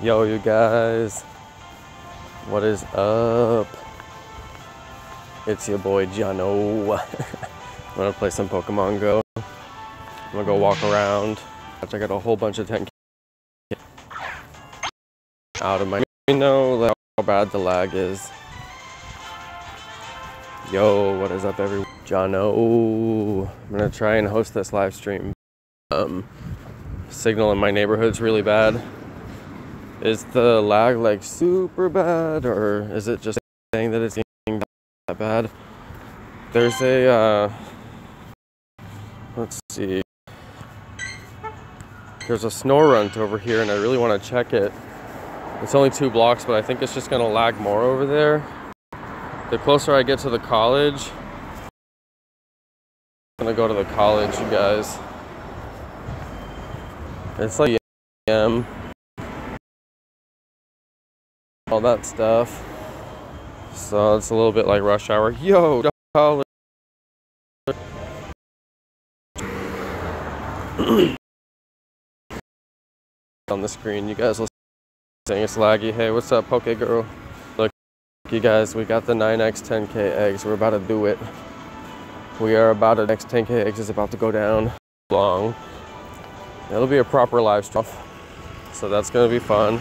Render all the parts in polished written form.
Yo, you guys, what is up? It's your boy Jonno. I'm gonna play some Pokemon GO. I'm gonna go walk around. I got a whole bunch of 10K out of my. You know like, how bad the lag is. Yo, what is up, everyone? Jonno. I'm gonna try and host this live stream. Signal in my neighborhood's really bad. Is the lag like super bad, or is it just saying that it's getting that bad? There's a let's see. There's a Snorunt over here, and I really want to check it. It's only 2 blocks, but I think it's just gonna lag more over there. The closer I get to the college, I'm gonna go to the college, you guys. It's like AM, all that stuff. So it's a little bit like rush hour. Yo, college. On the screen, you guys will see it's laggy. Hey, what's up, Poke Girl? Look, you guys, we got the 9x 10K eggs. We're about to do it. We are about to, next 10K eggs is about to go down long. It'll be a proper live stream, so that's gonna be fun.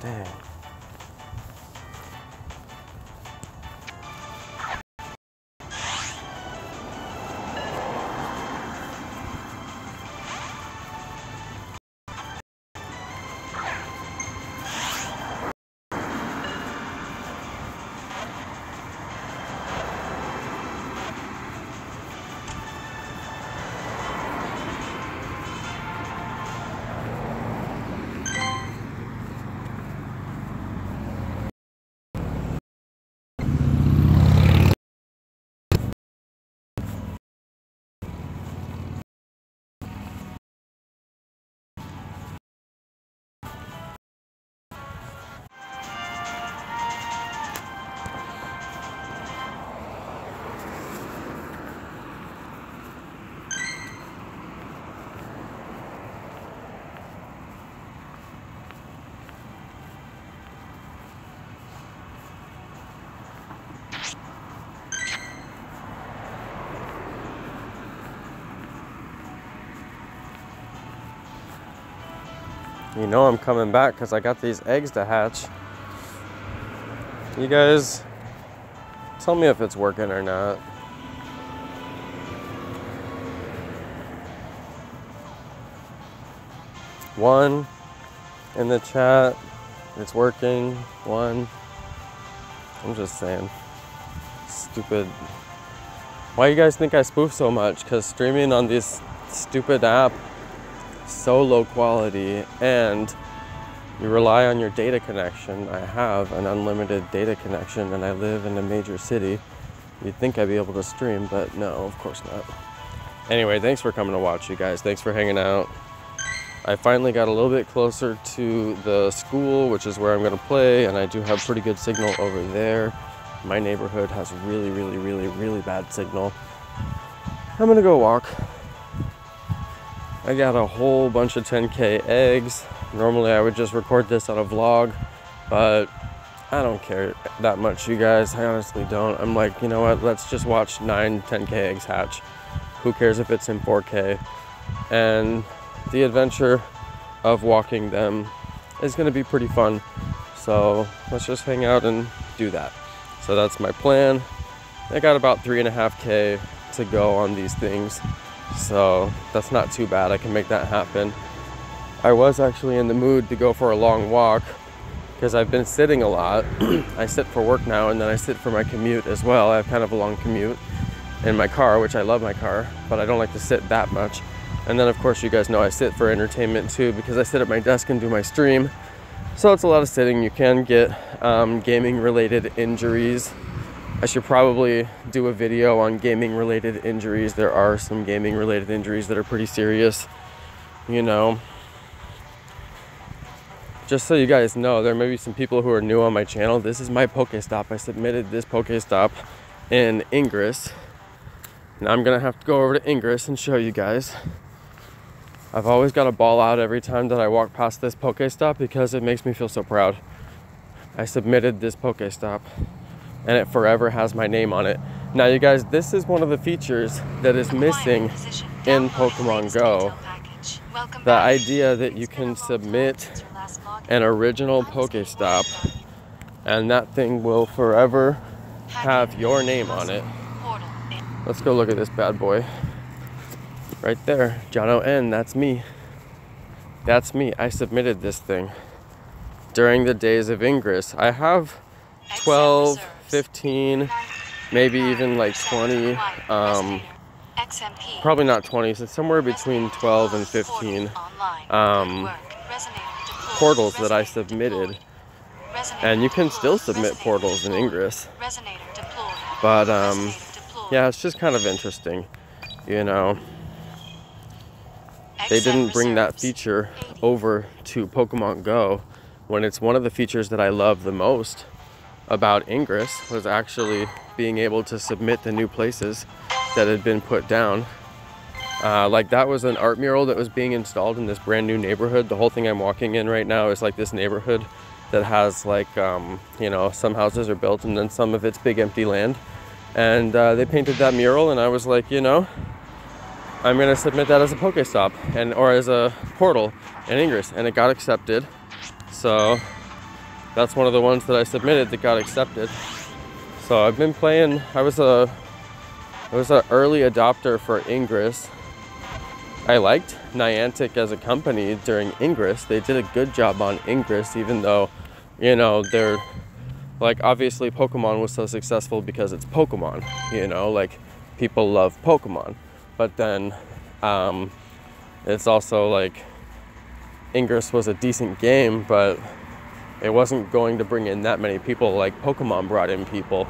Dang. You know I'm coming back because I got these eggs to hatch. You guys, tell me if it's working or not. One in the chat, it's working. One. I'm just saying. Stupid. Why you guys think I spoof so much? Because streaming on this stupid app, so low quality, and you rely on your data connection. I have an unlimited data connection and I live in a major city. You'd think I'd be able to stream, but no, of course not. Anyway, thanks for coming to watch, you guys. Thanks for hanging out. I finally got a little bit closer to the school, which is where I'm gonna play, and I do have pretty good signal over there. My neighborhood has really bad signal. I'm gonna go walk. I got a whole bunch of 10K eggs. Normally I would just record this on a vlog, but I don't care that much, you guys. I honestly don't. I'm like, you know what? Let's just watch 9 10K eggs hatch. Who cares if it's in 4K? And the adventure of walking them is gonna be pretty fun. So let's just hang out and do that. So that's my plan. I got about 3.5K to go on these things. So that's not too bad. I can make that happen. I was actually in the mood to go for a long walk because I've been sitting a lot. I sit for work now, and then I sit for my commute as well. I have kind of a long commute in my car, which I love my car, but I don't like to sit that much. And then of course you guys know I sit for entertainment too, because I sit at my desk and do my stream. So it's a lot of sitting. You can get gaming related injuries. I should probably do a video on gaming related injuries. There are some gaming related injuries that are pretty serious, you know. Just so you guys know, there may be some people who are new on my channel. This is my Pokestop. I submitted this Pokestop in Ingress. Now I'm gonna have to go over to Ingress and show you guys. I've always got a ball out every time that I walk past this Pokestop because it makes me feel so proud. I submitted this Pokestop and it forever has my name on it. Now you guys, this is one of the features that is missing in Pokemon Go. The idea that you can submit an original Pokestop and that thing will forever have your name on it. Let's go look at this bad boy. Right there, Jonno N, that's me. That's me. I submitted this thing during the days of Ingress. I have 12, 15, maybe even like 20, probably not 20, so somewhere between 12 and 15 portals that I submitted. And you can still submit portals in Ingress. But yeah, it's just kind of interesting, you know. They didn't bring that feature over to Pokemon Go when it's one of the features that I love the most about Ingress was actually being able to submit the new places that had been put down. Like that was an art mural that was being installed in this brand new neighborhood. The whole thing I'm walking in right now is like this neighborhood that has like, you know, some houses are built and then some of it's big empty land. And they painted that mural and I was like, you know, I'm gonna submit that as a Pokestop or as a portal in Ingress, and it got accepted. So that's one of the ones that I submitted that got accepted. So I've been playing. I was an early adopter for Ingress. I liked Niantic as a company during Ingress. They did a good job on Ingress, even though, you know, they're like, obviously Pokemon was so successful because it's Pokemon, you know, like people love Pokemon. But then it's also like Ingress was a decent game, but it wasn't going to bring in that many people like Pokemon brought in people.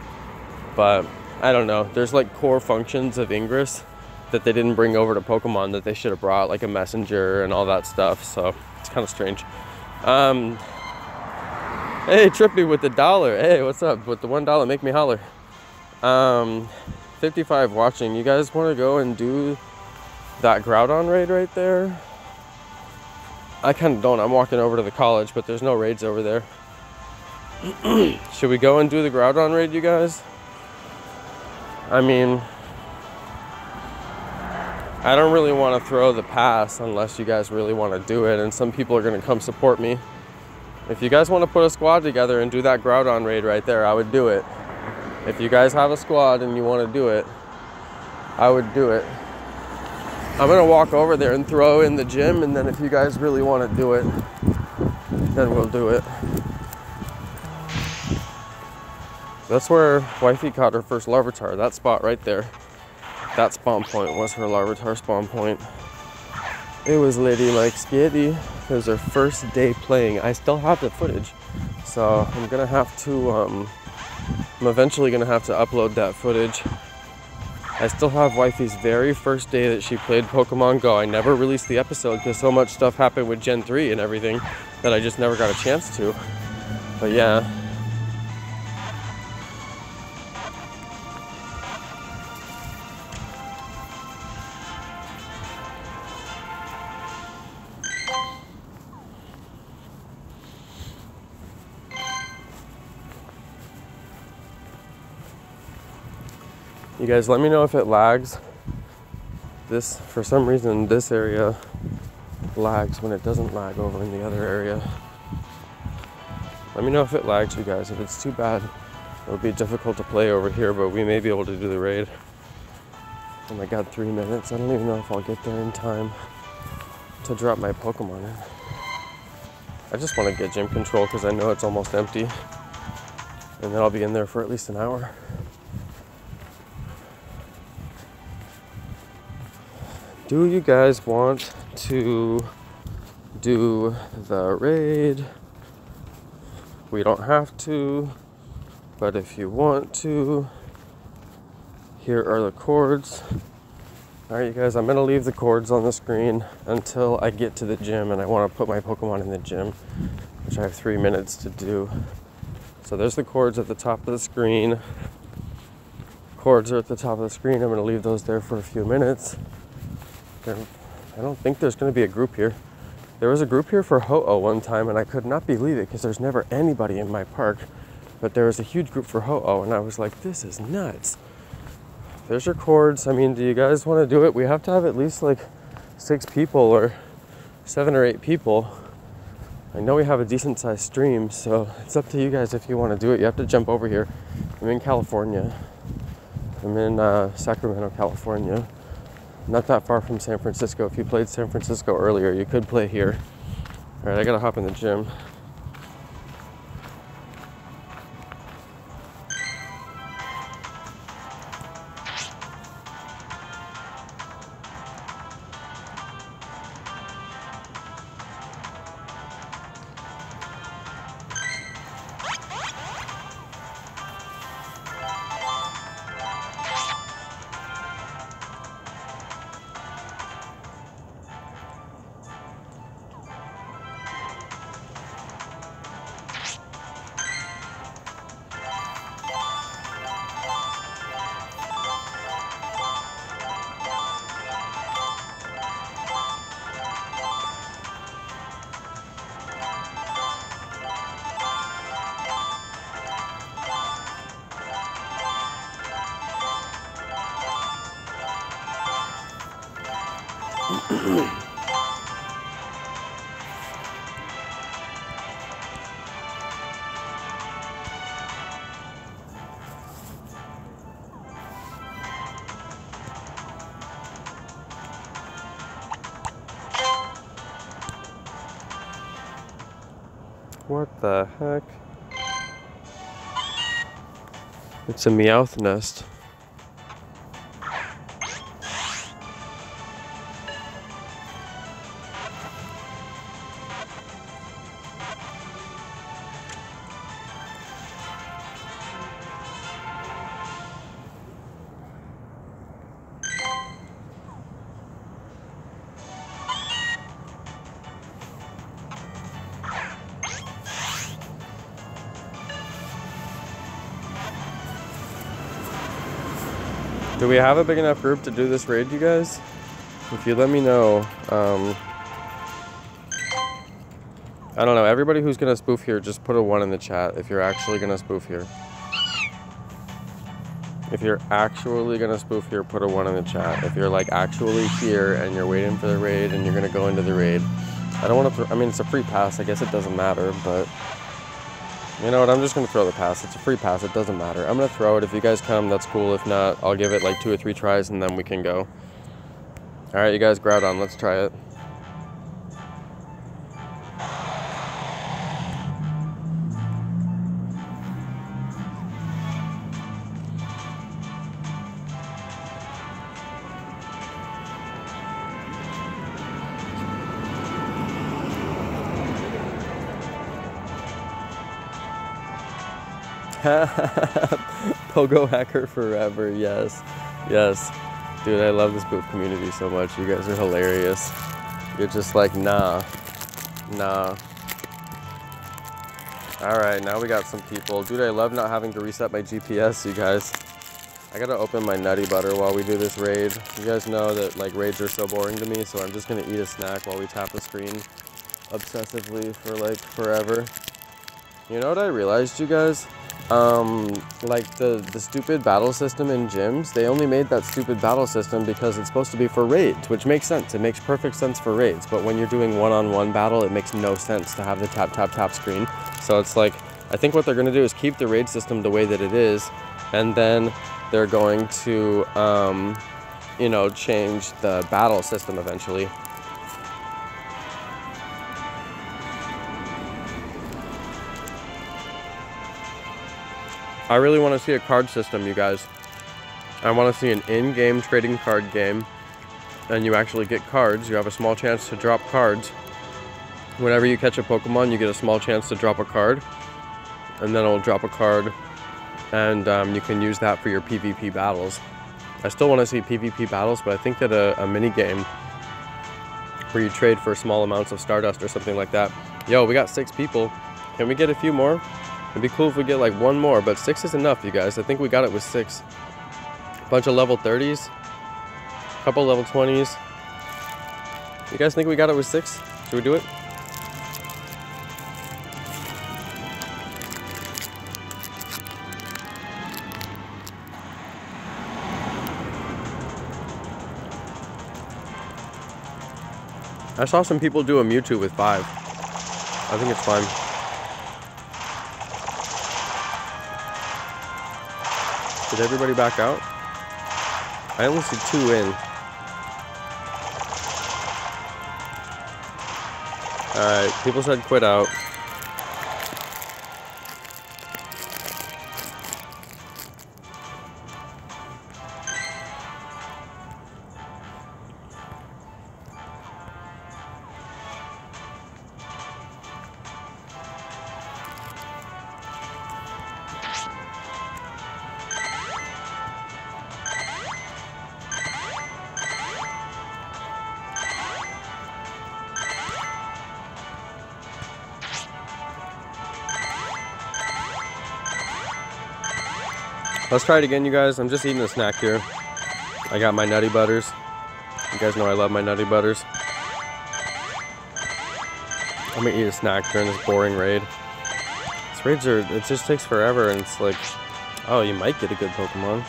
But I don't know, there's like core functions of Ingress that they didn't bring over to Pokemon that they should have brought, like a messenger and all that stuff. So it's kind of strange. Hey, Trippy with the $1. Hey, what's up? With the $1, make me holler. 55 watching. You guys want to go and do that Groudon raid right there? I kind of don't. I'm walking over to the college, but there's no raids over there. Should we go and do the Groudon raid, you guys? I mean, I don't really want to throw the pass unless you guys really want to do it, and some people are going to come support me. If you guys want to put a squad together and do that Groudon raid right there, I would do it. If you guys have a squad and you want to do it, I would do it. I'm going to walk over there and throw in the gym, and then if you guys really want to do it, then we'll do it. That's where Wifey caught her first Larvitar, that spot right there. That spawn point was her Larvitar spawn point. It was Lady Like Skitty. It was her first day playing. I still have the footage, so I'm going to have to... I'm eventually going to have to upload that footage. I still have Wifey's very first day that she played Pokemon Go. I never released the episode because so much stuff happened with Gen 3 and everything that I just never got a chance to. But yeah. You guys let me know if it lags. This, for some reason, this area lags when it doesn't lag over in the other area. Let me know if it lags, you guys. If it's too bad, it'll be difficult to play over here, but we may be able to do the raid. Oh my god, 3 minutes. I don't even know if I'll get there in time to drop my Pokemon in. I just want to get gym control because I know it's almost empty. And then I'll be in there for at least an hour. Do you guys want to do the raid? We don't have to, but if you want to, here are the cords. Alright, you guys, I'm going to leave the cords on the screen until I get to the gym, and I want to put my Pokemon in the gym, which I have 3 minutes to do. So there's the cords at the top of the screen. Cords are at the top of the screen. I'm going to leave those there for a few minutes. I don't think there's going to be a group here. There was a group here for Ho-Oh one time, and I could not believe it because there's never anybody in my park. But there was a huge group for Ho-Oh, and I was like, this is nuts. There's your cords. I mean, do you guys want to do it? We have to have at least like 6 people or 7 or 8 people. I know we have a decent sized stream, so it's up to you guys if you want to do it. You have to jump over here. I'm in California. I'm in Sacramento, California. Not that far from San Francisco. If you played San Francisco earlier, you could play here. All right, I gotta hop in the gym. What the heck? It's a Meowth nest. Do we have a big enough group to do this raid, you guys? If you let me know. I don't know. Everybody who's gonna spoof here, just put a 1 in the chat if you're actually gonna spoof here. If you're actually gonna spoof here, put a 1 in the chat. If you're like actually here and you're waiting for the raid and you're gonna go into the raid. I don't want to, I mean, it's a free pass. I guess it doesn't matter, but you know what? I'm just gonna throw the pass. It's a free pass. It doesn't matter. I'm gonna throw it. If you guys come, that's cool. If not, I'll give it like 2 or 3 tries and then we can go. All right, you guys, Groudon, let's try it. Pogo hacker forever, yes. Yes. Dude, I love this spoof community so much. You guys are hilarious. You're just like, nah. Nah. Alright, now we got some people. Dude, I love not having to reset my GPS, you guys. I gotta open my Nutty Butter while we do this raid. You guys know that like raids are so boring to me, so I'm just gonna eat a snack while we tap the screen obsessively for like forever. You know what I realized, you guys? Like the stupid battle system in gyms, they only made that stupid battle system because it's supposed to be for raids, which makes sense. It makes perfect sense for raids, but when you're doing one-on-one battle, it makes no sense to have the tap, tap, tap screen. So it's like, I think what they're going to do is keep the raid system the way that it is, and then they're going to, you know, change the battle system eventually. I really want to see a card system, you guys. I want to see an in-game trading card game, and you actually get cards. You have a small chance to drop cards. Whenever you catch a Pokemon, you get a small chance to drop a card. and then it'll drop a card, and you can use that for your PvP battles. I still want to see PvP battles, but I think that a mini game where you trade for small amounts of Stardust or something like that. Yo, we got 6 people. Can we get a few more? It'd be cool if we get like 1 more, but 6 is enough, you guys. I think we got it with 6. A bunch of level 30s, a couple level 20s. You guys think we got it with 6? Should we do it? I saw some people do a Mewtwo with 5. I think it's fine. Did everybody back out? I only see 2 in. Alright, people said quit out. Let's try it again, you guys. I'm just eating a snack here. I got my Nutty Butters. You guys know I love my Nutty Butters. I'm gonna eat a snack during this boring raid. These raids are, it just takes forever, and it's like, oh, you might get a good Pokemon.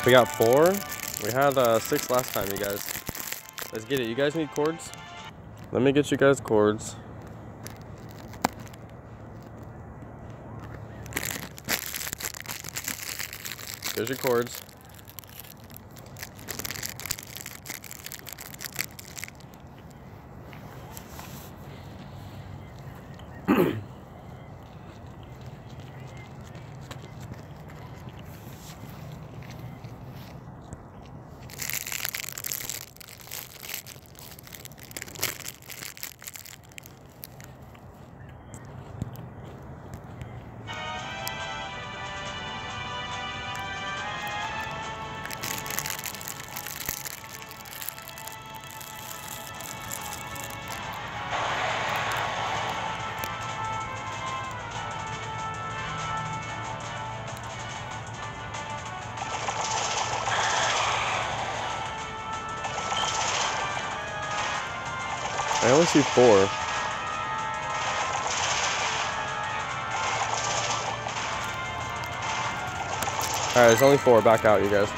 We got 4. We had 6 last time, you guys. Let's get it. You guys need cords? Let me get you guys cords. Here's your cords. I only see 4. Alright, there's only 4. Back out, you guys.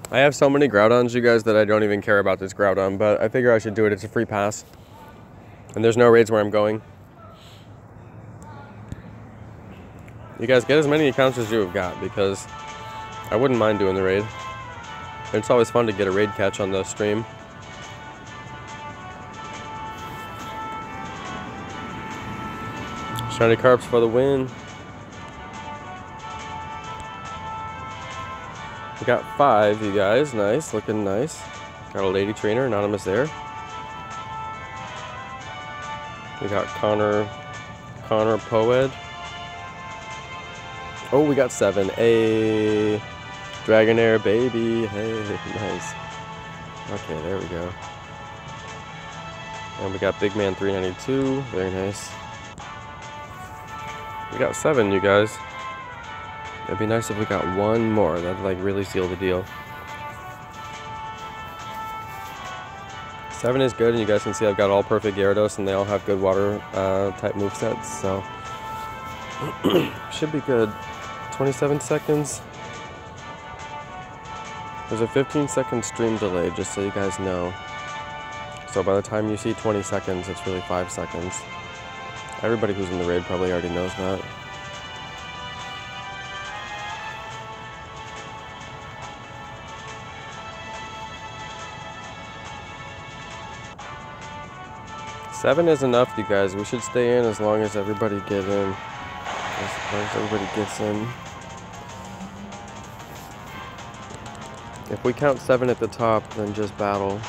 I have so many Groudons, you guys, that I don't even care about this Groudon, but I figure I should do it. It's a free pass. And there's no raids where I'm going. You guys, get as many accounts as you have got, because I wouldn't mind doing the raid. It's always fun to get a raid catch on the stream. Shiny Carps for the win. We got 5, you guys. Nice, looking nice. Got a Lady Trainer, anonymous there. We got Connor Poed. Oh, we got 7. A Dragonair baby. Hey, nice. Okay, there we go. And we got Big Man 392. Very nice. We got 7, you guys. It'd be nice if we got 1 more. That'd like really seal the deal. 7 is good, and you guys can see I've got all perfect Gyarados, and they all have good water type movesets, so should be good. 27 seconds. There's a 15-second stream delay, just so you guys know. So by the time you see 20 seconds, it's really 5 seconds. Everybody who's in the raid probably already knows that. Seven is enough, you guys. We should stay in as long as everybody get in. As long as everybody gets in. If we count 7 at the top, then just battle.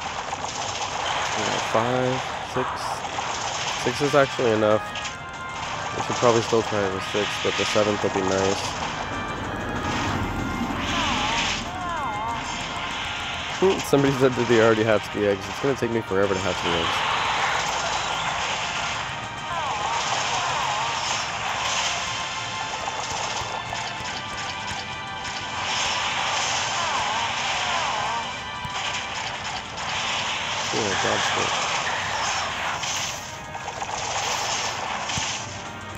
5, 6. 6 is actually enough. We should probably still try with 6, but the 7th will be nice. Somebody said that they already hatched the eggs. It's gonna take me forever to hatch the eggs.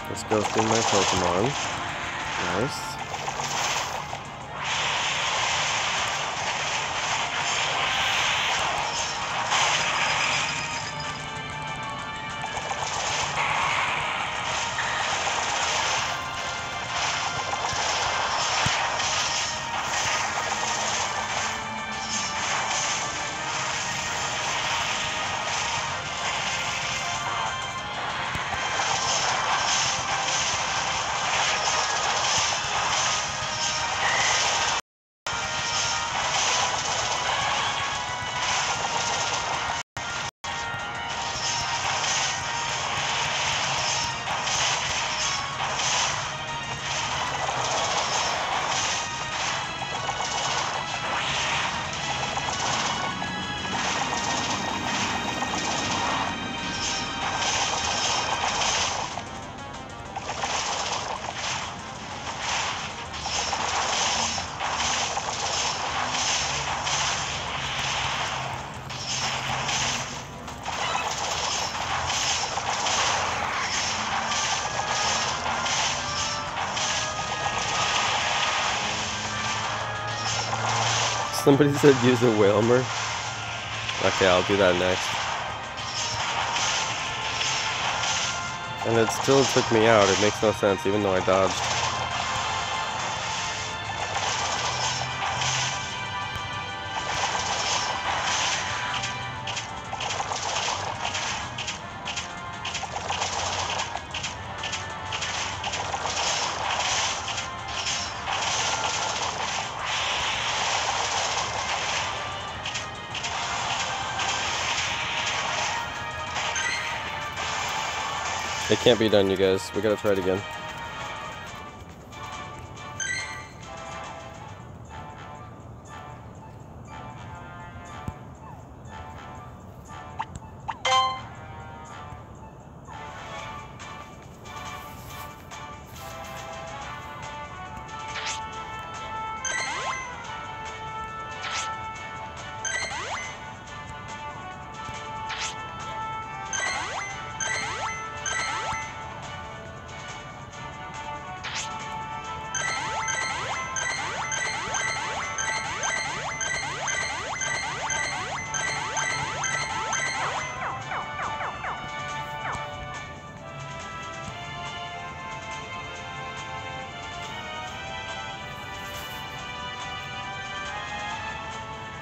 Let's go through my Pokemon. Nice. Somebody said use a Whalmer. Okay, I'll do that next. And it still took me out. It makes no sense, even though I dodged. It can't be done, you guys. We gotta try it again.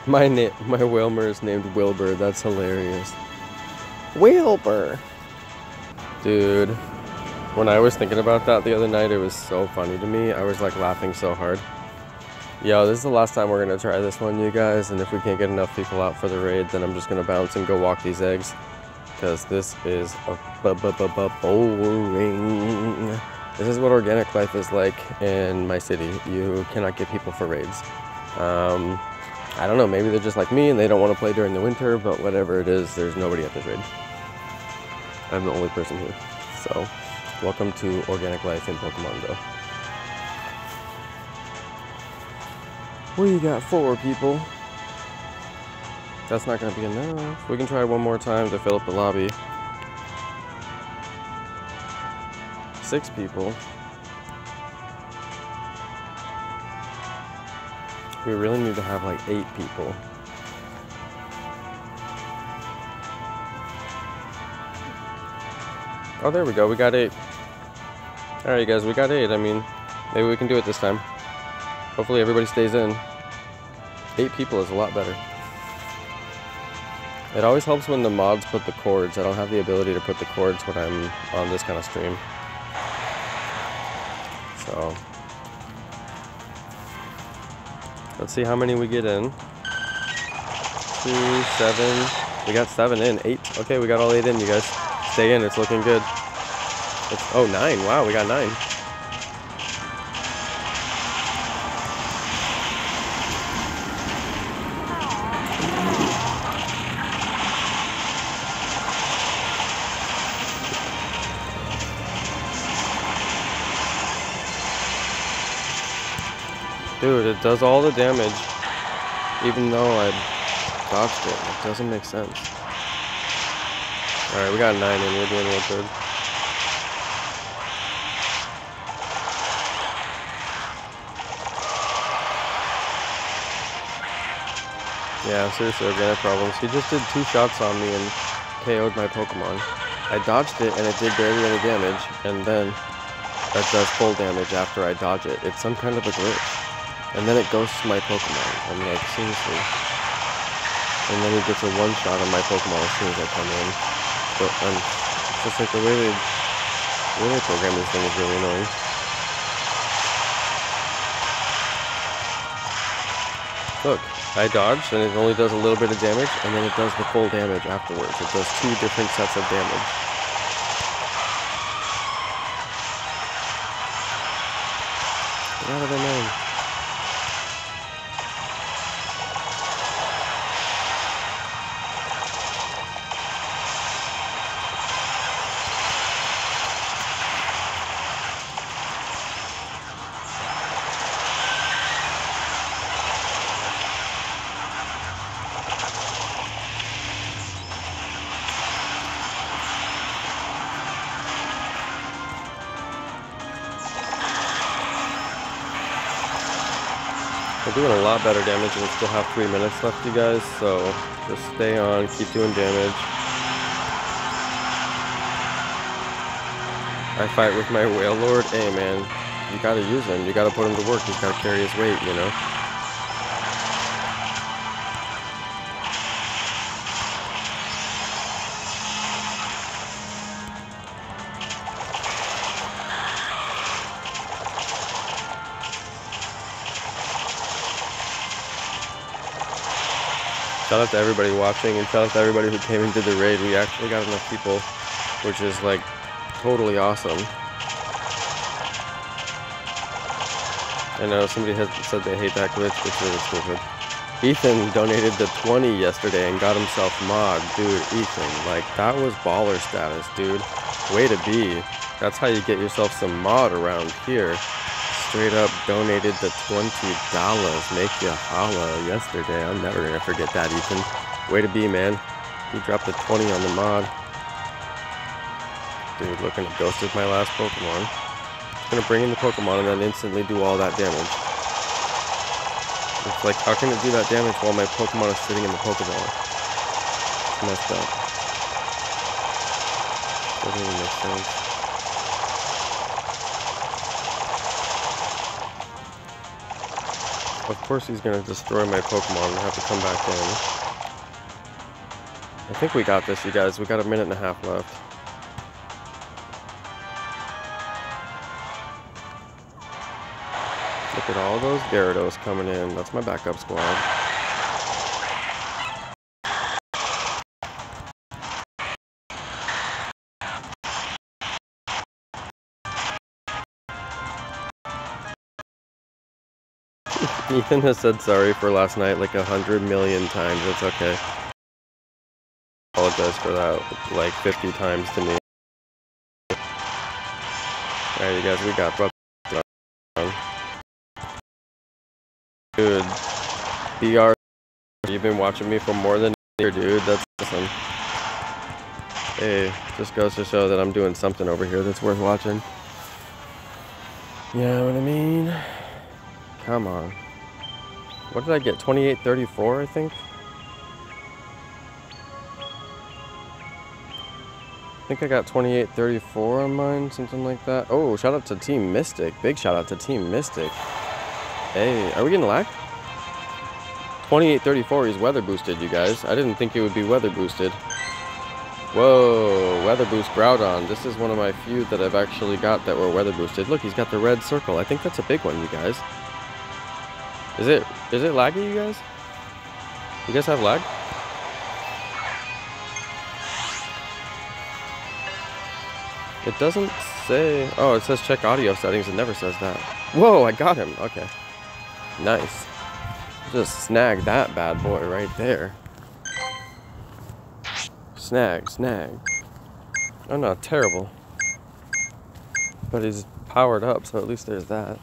My Whalmer is named Wilbur. That's hilarious. Wilbur! Dude, when I was thinking about that the other night, it was so funny to me. I was like laughing so hard. Yo, this is the last time we're gonna try this one, you guys, and if we can't get enough people out for the raid, then I'm just gonna bounce and go walk these eggs. Because this is boring. This is what organic life is like in my city. You cannot get people for raids. I don't know, maybe they're just like me and they don't want to play during the winter, but whatever it is, there's nobody at this raid. I'm the only person here. So, Welcome to organic life in Pokemon Go. We got 4 people. That's not gonna be enough. We can try one more time to fill up the lobby. 6 people. We really need to have like 8 people. Oh, there we go. We got 8. Alright, guys, we got 8. I mean, maybe we can do it this time. Hopefully everybody stays in. 8 people is a lot better. It always helps when the mods put the cords. I don't have the ability to put the cords when I'm on this kind of stream. So, let's see how many we get in. 2, 7. We got 7 in. 8. Okay, we got all 8 in, you guys. Stay in, it's looking good. Oh, 9. Wow, we got 9. Dude, it does all the damage, even though I dodged it. It doesn't make sense. Alright, we got 9 in. We're doing real good. Yeah, seriously, organic problems. He just did 2 shots on me and KO'd my Pokemon. I dodged it and it did barely any damage, and then that does full damage after I dodge it. It's some kind of a glitch. And then it ghosts my Pokemon. I'm like, seriously. And then he gets a 1-shot on my Pokemon as soon as I come in. But it's just like the way they program this thing is really annoying. Look, I dodged and it only does a little bit of damage, and then it does the full damage afterwards. It does 2 different sets of damage. Get out of there, man. We're doing a lot better damage and we still have 3 minutes left, you guys, so just stay on, keep doing damage. I fight with my Whale Lord. Hey man, you gotta use him, you gotta put him to work, he's gotta carry his weight, you know? Shout out to everybody watching, and shout out to everybody who came into the raid. We actually got enough people, which is like totally awesome. I know somebody has said they hate that glitch, it's really stupid. Ethan donated the 20 yesterday and got himself mod. Dude, Ethan, like that was baller status, dude. Way to be. That's how you get yourself some mod around here. Straight up donated the $20. Make you holla yesterday. I'm never gonna forget that, Ethan. Way to be, man. He dropped the 20 on the mod. Dude, looking at ghosted my last Pokemon. Gonna bring in the Pokemon and then instantly do all that damage. It's like, how can it do that damage while my Pokemon is sitting in the Pokeball? It's messed up. Doesn't even make sense. Of course he's gonna destroy my Pokemon and have to come back in. I think we got this, you guys. We got 1.5 minutes left. Look at all those Gyarados coming in. That's my backup squad. Ethan has said sorry for last night like 100 million times. It's okay. I apologize for that like 50 times to me. Alright, you guys, we got brother. Dude, BR, you've been watching me for more than a year, dude. That's awesome. Hey, just goes to show that I'm doing something over here that's worth watching. You know what I mean? Come on. What did I get? 28.34, I think? I think I got 28.34 on mine, something like that. Oh, shout out to Team Mystic. Big shout out to Team Mystic. Hey, are we getting lagged? 28.34 is weather boosted, you guys. I didn't think it would be weather boosted. Whoa, weather boost Groudon. This is one of my few that I've actually got that were weather boosted. Look, he's got the red circle. I think that's a big one, you guys. Is it laggy, you guys? You guys have lag? It doesn't say... Oh, it says check audio settings. It never says that. Whoa, I got him. Okay. Nice. Just snag that bad boy right there. Snag, snag. I'm not terrible. But he's powered up, so at least there's that.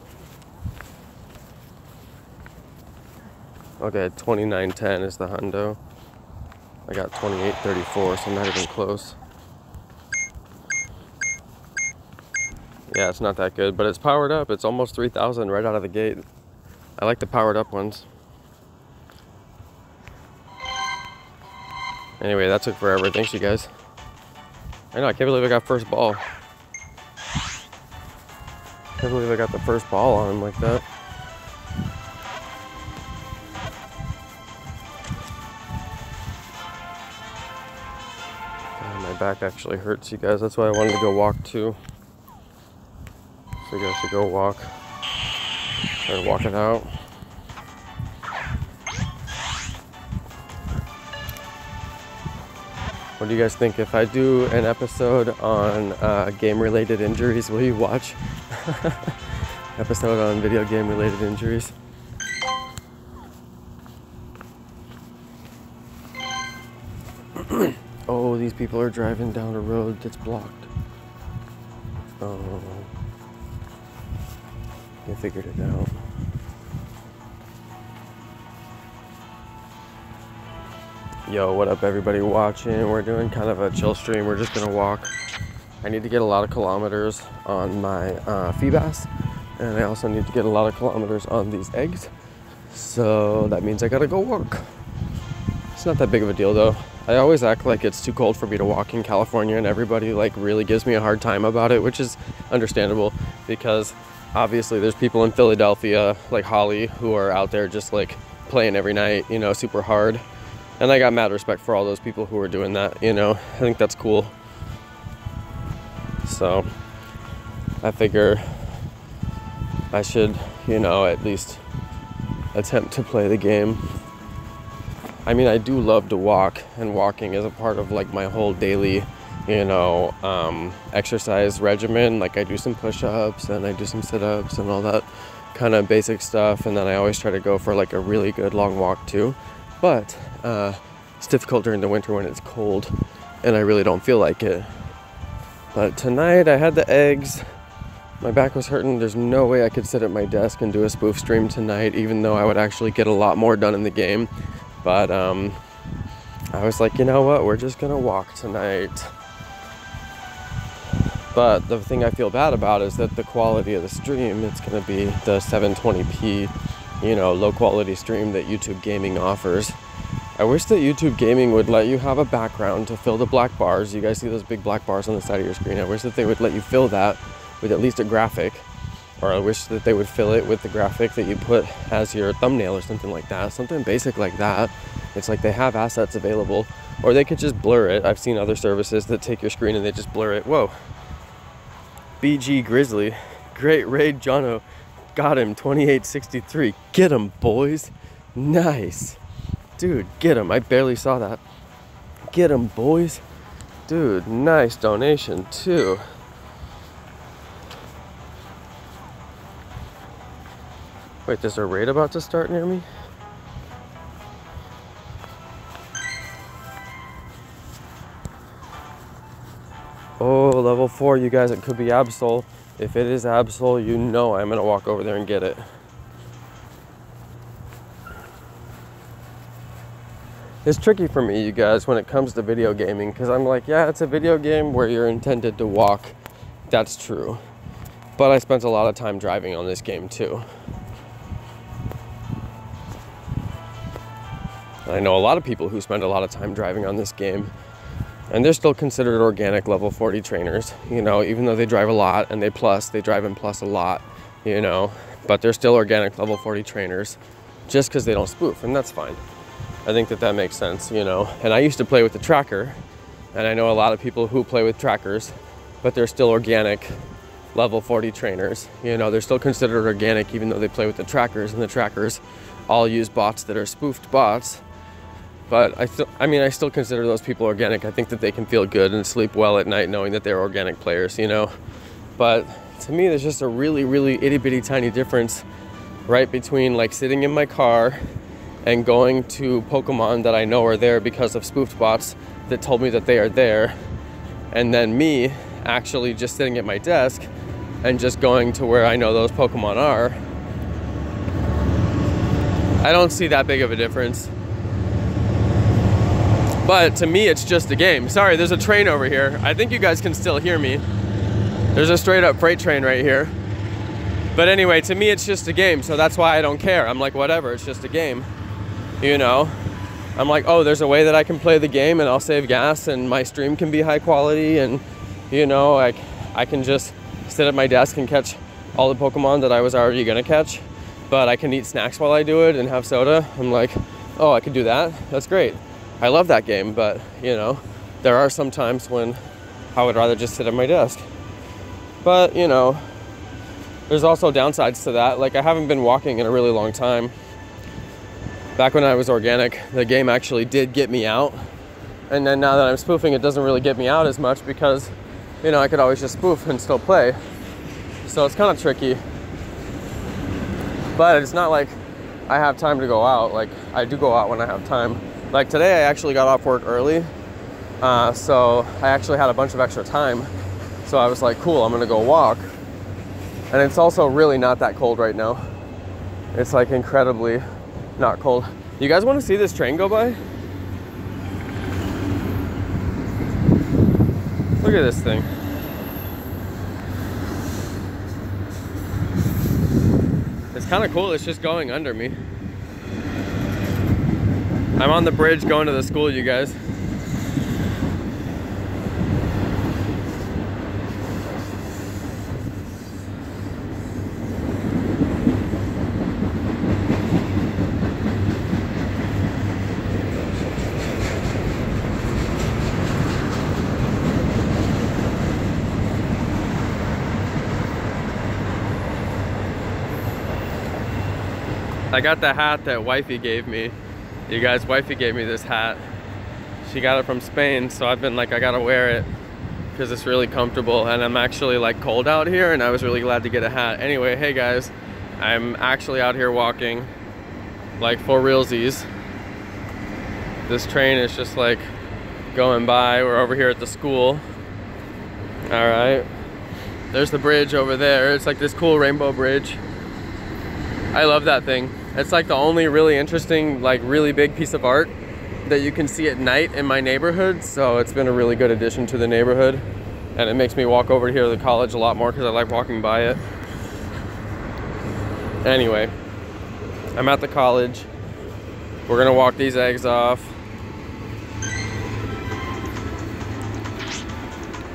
Okay, 29.10 is the hundo. I got 28.34, so I'm not even close. Yeah, it's not that good, but it's powered up. It's almost 3,000 right out of the gate. I like the powered up ones. Anyway, that took forever. Thanks, you guys. I know, I can't believe I got first ball. Can't believe I got the first ball on him like that. God, my back actually hurts, you guys. That's why I wanted to go walk too. So you guys should go walk. Or walk it out. What do you guys think? If I do an episode on game-related injuries, will you watch? Episode on video game-related injuries. Oh, these people are driving down a road that's blocked. Oh. They figured it out. Yo, what up everybody watching? We're doing kind of a chill stream. We're just gonna walk. I need to get a lot of kilometers on my Feebas, and I also need to get a lot of kilometers on these eggs. So that means I gotta go walk. It's not that big of a deal though. I always act like it's too cold for me to walk in California, and everybody like really gives me a hard time about it, which is understandable because obviously there's people in Philadelphia like Holly who are out there just like playing every night, you know, super hard. And I got mad respect for all those people who are doing that, you know. I think that's cool. So I figure I should, you know, at least attempt to play the game. I mean, I do love to walk, and walking is a part of like my whole daily, you know, exercise regimen. Like I do some push-ups and I do some sit-ups and all that kind of basic stuff. And then I always try to go for like a really good long walk too. But it's difficult during the winter when it's cold and I really don't feel like it. But tonight I had the eggs. My back was hurting. There's no way I could sit at my desk and do a spoof stream tonight, even though I would actually get a lot more done in the game. But I was like, you know what? We're just going to walk tonight. But the thing I feel bad about is that the quality of the stream, it's going to be the 720p, you know, low quality stream that YouTube Gaming offers. I wish that YouTube Gaming would let you have a background to fill the black bars. You guys see those big black bars on the side of your screen? I wish that they would let you fill that with at least a graphic, or I wish that they would fill it with the graphic that you put as your thumbnail or something like that, something basic like that. It's like they have assets available, or they could just blur it. I've seen other services that take your screen and they just blur it. Whoa. BG Grizzly, great raid, Jonno. Got him, 28.63. Get him, boys. Nice. Dude, get him. I barely saw that. Get him, boys. Dude, nice donation, too. Wait, there's a raid about to start near me? Oh, level before, you guys, it could be Absol. If it is Absol, you know I'm gonna walk over there and get it. It's tricky for me, you guys, when it comes to video gaming, because I'm like, yeah, it's a video game where you're intended to walk. That's true. But I spent a lot of time driving on this game too. I know a lot of people who spend a lot of time driving on this game, and they're still considered organic level 40 trainers, you know, even though they drive a lot and they drive in plus a lot, you know, but they're still organic level 40 trainers just because they don't spoof, and that's fine. I think that makes sense, you know. And I used to play with the tracker, and I know a lot of people who play with trackers, but they're still organic level 40 trainers. You know, they're still considered organic even though they play with the trackers, and the trackers all use bots that are spoofed bots. But I still consider those people organic. I think that they can feel good and sleep well at night knowing that they're organic players, you know. But to me, there's just a really, really itty bitty tiny difference right between like sitting in my car and going to Pokemon that I know are there because of spoofed bots that told me that they are there, and then me actually just sitting at my desk and just going to where I know those Pokemon are. I don't see that big of a difference. But to me, it's just a game. Sorry, there's a train over here. I think you guys can still hear me. There's a straight up freight train right here. But anyway, to me, it's just a game, so that's why I don't care. I'm like, whatever, it's just a game. You know, I'm like, oh, there's a way that I can play the game and I'll save gas and my stream can be high quality, and you know, I can just sit at my desk and catch all the Pokemon that I was already gonna catch, but I can eat snacks while I do it and have soda. I'm like, oh, I could do that. That's great. I love that game, but you know, there are some times when I would rather just sit at my desk. But you know, there's also downsides to that. Like, I haven't been walking in a really long time. Back when I was organic, the game actually did get me out. And then now that I'm spoofing, it doesn't really get me out as much because, you know, I could always just spoof and still play. So it's kind of tricky. But it's not like I have time to go out. Like, I do go out when I have time. Like today, I actually got off work early. So I actually had a bunch of extra time. So I was like, cool, I'm gonna go walk. And it's also really not that cold right now. It's like incredibly not cold. You guys want to see this train go by? Look at this thing. It's kind of cool. It's just going under me. I'm on the bridge going to the school, you guys. I got the hat that wifey gave me. You guys, wifey gave me this hat. She got it from Spain, so I've been like, I gotta wear it because it's really comfortable, and I'm actually like cold out here, and I was really glad to get a hat. Anyway, hey guys, I'm actually out here walking, like for realsies. This train is just like going by. We're over here at the school. All right, there's the bridge over there. It's like this cool rainbow bridge. I love that thing. It's like the only really interesting, like really big piece of art that you can see at night in my neighborhood. So it's been a really good addition to the neighborhood. And it makes me walk over here to the college a lot more because I like walking by it. Anyway, I'm at the college. We're gonna walk these eggs off.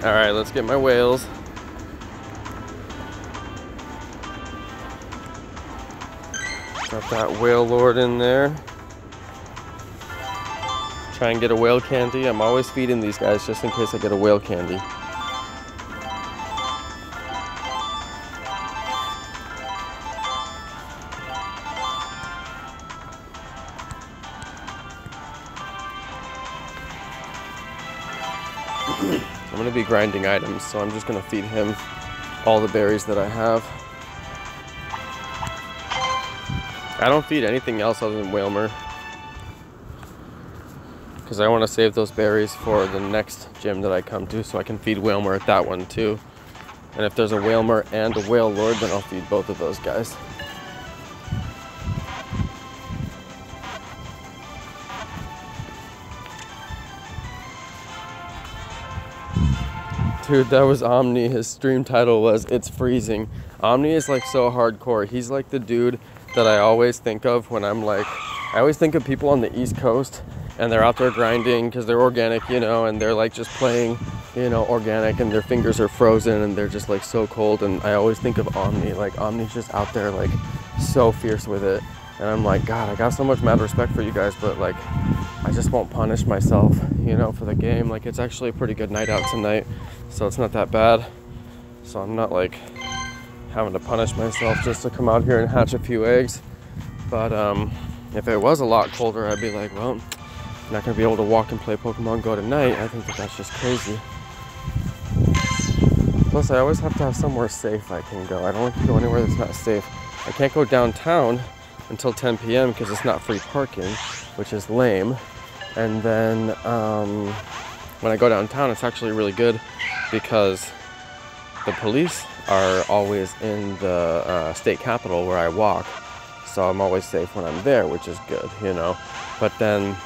All right, let's get my whales. Got that whale lord in there. Try and get a whale candy. I'm always feeding these guys just in case I get a whale candy. I'm gonna be grinding items, so I'm just gonna feed him all the berries that I have. I don't feed anything else other than Whalmer. because I want to save those berries for the next gym that I come to so I can feed Whalmer at that one too. And if there's a Whalmer and a Whale Lord, then I'll feed both of those guys. Dude, that was Omni. His stream title was "It's Freezing." Omni is like so hardcore. He's like the dude that I always think of when I'm like, I always think of people on the East Coast and they're out there grinding because they're organic, you know, and they're like just playing, you know, organic, and their fingers are frozen and they're just like so cold. And I always think of Omni. Like Omni's just out there like so fierce with it. And I'm like, God, I got so much mad respect for you guys, but like, I just won't punish myself, you know, for the game. Like, it's actually a pretty good night out tonight, so it's not that bad. So I'm not like having to punish myself just to come out here and hatch a few eggs. But if it was a lot colder, I'd be like, well, I'm not gonna be able to walk and play Pokemon Go tonight. I think that that's just crazy. Plus, I always have to have somewhere safe I can go. I don't like to go anywhere that's not safe. I can't go downtown until 10 p.m. because it's not free parking, which is lame. And then when I go downtown, it's actually really good because the police are always in the state capitol where I walk, so I'm always safe when I'm there, which is good, you know. But then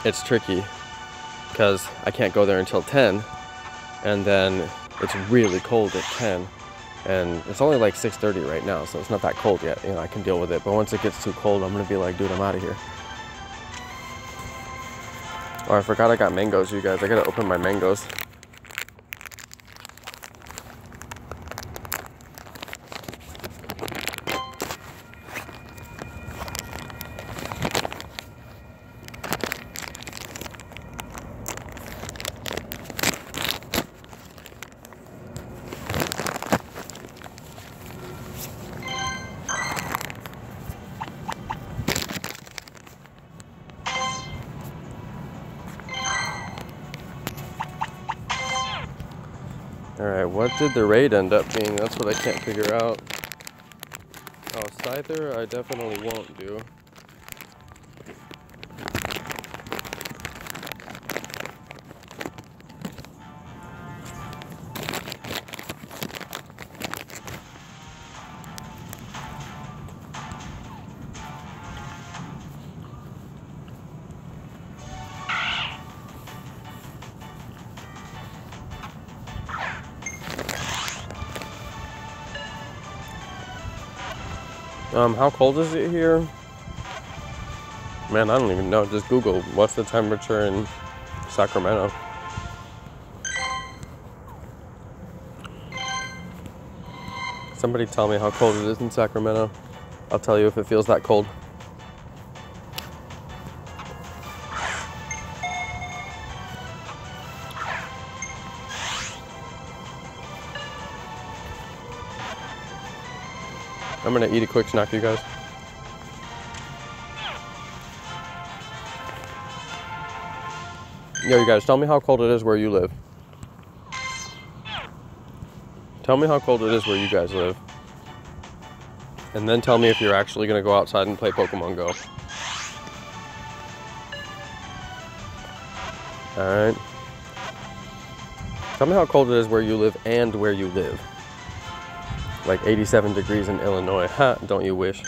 it's tricky because I can't go there until 10, and then it's really cold at 10. And it's only like 6:30 right now, so it's not that cold yet. You know, I can deal with it. But once it gets too cold, I'm gonna be like, dude, I'm out of here. Oh, I forgot I got mangoes, you guys. I gotta open my mangoes. Alright, what did the raid end up being? That's what I can't figure out. Oh, Scyther I definitely won't do. How cold is it here? Man, I don't even know. Just Google, what's the temperature in Sacramento? Somebody tell me how cold it is in Sacramento. I'll tell you if it feels that cold. I'm gonna eat a quick snack, you guys. Yo, you guys, tell me how cold it is where you live. Tell me how cold it is where you guys live. And then tell me if you're actually gonna go outside and play Pokemon Go. Alright. Tell me how cold it is where you live and where you live. Like 87 degrees in Illinois. Ha, don't you wish?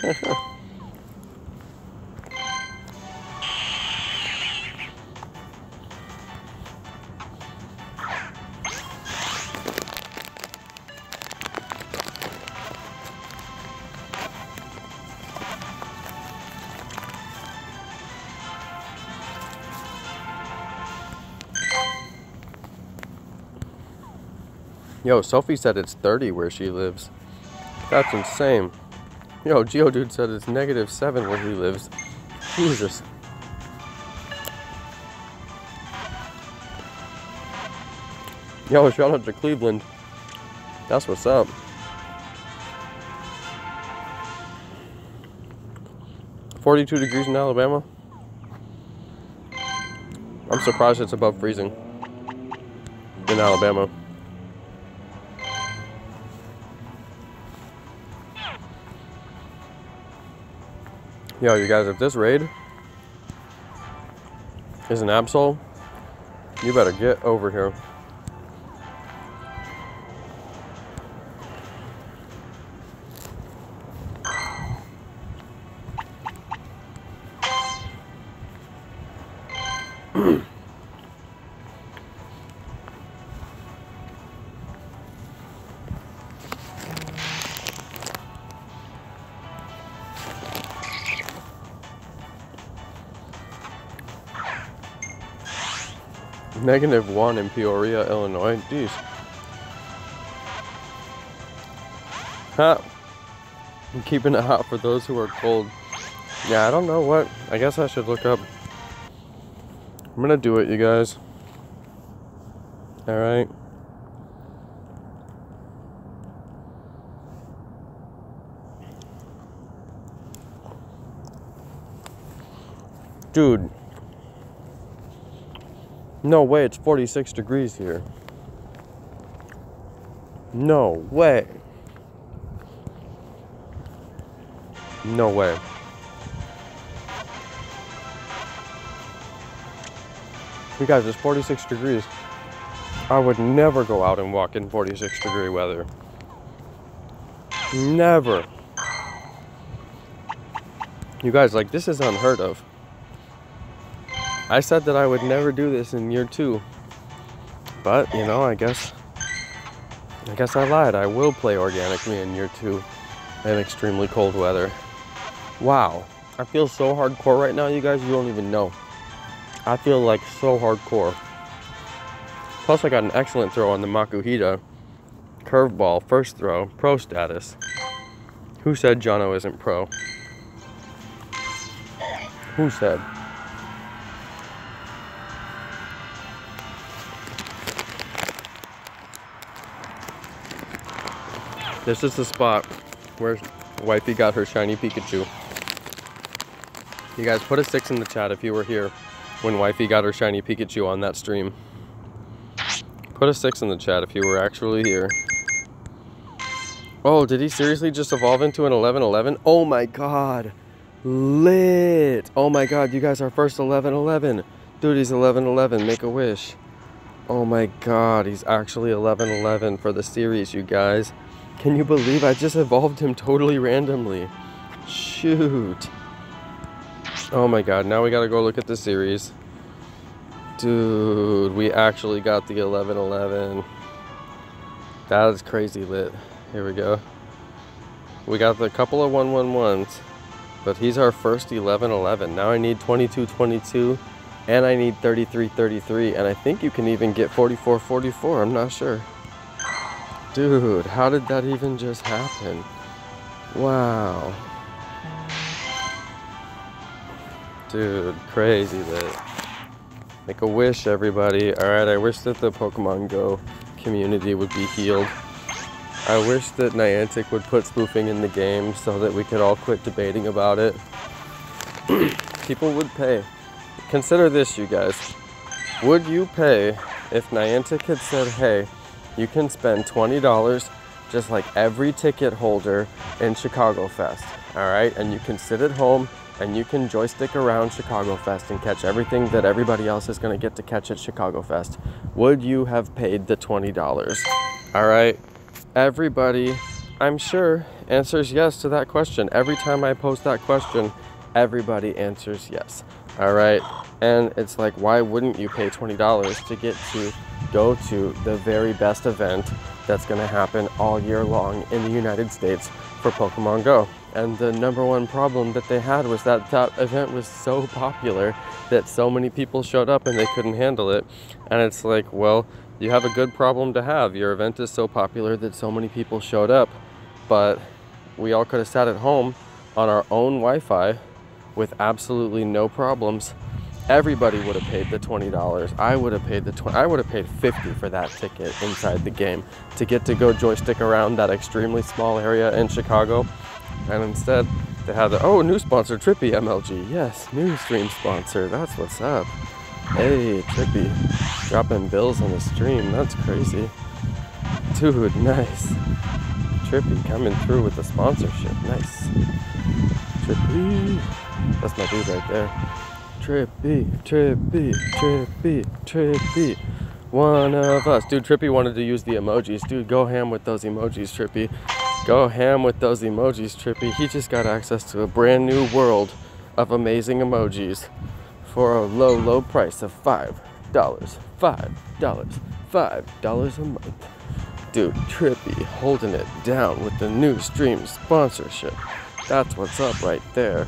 Yo, Sophie said it's 30 where she lives. That's insane. Yo, Geodude said it's -7 where he lives. Jesus. Yo, shout out to Cleveland. That's what's up. $42 degrees in Alabama. I'm surprised it's above freezing in Alabama. Yo, you guys, if this raid is an Absol, you better get over here. -1 in Peoria, Illinois. Jeez. Huh. I'm keeping it hot for those who are cold. Yeah, I don't know what. I guess I should look up. I'm gonna do it, you guys. Alright. Dude. No way, it's 46 degrees here. No way. No way. You guys, it's 46 degrees. I would never go out and walk in 46-degree weather. Never. You guys, like, this is unheard of. I said that I would never do this in year 2. But, you know, I guess I lied. I will play organically in year 2 in extremely cold weather. Wow. I feel so hardcore right now, you guys, you don't even know. I feel like so hardcore. Plus, I got an excellent throw on the Makuhita. Curveball, first throw, pro status. Who said Jonno isn't pro? Who said? This is the spot where wifey got her shiny Pikachu. You guys, put a 6 in the chat if you were here when wifey got her shiny Pikachu on that stream. Put a 6 in the chat if you were actually here. Oh, did he seriously just evolve into an 11-11? Oh my god. Lit. Oh my god, you guys, our first 11-11. Dude, he's 11-11. Make a wish. Oh my god, he's actually 11-11 for the series, you guys. Can you believe I just evolved him totally randomly? Shoot. Oh my god, now we gotta go look at the series. Dude, we actually got the 11-11. That is crazy lit. Here we go. We got the couple of 1-1-1s, but he's our first 11-11. Now I need 22-22, and I need 33-33, and I think you can even get 44-44, I'm not sure. Dude, how did that even just happen? Wow. Dude, crazy lit. Make a wish, everybody. Alright, I wish that the Pokemon GO community would be healed. I wish that Niantic would put spoofing in the game so that we could all quit debating about it. People would pay. Consider this, you guys. Would you pay if Niantic had said, hey, you can spend $20 just like every ticket holder in Chicago Fest, alright? And you can sit at home and you can joystick around Chicago Fest and catch everything that everybody else is going to get to catch at Chicago Fest. Would you have paid the $20? Alright? Everybody, I'm sure, answers yes to that question. Every time I post that question, everybody answers yes. Alright? And it's like, why wouldn't you pay $20 to get to go to the very best event that's going to happen all year long in the United States for Pokemon GO? And the #1 problem that they had was that that event was so popular that so many people showed up and they couldn't handle it. And it's like, well, you have a good problem to have. Your event is so popular that so many people showed up, but we all could have sat at home on our own Wi-Fi with absolutely no problems. Everybody would have paid the $20. I would have paid I would have paid $50 for that ticket inside the game to get to go joystick around that extremely small area in Chicago. And instead, they had the, oh, new sponsor, Trippy MLG. Yes, new stream sponsor. That's what's up. Hey, Trippy. Dropping bills on the stream. That's crazy. Dude, nice. Trippy coming through with the sponsorship. Nice. Trippy. That's my dude right there. Trippy, Trippy, Trippy, Trippy. One of us. Dude, Trippy wanted to use the emojis. Dude, go ham with those emojis, Trippy. Go ham with those emojis, Trippy. He just got access to a brand new world of amazing emojis for a low, low price of $5. $5. $5 a month. Dude, Trippy holding it down with the new stream sponsorship. That's what's up right there.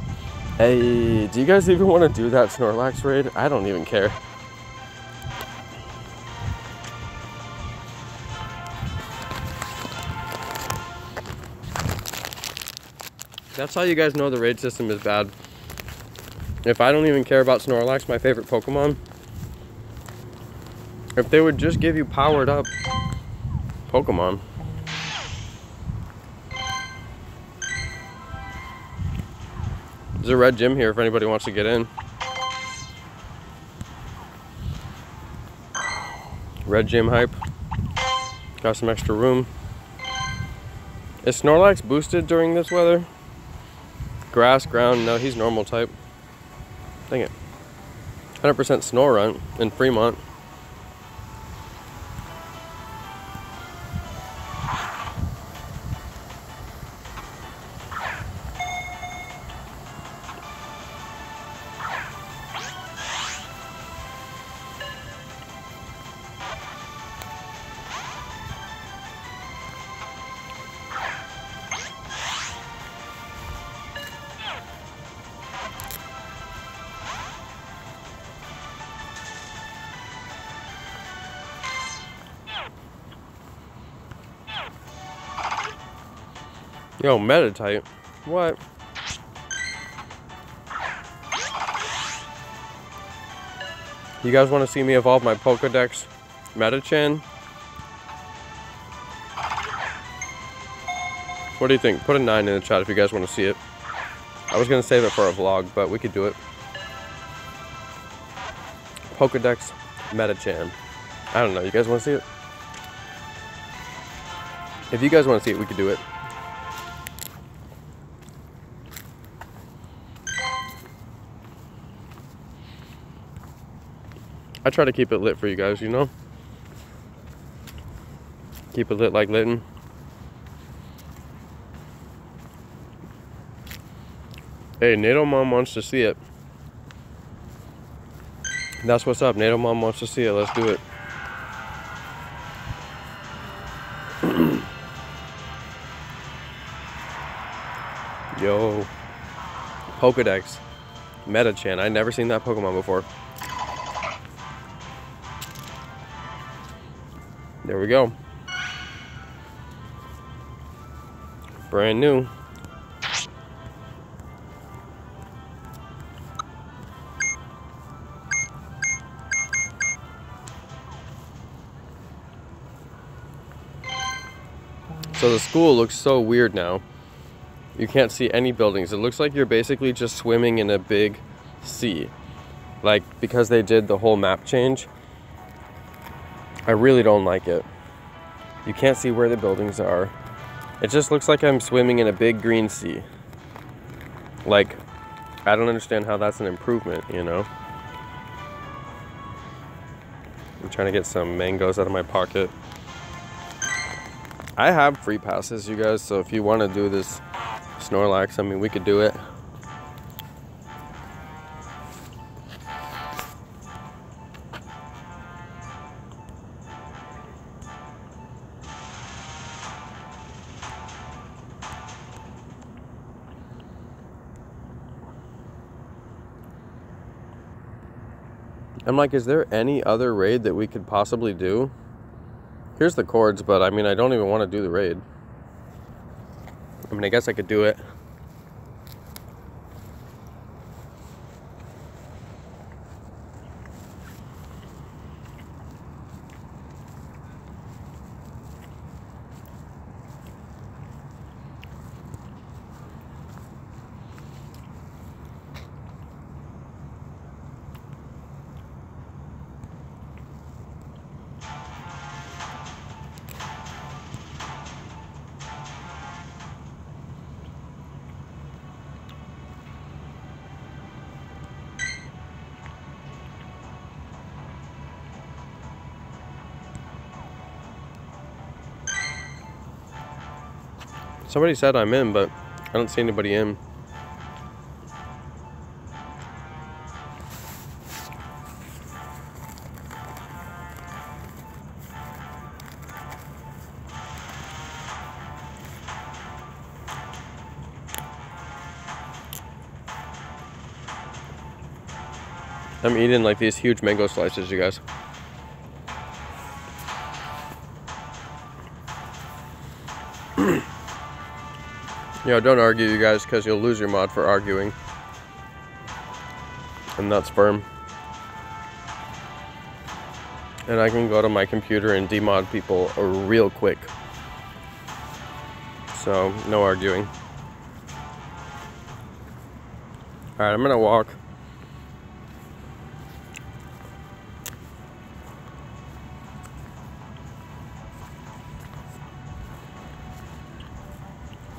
Hey, do you guys even want to do that Snorlax raid? I don't even care. That's how you guys know the raid system is bad. If I don't even care about Snorlax, my favorite Pokemon, if they would just give you powered up Pokemon. There's a red gym here if anybody wants to get in. Red gym hype. Got some extra room. Is Snorlax boosted during this weather? Grass, ground, no, he's normal type. Dang it. 100% Snorunt in Fremont. Yo, Meditite? What? You guys want to see me evolve my Pokedex Metachan? What do you think? Put a 9 in the chat if you guys want to see it. I was going to save it for a vlog, but we could do it. Pokedex Metachan. I don't know. You guys want to see it? If you guys want to see it, we could do it. I try to keep it lit for you guys, you know? Keep it lit like Litten. Hey, NATO Mom wants to see it. That's what's up. NATO Mom wants to see it. Let's do it. Yo. Pokedex. Metachan. I've never seen that Pokemon before. There we go. Brand new. So the school looks so weird now. You can't see any buildings. It looks like you're basically just swimming in a big sea. Like, because they did the whole map change. I really don't like it. You can't see where the buildings are. It just looks like I'm swimming in a big green sea. Like, I don't understand how that's an improvement, you know? I'm trying to get some mangoes out of my pocket. I have free passes, you guys, so if you want to do this Snorlax, I mean, we could do it. I'm like, is there any other raid that we could possibly do? Here's the chords, but I mean, I don't even want to do the raid. I mean, I guess I could do it. Somebody said I'm in, but I don't see anybody in. I'm eating like these huge mango slices, you guys. Yo, don't argue, you guys, because you'll lose your mod for arguing. I'm not sperm. And I can go to my computer and demod people real quick. So, no arguing. Alright, I'm gonna walk.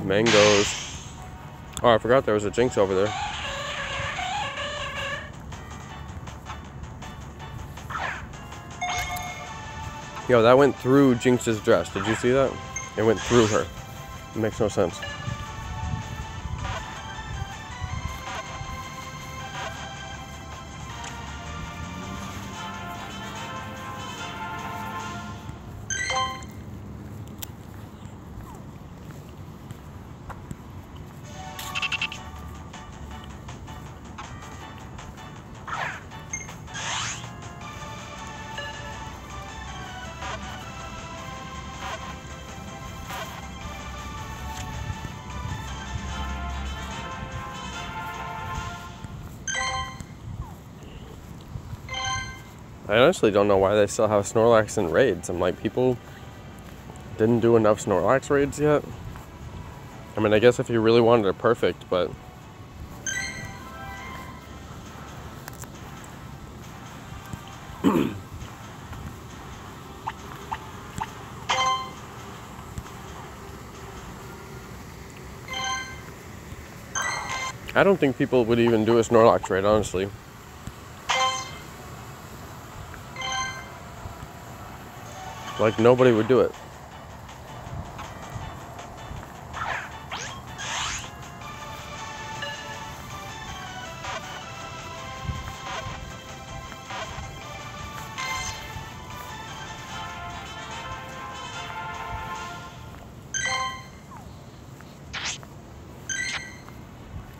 Mangoes. Oh, I forgot there was a Jinx over there. Yo, that went through Jinx's dress. Did you see that? It went through her. It makes no sense. I honestly don't know why they still have Snorlax in raids. I'm like, people didn't do enough Snorlax raids yet. I mean, I guess if you really wanted it perfect, but... I don't think people would even do a Snorlax raid, honestly. Like, nobody would do it.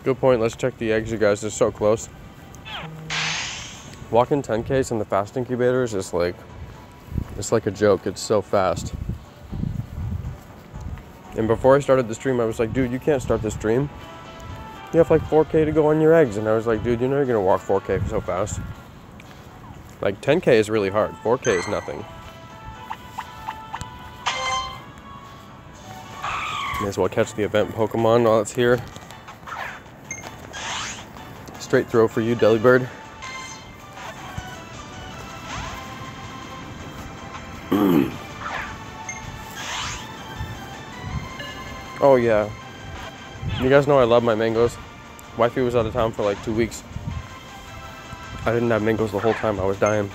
Good point. Let's check the eggs, you guys. They're so close. Walking 10Ks in the fast incubators is like... It's like a joke. It's so fast. And before I started the stream, I was like, dude, you can't start the stream. You have like 4K to go on your eggs. And I was like, dude, you know you're going to walk 4K so fast. Like 10K is really hard. 4K is nothing. May as well catch the event Pokemon while it's here. Straight throw for you, Delibird. Oh yeah, you guys know I love my mangoes. Wifey was out of town for like 2 weeks. I didn't have mangoes the whole time. I was dying.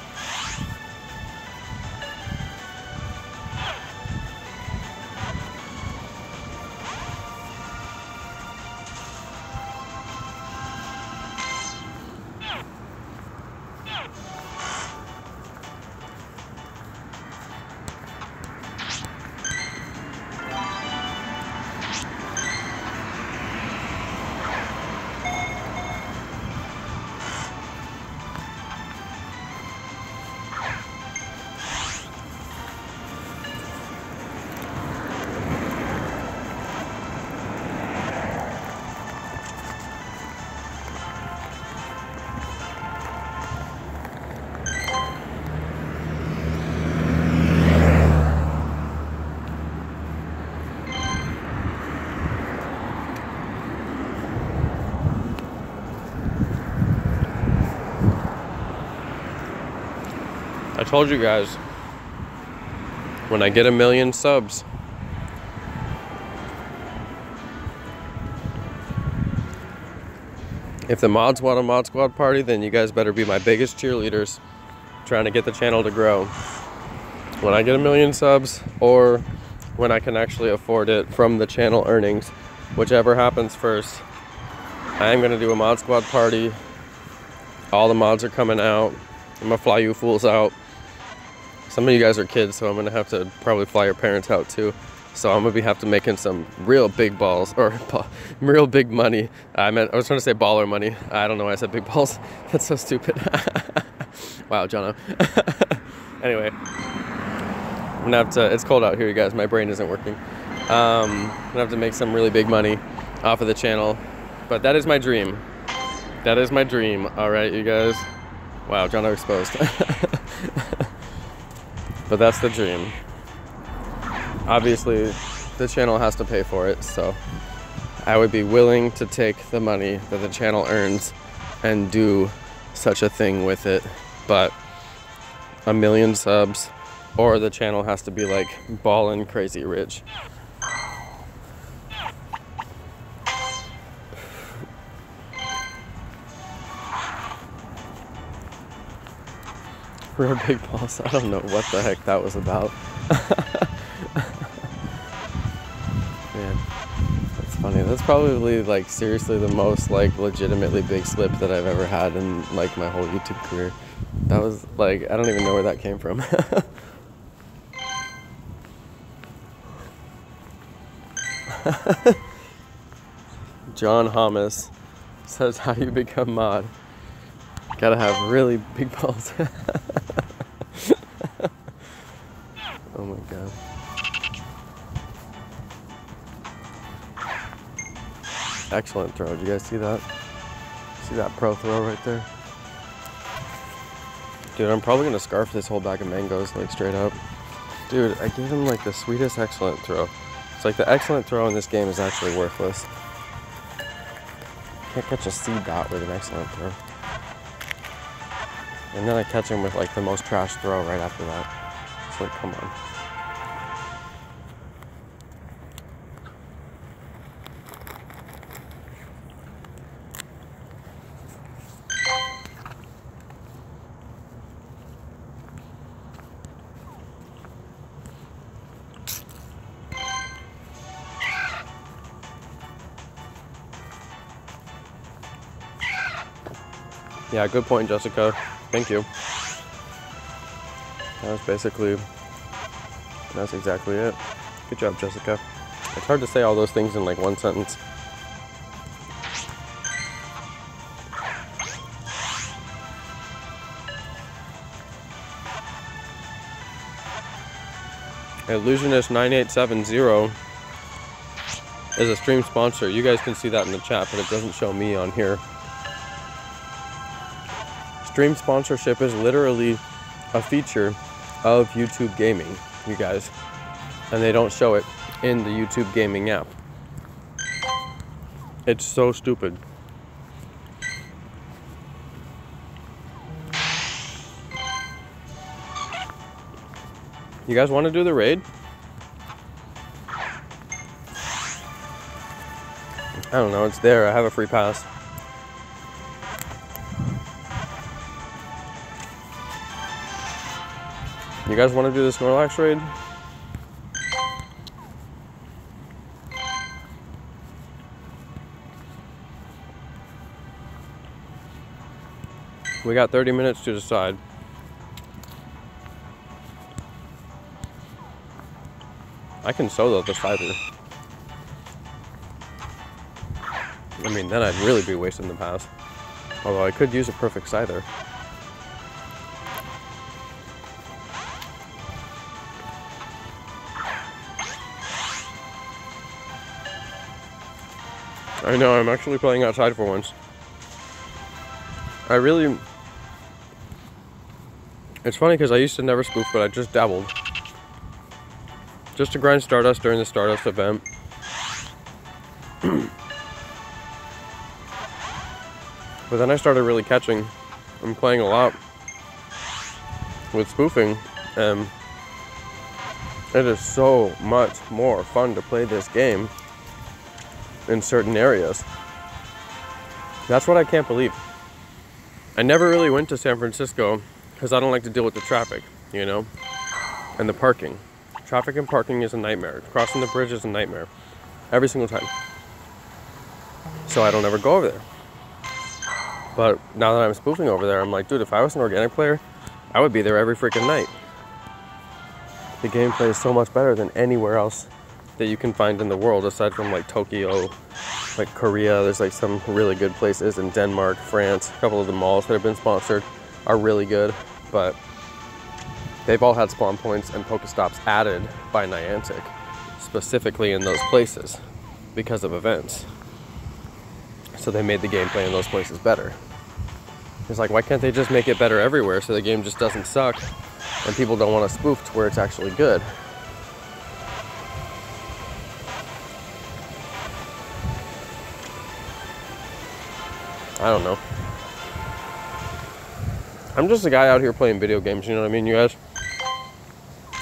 I told you guys, when I get 1 million subs, if the mods want a mod squad party, then you guys better be my biggest cheerleaders trying to get the channel to grow. When I get 1 million subs, or when I can actually afford it from the channel earnings. Whichever happens first. I am gonna do a mod squad party. All the mods are coming out. I'm gonna fly you fools out. Some of you guys are kids, so I'm gonna have to probably fly your parents out too. So I'm gonna have to making some real big balls, or real big money. I was trying to say baller money. I don't know why I said big balls. That's so stupid. Wow, Jonno. Anyway, I'm gonna have to, it's cold out here, you guys. My brain isn't working. I'm gonna have to make some really big money off of the channel. But that is my dream. That is my dream. All right, you guys. Wow, Jonno exposed. But that's the dream. Obviously, the channel has to pay for it, so I would be willing to take the money that the channel earns and do such a thing with it. But 1 million subs, or the channel has to be like ballin' crazy rich. Real big balls. I don't know what the heck that was about. Man, that's funny. That's probably like seriously the most like legitimately big slip that I've ever had in like my whole YouTube career. That was like, I don't even know where that came from. John Hamas says, how do you become mod? Gotta have really big balls. Oh my god. Excellent throw. Did you guys see that? See that pro throw right there? Dude, I'm probably gonna scarf this whole bag of mangoes, like straight up. Dude, I gave him like the sweetest excellent throw. It's like the excellent throw in this game is actually worthless. Can't catch a C dot with an excellent throw. And then I catch him with like the most trash throw right after that. It's like, come on. Yeah, good point, Jessica. Thank you. That's exactly it. Good job, Jessica. It's hard to say all those things in like one sentence. Illusionist9870 is a stream sponsor. You guys can see that in the chat, but it doesn't show me on here. Stream sponsorship is literally a feature of YouTube gaming, you guys. And they don't show it in the YouTube gaming app. It's so stupid. You guys want to do the raid? I don't know, it's there. I have a free pass. You guys want to do this Snorlax raid? We got 30 minutes to decide. I can solo the Scyther. I mean, then I'd really be wasting the pass. Although I could use a perfect Scyther. I know, I'm actually playing outside for once. It's funny because I used to never spoof, but I just dabbled. Just to grind Stardust during the Stardust event. But then I started really catching. I'm playing a lot with spoofing, and it is so much more fun to play this game in certain areas. That's what I can't believe. I never really went to San Francisco because I don't like to deal with the traffic, you know, and the parking. Traffic and parking is a nightmare. Crossing the bridge is a nightmare. Every single time. So I don't ever go over there. But now that I'm spoofing over there, I'm like, dude, if I was an organic player, I would be there every freaking night. The gameplay is so much better than anywhere else that you can find in the world, aside from like Tokyo, like Korea. There's like some really good places in Denmark, France. A couple of the malls that have been sponsored are really good, but they've all had spawn points and Pokestops added by Niantic, specifically in those places because of events. So they made the gameplay in those places better. It's like, why can't they just make it better everywhere so the game just doesn't suck and people don't want to spoof to where it's actually good? I don't know. I'm just a guy out here playing video games, you know what I mean, you guys?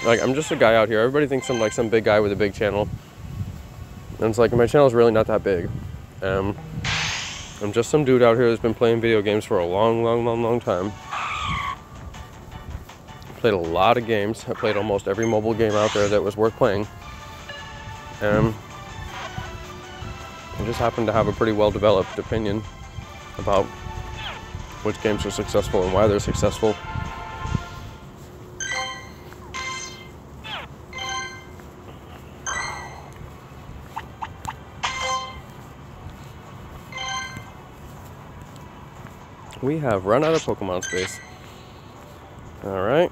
Like, I'm just a guy out here. Everybody thinks I'm like some big guy with a big channel. And it's like, my channel's really not that big. I'm just some dude out here that's been playing video games for a long time. Played a lot of games. I played almost every mobile game out there that was worth playing. I just happen to have a pretty well-developed opinion about which games are successful and why they're successful. We have run out of Pokemon space. All right.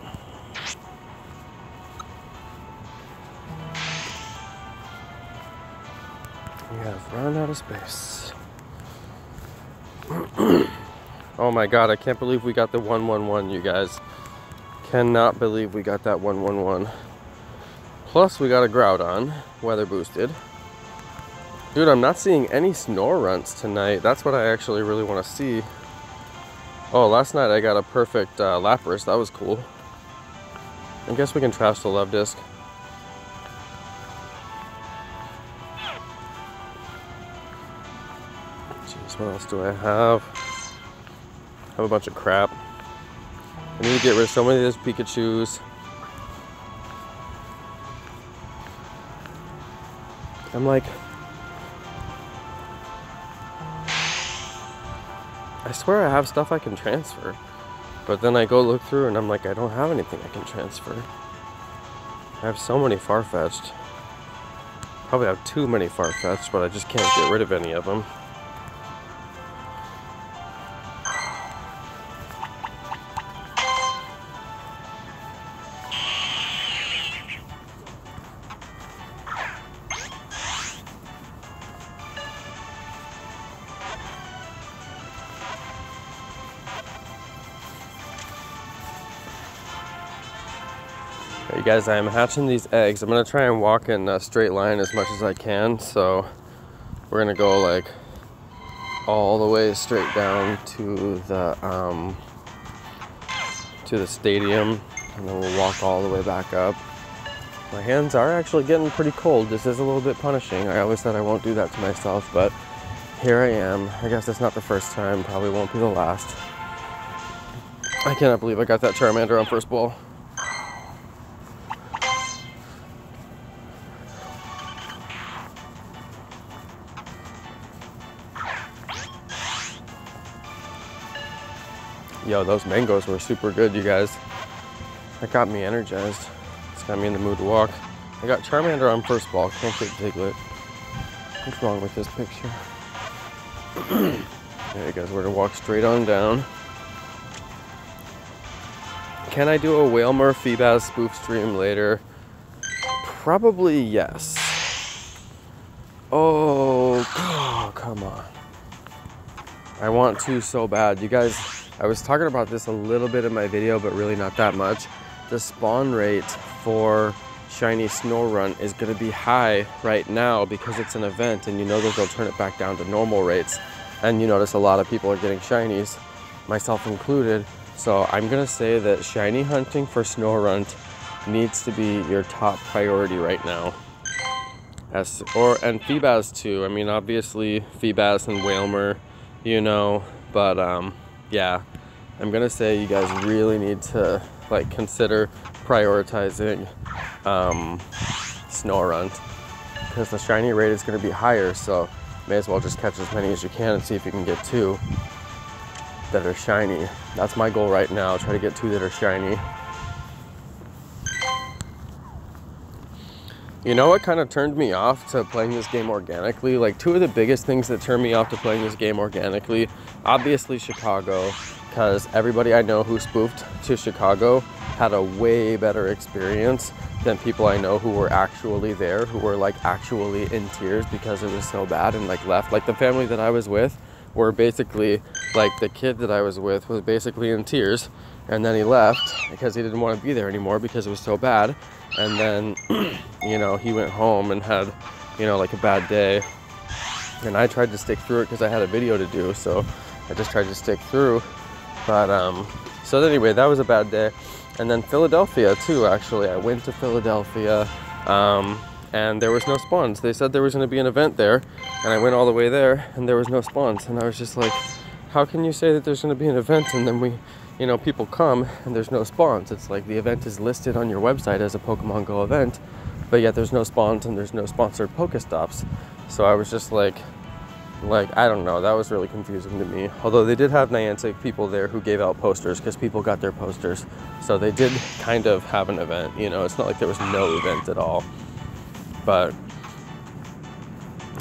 We have run out of space. Oh my god, I can't believe we got the 111, you guys. Cannot believe we got that 111. Plus, we got a Groudon, weather boosted. Dude, I'm not seeing any Snorrunts tonight. That's what I actually really want to see. Oh, last night I got a perfect Lapras. That was cool. I guess we can trash the Love Disc. Jeez, what else do I have? I have a bunch of crap. I need to get rid of so many of those Pikachus. I'm like, I swear I have stuff I can transfer, but then I go look through and I'm like, I don't have anything I can transfer. I have so many Farfetch'd. Probably have too many Farfetch'd, but I just can't get rid of any of them. You guys, I am hatching these eggs. I'm gonna try and walk in a straight line as much as I can. So we're gonna go like all the way straight down to the stadium, and then we'll walk all the way back up. My hands are actually getting pretty cold. This is a little bit punishing. I always said I won't do that to myself, but here I am. I guess it's not the first time, probably won't be the last. I cannot believe I got that Charmander on first ball. Yo, those mangoes were super good, you guys. That got me energized. It's got me in the mood to walk. I got Charmander on first ball. Can't get Diglett. What's wrong with this picture? There you guys, we're gonna walk straight on down. Can I do a Wailmer Feebas spoof stream later? Probably yes. Oh, come on. I want to so bad. You guys, I was talking about this a little bit in my video, but really not that much. The spawn rate for shiny Snorunt is going to be high right now because it's an event, and you know that they'll turn it back down to normal rates. And you notice a lot of people are getting shinies, myself included. So I'm going to say that shiny hunting for Snorunt needs to be your top priority right now. And Feebas too. I mean, obviously Feebas and Wailmer, you know, but yeah, I'm gonna say you guys really need to like consider prioritizing snow runs, because the shiny rate is going to be higher, so may as well just catch as many as you can and see if you can get 2 that are shiny. That's my goal right now, try to get 2 that are shiny. You know what kind of turned me off to playing this game organically? Like, 2 of the biggest things that turned me off to playing this game organically, obviously Chicago, because everybody I know who spoofed to Chicago had a way better experience than people I know who were actually there, who were like actually in tears because it was so bad and like left. Like the family that I was with were basically, like the kid that I was with was basically in tears, and then he left because he didn't want to be there anymore because it was so bad. And then, you know, he went home and had, you know, like a bad day. And I tried to stick through it because I had a video to do, so I just tried to stick through. But, so anyway, that was a bad day. And then Philadelphia too, actually. I went to Philadelphia, and there was no spawns. They said there was gonna be an event there, and I went all the way there, and there was no spawns. And I was just like, how can you say that there's gonna be an event and then you know, people come and there's no spawns? It's like the event is listed on your website as a Pokemon Go event, but yet there's no spawns and there's no sponsored Pokestops. So I was just like, I don't know, that was really confusing to me. Although they did have Niantic people there who gave out posters because people got their posters. So they did kind of have an event, you know, it's not like there was no event at all. But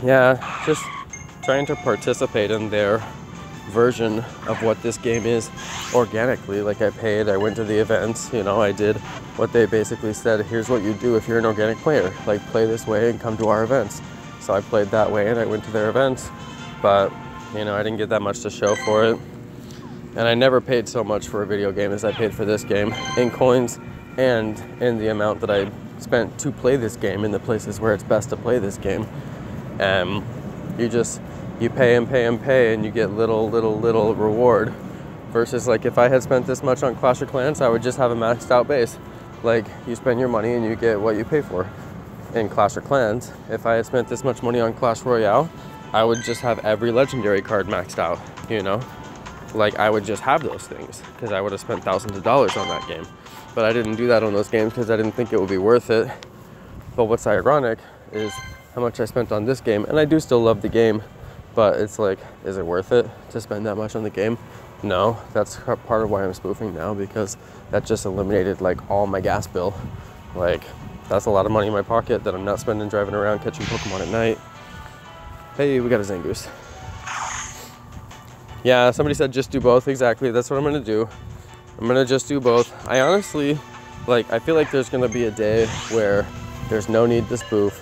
yeah, just trying to participate in their version of what this game is organically. Like I went to the events, you know, I did what they basically said, here's what you do if you're an organic player, like play this way and come to our events. So I played that way and I went to their events, but you know, I didn't get that much to show for it. And I never paid so much for a video game as I paid for this game, in coins and in the amount that I spent to play this game in the places where it's best to play this game. You pay and pay and pay and you get little reward, versus like if I had spent this much on Clash of Clans, I would just have a maxed out base. Like you spend your money and you get what you pay for. In Clash of Clans, if I had spent this much money on Clash Royale, I would just have every legendary card maxed out, you know? Like I would just have those things because I would have spent thousands of dollars on that game. But I didn't do that on those games because I didn't think it would be worth it. But what's ironic is how much I spent on this game, and I do still love the game, but it's like, is it worth it to spend that much on the game? No, that's part of why I'm spoofing now, because that just eliminated like all my gas bill. Like that's a lot of money in my pocket that I'm not spending driving around catching Pokemon at night. Hey, we got a Zangoose. Yeah, somebody said just do both. Exactly, that's what I'm gonna do. I'm gonna just do both. I honestly, like, I feel like there's gonna be a day where there's no need to spoof.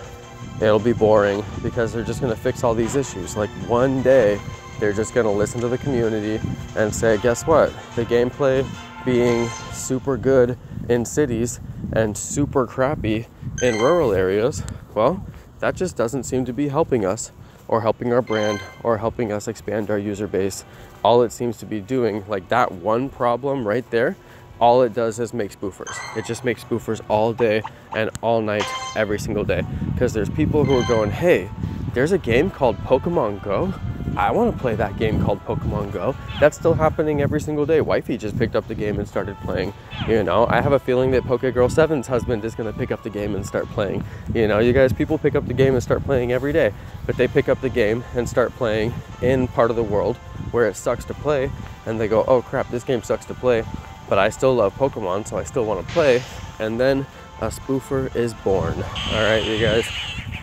It'll be boring because they're just gonna fix all these issues. Like one day, they're just gonna listen to the community and say, guess what? The gameplay being super good in cities and super crappy in rural areas, well, that just doesn't seem to be helping us or helping our brand or helping us expand our user base. All it seems to be doing, like that one problem right there, all it does is make spoofers. It just makes spoofers all day and all night, every single day. Because there's people who are going, hey, there's a game called Pokemon GO. I want to play that game called Pokemon GO. That's still happening every single day. Wifey just picked up the game and started playing. You know, I have a feeling that PokeGirl7's husband is going to pick up the game and start playing. You know, you guys, people pick up the game and start playing every day. But they pick up the game and start playing in part of the world where it sucks to play. And they go, oh crap, this game sucks to play. But I still love Pokemon, so I still want to play. And then a spoofer is born. All right, you guys.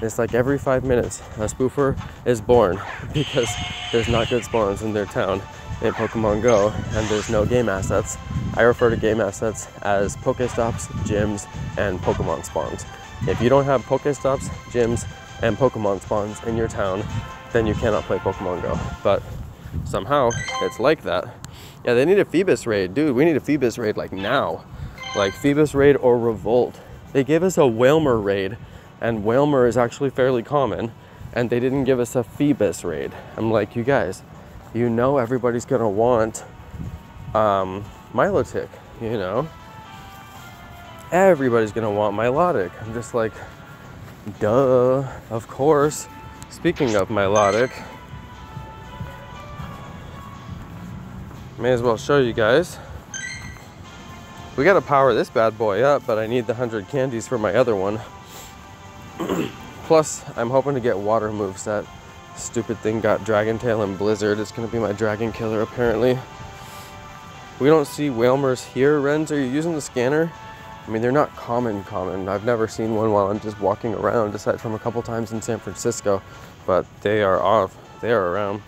It's like every 5 minutes, a spoofer is born because there's not good spawns in their town in Pokemon Go, and there's no game assets. I refer to game assets as Pokestops, gyms, and Pokemon spawns. If you don't have Pokestops, gyms, and Pokemon spawns in your town, then you cannot play Pokemon Go. But somehow, it's like that. Yeah, they need a Phoebus raid. Dude, we need a Phoebus raid like now. Like Phoebus raid or Revolt. They gave us a Whalmer raid, and Whalmer is actually fairly common, and they didn't give us a Phoebus raid. I'm like, you guys, you know everybody's gonna want Milotic, you know? Everybody's gonna want Milotic. I'm just like, duh, of course. Speaking of Milotic, may as well show you guys. We gotta power this bad boy up, but I need the 100 candies for my other one. Plus, I'm hoping to get water moves. That stupid thing got Dragon Tail and Blizzard. It's gonna be my dragon killer, apparently. We don't see Whalmers here. Renz, are you using the scanner? I mean, they're not common. I've never seen one while I'm just walking around, aside from a couple times in San Francisco, but they are off. They are around.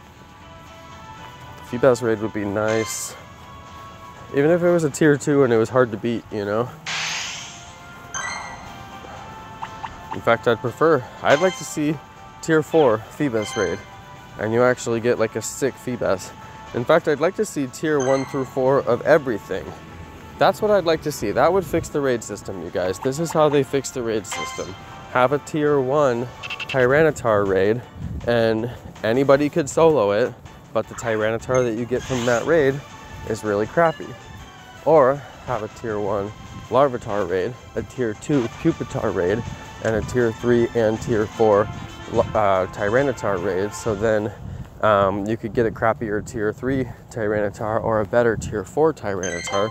Feebas raid would be nice. Even if it was a tier 2 and it was hard to beat, you know? In fact, I'd like to see tier 4 Feebas raid, and you actually get like a sick Feebas. In fact, I'd like to see tier 1 through 4 of everything. That's what I'd like to see. That would fix the raid system, you guys. This is how they fix the raid system. Have a tier 1 Tyranitar raid, and anybody could solo it, but the Tyranitar that you get from that raid is really crappy. Or have a tier 1 Larvitar raid, a tier 2 Pupitar raid, and a tier 3 and tier 4 Tyranitar raid. So then you could get a crappier tier 3 Tyranitar or a better tier 4 Tyranitar.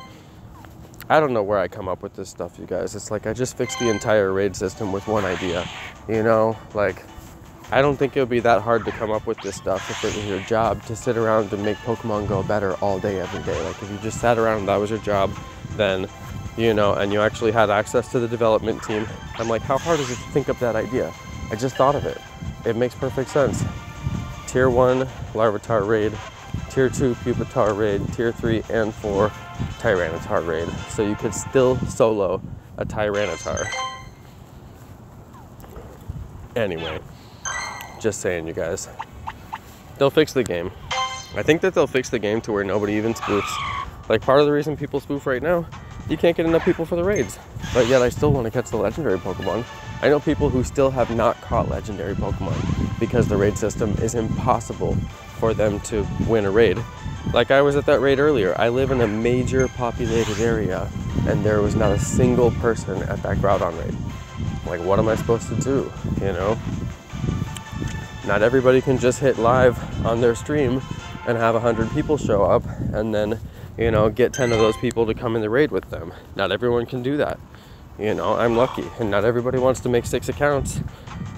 I don't know where I come up with this stuff, you guys. It's like I just fixed the entire raid system with one idea. You know, like, I don't think it would be that hard to come up with this stuff if it was your job to sit around and make Pokemon Go better all day, every day. Like, if you just sat around and that was your job, then, you know, and you actually had access to the development team. I'm like, how hard is it to think up that idea? I just thought of it. It makes perfect sense. Tier 1 Larvitar raid, tier 2 Pupitar raid, tier 3 and 4 Tyranitar raid. So you could still solo a Tyranitar. Anyway, just saying, you guys. They'll fix the game. I think that they'll fix the game to where nobody even spoofs. Like, part of the reason people spoof right now, you can't get enough people for the raids. But yet I still want to catch the legendary Pokemon. I know people who still have not caught legendary Pokemon because the raid system is impossible for them to win a raid. Like, I was at that raid earlier. I live in a major populated area and there was not a single person at that Groudon raid. Like, what am I supposed to do, you know? Not everybody can just hit live on their stream and have 100 people show up and then, you know, get 10 of those people to come in the raid with them. Not everyone can do that. You know, I'm lucky, and not everybody wants to make 6 accounts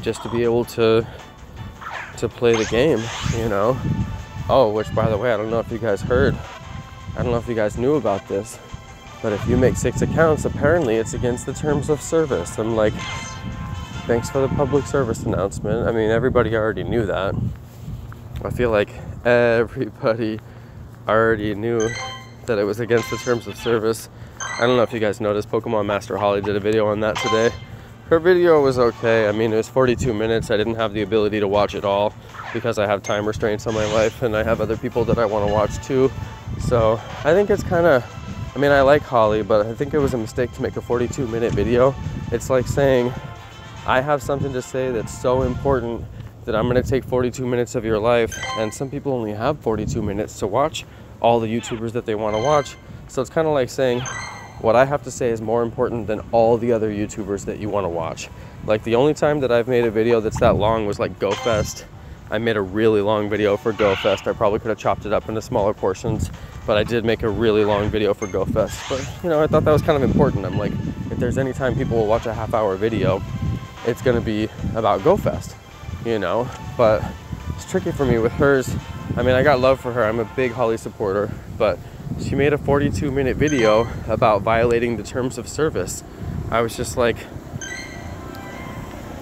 just to be able to play the game, you know. Oh, which, by the way, I don't know if you guys heard. I don't know if you guys knew about this, but if you make 6 accounts, apparently it's against the terms of service. I'm like, thanks for the public service announcement. I mean, everybody already knew that. I feel like everybody already knew that it was against the terms of service. I don't know if you guys noticed, Pokemon Master Holly did a video on that today. Her video was okay. I mean, it was 42 minutes. I didn't have the ability to watch it all because I have time restraints on my life and I have other people that I want to watch too. So I think it's kind of, I mean, I like Holly, but I think it was a mistake to make a 42-minute video. It's like saying, I have something to say that's so important that I'm going to take 42 minutes of your life, and some people only have 42 minutes to watch all the YouTubers that they want to watch. So it's kind of like saying, what I have to say is more important than all the other YouTubers that you want to watch. Like, the only time that I've made a video that's that long was like GoFest. I made a really long video for GoFest. I probably could have chopped it up into smaller portions, but I did make a really long video for GoFest. But, you know, I thought that was kind of important. I'm like, if there's any time people will watch a half-hour video, it's going to be about GoFest, you know. But it's tricky for me with hers. I mean, I got love for her. I'm a big Holly supporter, but she made a 42-minute video about violating the terms of service. I was just like,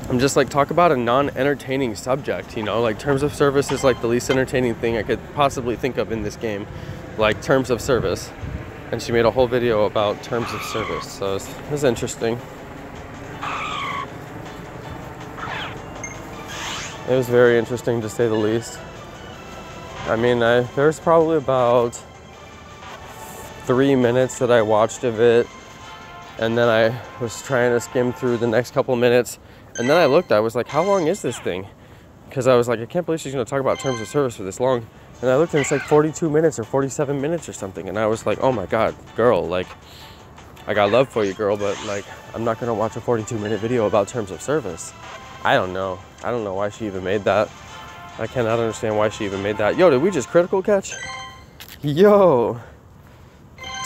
I'm just like, talk about a non-entertaining subject, you know? Like, terms of service is like the least entertaining thing I could possibly think of in this game. Like, terms of service. And she made a whole video about terms of service, so it was interesting. It was very interesting, to say the least. I mean, there's probably about 3 minutes that I watched of it, and then I was trying to skim through the next couple minutes, and then I looked, I was like, how long is this thing? Because I was like, I can't believe she's going to talk about terms of service for this long. And I looked and it's like 42 minutes or 47 minutes or something, and I was like, oh my god, girl, like, I got love for you, girl, but like, I'm not going to watch a 42-minute video about terms of service. I don't know why she even made that. I cannot understand why she even made that. Yo, did we just critical catch? Yo.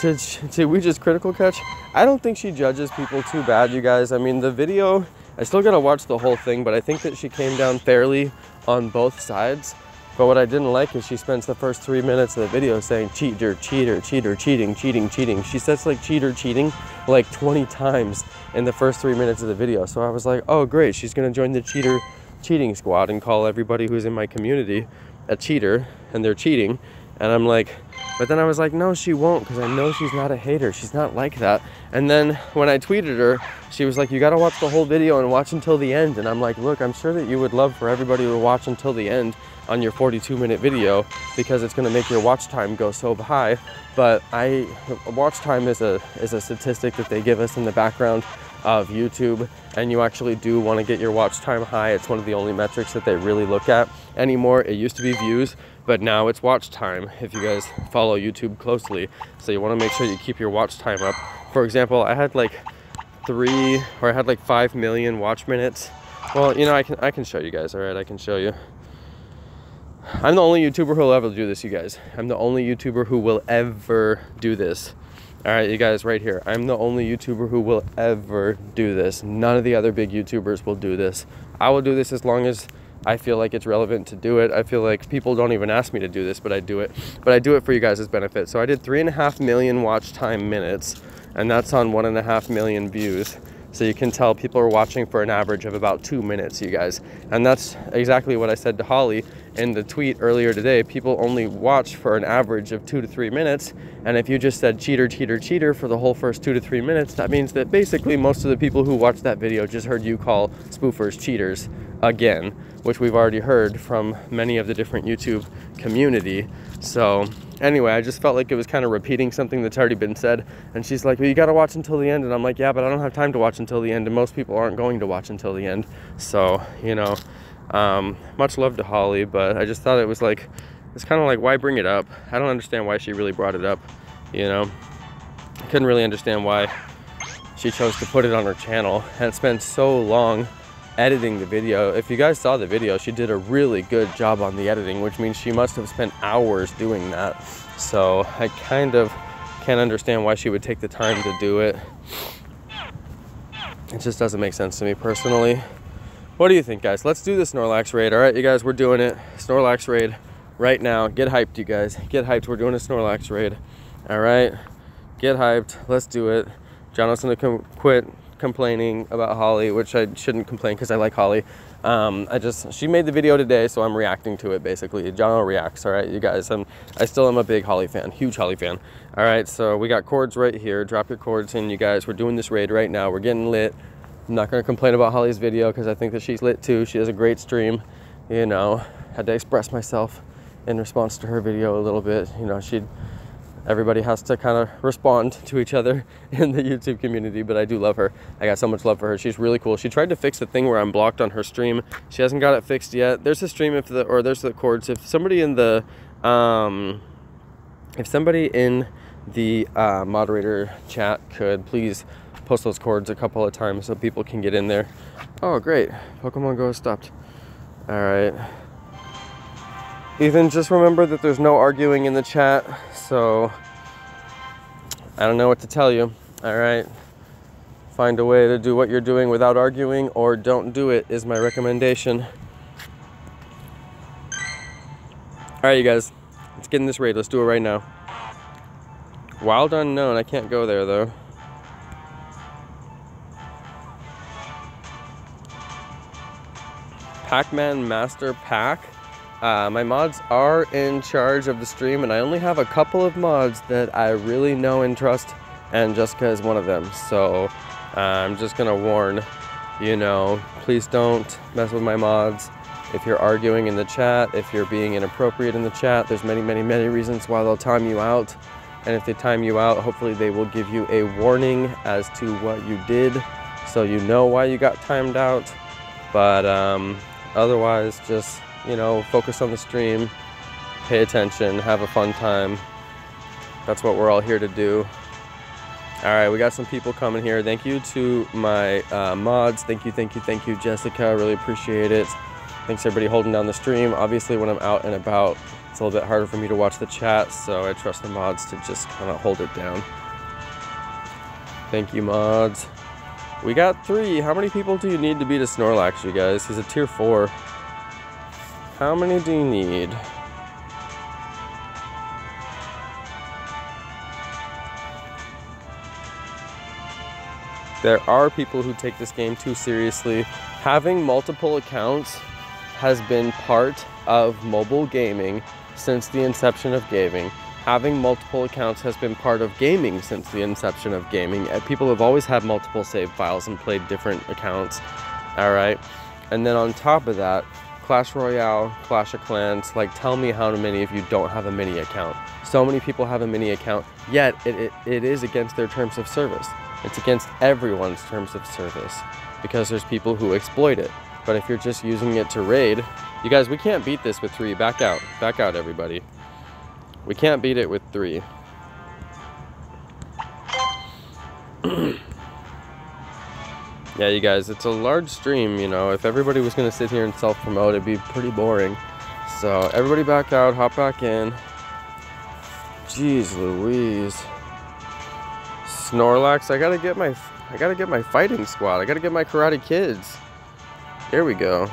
Did we just critical catch? I don't think she judges people too bad, you guys. I mean, the video, I still gotta watch the whole thing, but I think that she came down fairly on both sides. But what I didn't like is she spends the first 3 minutes of the video saying cheater, cheater, cheater, cheating, cheating, cheating. She says like cheater, cheating like 20 times in the first 3 minutes of the video. So I was like, oh great, she's gonna join the cheater cheating squad and call everybody who's in my community a cheater and they're cheating. And I'm like, but then I was like, no, she won't, because I know she's not a hater. She's not like that. And then when I tweeted her, she was like, you got to watch the whole video and watch until the end. And I'm like, look, I'm sure that you would love for everybody to watch until the end on your 42-minute video, because it's going to make your watch time go so high. But watch time is a statistic that they give us in the background of YouTube, and you actually do want to get your watch time high. It's one of the only metrics that they really look at anymore. It used to be views, but now it's watch time, if you guys follow YouTube closely. So you want to make sure you keep your watch time up. For example, I had like 5 million watch minutes. Well, you know, I can show you guys. All right, I can show you. I'm the only YouTuber who will ever do this, you guys. I'm the only YouTuber who will ever do this. All right, you guys, right here. I'm the only YouTuber who will ever do this. None of the other big YouTubers will do this. I will do this as long as I feel like it's relevant to do it. I feel like people don't even ask me to do this, but I do it. But I do it for you guys' benefit. So I did 3.5 million watch time minutes, and that's on 1.5 million views. So you can tell people are watching for an average of about 2 minutes, you guys. And that's exactly what I said to Holly in the tweet earlier today. People only watch for an average of 2 to 3 minutes. And if you just said cheater, cheater, cheater for the whole first 2 to 3 minutes, that means that basically most of the people who watched that video just heard you call spoofers cheaters again, which we've already heard from many of the different YouTube community. So anyway, I just felt like it was kind of repeating something that's already been said. And she's like, well, you got to watch until the end. And I'm like, yeah, but I don't have time to watch until the end. And most people aren't going to watch until the end. So, you know, much love to Holly, but I just thought it was like, it's kind of like, why bring it up? I don't understand why she really brought it up, you know? I couldn't really understand why she chose to put it on her channel and spend so long editing the video. If you guys saw the video, she did a really good job on the editing, which means she must have spent hours doing that. So I kind of can't understand why she would take the time to do it. It just doesn't make sense to me personally. What do you think, guys? Let's do the Snorlax raid. All right, you guys, we're doing it. Snorlax raid right now. Get hyped, you guys. Get hyped. We're doing a Snorlax raid. All right, get hyped. Let's do it. Jonno's gonna quit complaining about Holly, which I shouldn't complain because I like Holly. She made the video today, so I'm reacting to it basically. Jonno reacts. All right, you guys. I still am a big Holly fan, huge Holly fan. All right, so we got cords right here. Drop your cords in, you guys. We're doing this raid right now. We're getting lit. I'm not gonna complain about Holly's video because I think that she's lit too. She has a great stream. You know, had to express myself in response to her video a little bit. You know, everybody has to kind of respond to each other in the YouTube community, but I do love her. I got so much love for her. She's really cool. She tried to fix the thing where I'm blocked on her stream. She hasn't got it fixed yet. There's a stream there's the cords. If somebody in the moderator chat could please post those cords a couple of times so people can get in there. Oh, great. Pokemon GO stopped. All right. Ethan, just remember that there's no arguing in the chat, so I don't know what to tell you. All right. Find a way to do what you're doing without arguing, or don't do it is my recommendation. All right, you guys. Let's get in this raid. Let's do it right now. Wild Unknown. I can't go there, though. Pac-Man Master Pack. My mods are in charge of the stream, and I only have a couple of mods that I really know and trust, and Jessica is one of them. So I'm just gonna warn, you know, please don't mess with my mods. If you're arguing in the chat, if you're being inappropriate in the chat, there's many, many, many reasons why they'll time you out. And if they time you out, hopefully they will give you a warning as to what you did, so you know why you got timed out. But otherwise, just, you know, focus on the stream, pay attention, have a fun time. That's what we're all here to do. All right, we got some people coming here. Thank you to my mods. Thank you, Jessica. I really appreciate it. Thanks everybody holding down the stream. Obviously, when I'm out and about It's a little bit harder for me to watch the chat, so I trust the mods to just kind of hold it down. Thank you, mods. We got 3. How many people do you need to beat a Snorlax, you guys? He's a tier 4. How many do you need? There are people who take this game too seriously. Having multiple accounts has been part of mobile gaming since the inception of gaming. Having multiple accounts has been part of gaming since the inception of gaming. People have always had multiple save files and played different accounts. Alright? And then on top of that, Clash Royale, Clash of Clans, like tell me how many of you don't have a mini account. So many people have a mini account, yet it is against their terms of service. It's against everyone's terms of service because there's people who exploit it. But if you're just using it to raid, you guys, we can't beat this with 3. Back out. Back out, everybody. We can't beat it with 3. Yeah, you guys, it's a large stream, you know. If everybody was going to sit here and self-promote, it'd be pretty boring. So everybody back out, hop back in. Jeez Louise. Snorlax, I gotta get my fighting squad. I gotta get my Karate Kids. There we go.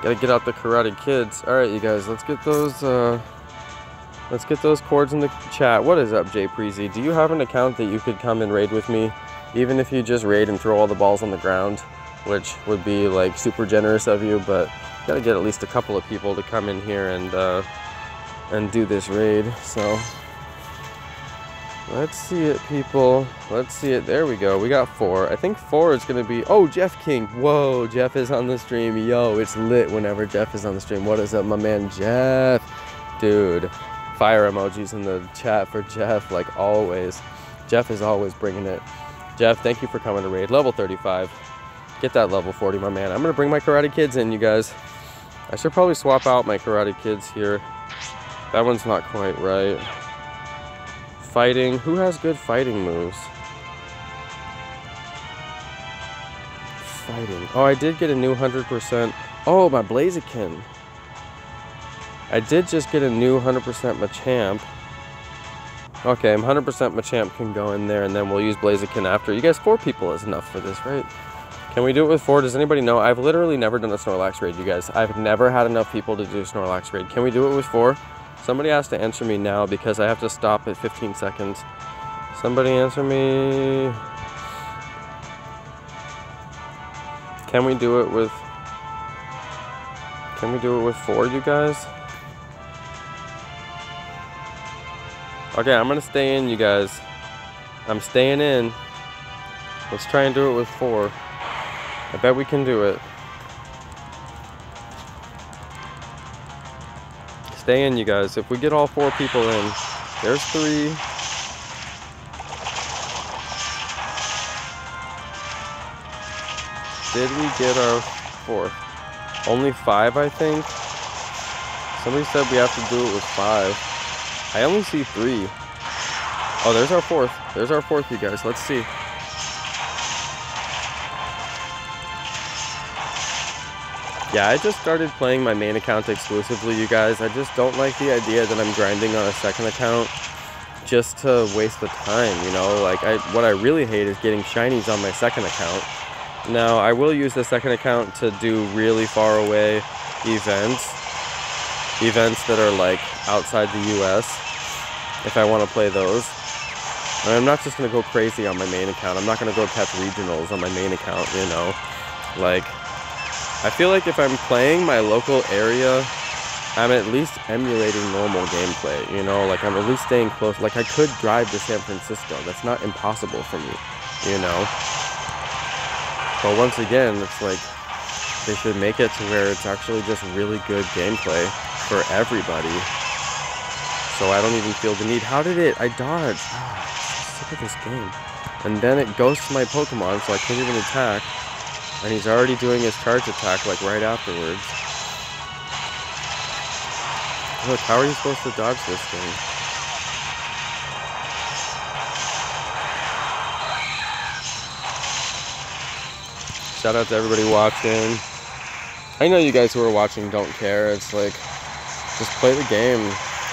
Gotta get out the Karate Kids. Alright, you guys, let's get those cords in the chat. What is up, Jay Preezy? Do you have an account that you could come and raid with me? Even if you just raid and throw all the balls on the ground, which would be like super generous of you, but gotta get at least a couple of people to come in here and do this raid. So let's see it, people. Let's see it. There we go. We got 4. I think 4 is gonna be. Oh, Jeff King. Whoa, Jeff is on the stream. Yo, it's lit whenever Jeff is on the stream. What is up, my man Jeff? Dude, fire emojis in the chat for Jeff, like always. Jeff is always bringing it. Jeff, thank you for coming to raid. Level 35. Get that level 40, my man. I'm gonna bring my Karate Kids in, you guys. I should probably swap out my Karate Kids here. That one's not quite right. Fighting. Who has good fighting moves? Fighting. Oh, I did get a new 100%. Oh, my Blaziken. I did just get a new 100% Machamp. Okay, 100% Machamp can go in there, and then we'll use Blaziken after. You guys, 4 people is enough for this, right? Can we do it with 4? Does anybody know? I've literally never done a Snorlax raid, you guys. I've never had enough people to do Snorlax raid. Can we do it with 4? Somebody has to answer me now because I have to stop at 15 seconds. Somebody answer me. Can we do it with 4, you guys? Okay, I'm gonna stay in, you guys. I'm staying in. Let's try and do it with 4. I bet we can do it. Stay in, you guys. If we get all 4 people in, there's 3. Did we get our 4th? Only 5, I think. Somebody said we have to do it with 5. I only see 3. Oh, there's our 4th. There's our 4th, you guys. Let's see. Yeah, I just started playing my main account exclusively, you guys. I just don't like the idea that I'm grinding on a second account just to waste the time, you know? Like, what I really hate is getting shinies on my second account. Now, I will use the second account to do really far away events that are like outside the US if I want to play those. And I'm not just going to go crazy on my main account. I'm not going to go catch regionals on my main account, you know? Like, I feel like if I'm playing my local area, I'm at least emulating normal gameplay, you know? Like, I'm at least staying close. Like, I could drive to San Francisco. That's not impossible for me, you know? But once again, it's like, they should make it to where it's actually just really good gameplay for everybody. So I don't even feel the need. How did it? I dodged. I'm sick of this game. And then it goes to my Pokemon, so I can't even attack. And he's already doing his charge attack, like, right afterwards. Look, how are you supposed to dodge this thing? Shout out to everybody watching. I know you guys who are watching don't care. It's like, Just play the game.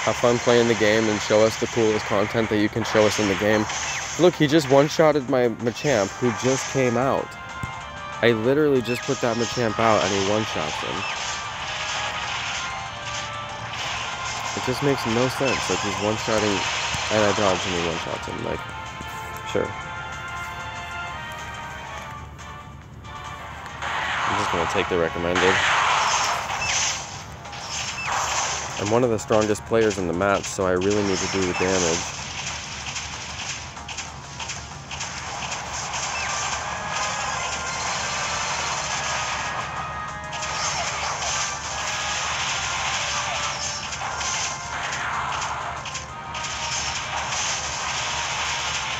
Have fun playing the game and show us the coolest content that you can show us in the game. Look, he just one-shotted my Machamp who just came out. I literally just put that Machamp out and he one-shots him. It just makes no sense. Like, he's one-shotting and I dodge and he one-shots him. Like, sure. I'm just gonna take the recommended. I'm one of the strongest players in the match, so I really need to do the damage.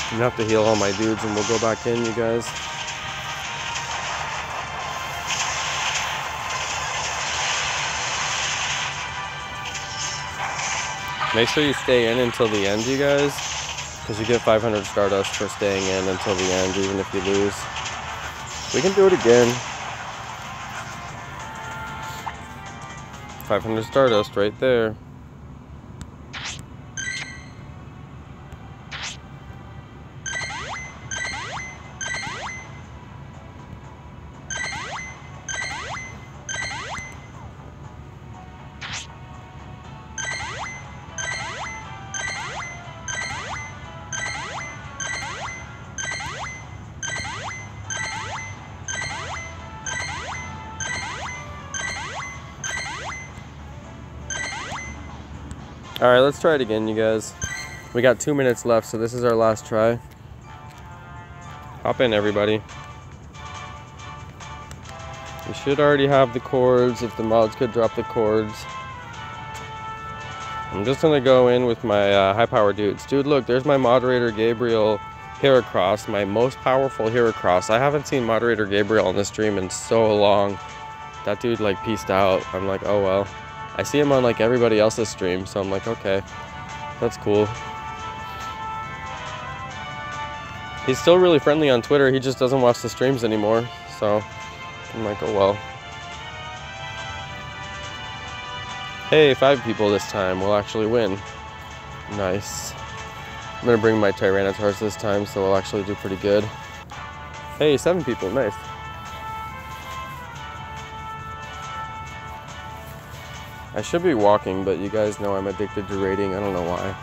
I'm gonna have to heal all my dudes and we'll go back in, you guys. Make sure you stay in until the end, you guys, because you get 500 Stardust for staying in until the end, even if you lose. We can do it again. 500 Stardust right there. Alright, let's try it again, you guys. We got 2 minutes left, so this is our last try. Hop in, everybody. You should already have the cords, if the mods could drop the cords. I'm just gonna go in with my high power dudes. Dude, look, there's my moderator Gabriel Heracross, my most powerful Heracross. I haven't seen moderator Gabriel on this stream in so long. That dude like peaced out. I'm like, oh well. I see him on like everybody else's stream, so I'm like, okay, that's cool. He's still really friendly on Twitter, he just doesn't watch the streams anymore, so I'm like, oh well. Hey, 5 people this time, we'll actually win. Nice. I'm gonna bring my Tyrannotars this time, so we'll actually do pretty good. Hey, 7 people, nice. I should be walking, but you guys know I'm addicted to raiding. I don't know why.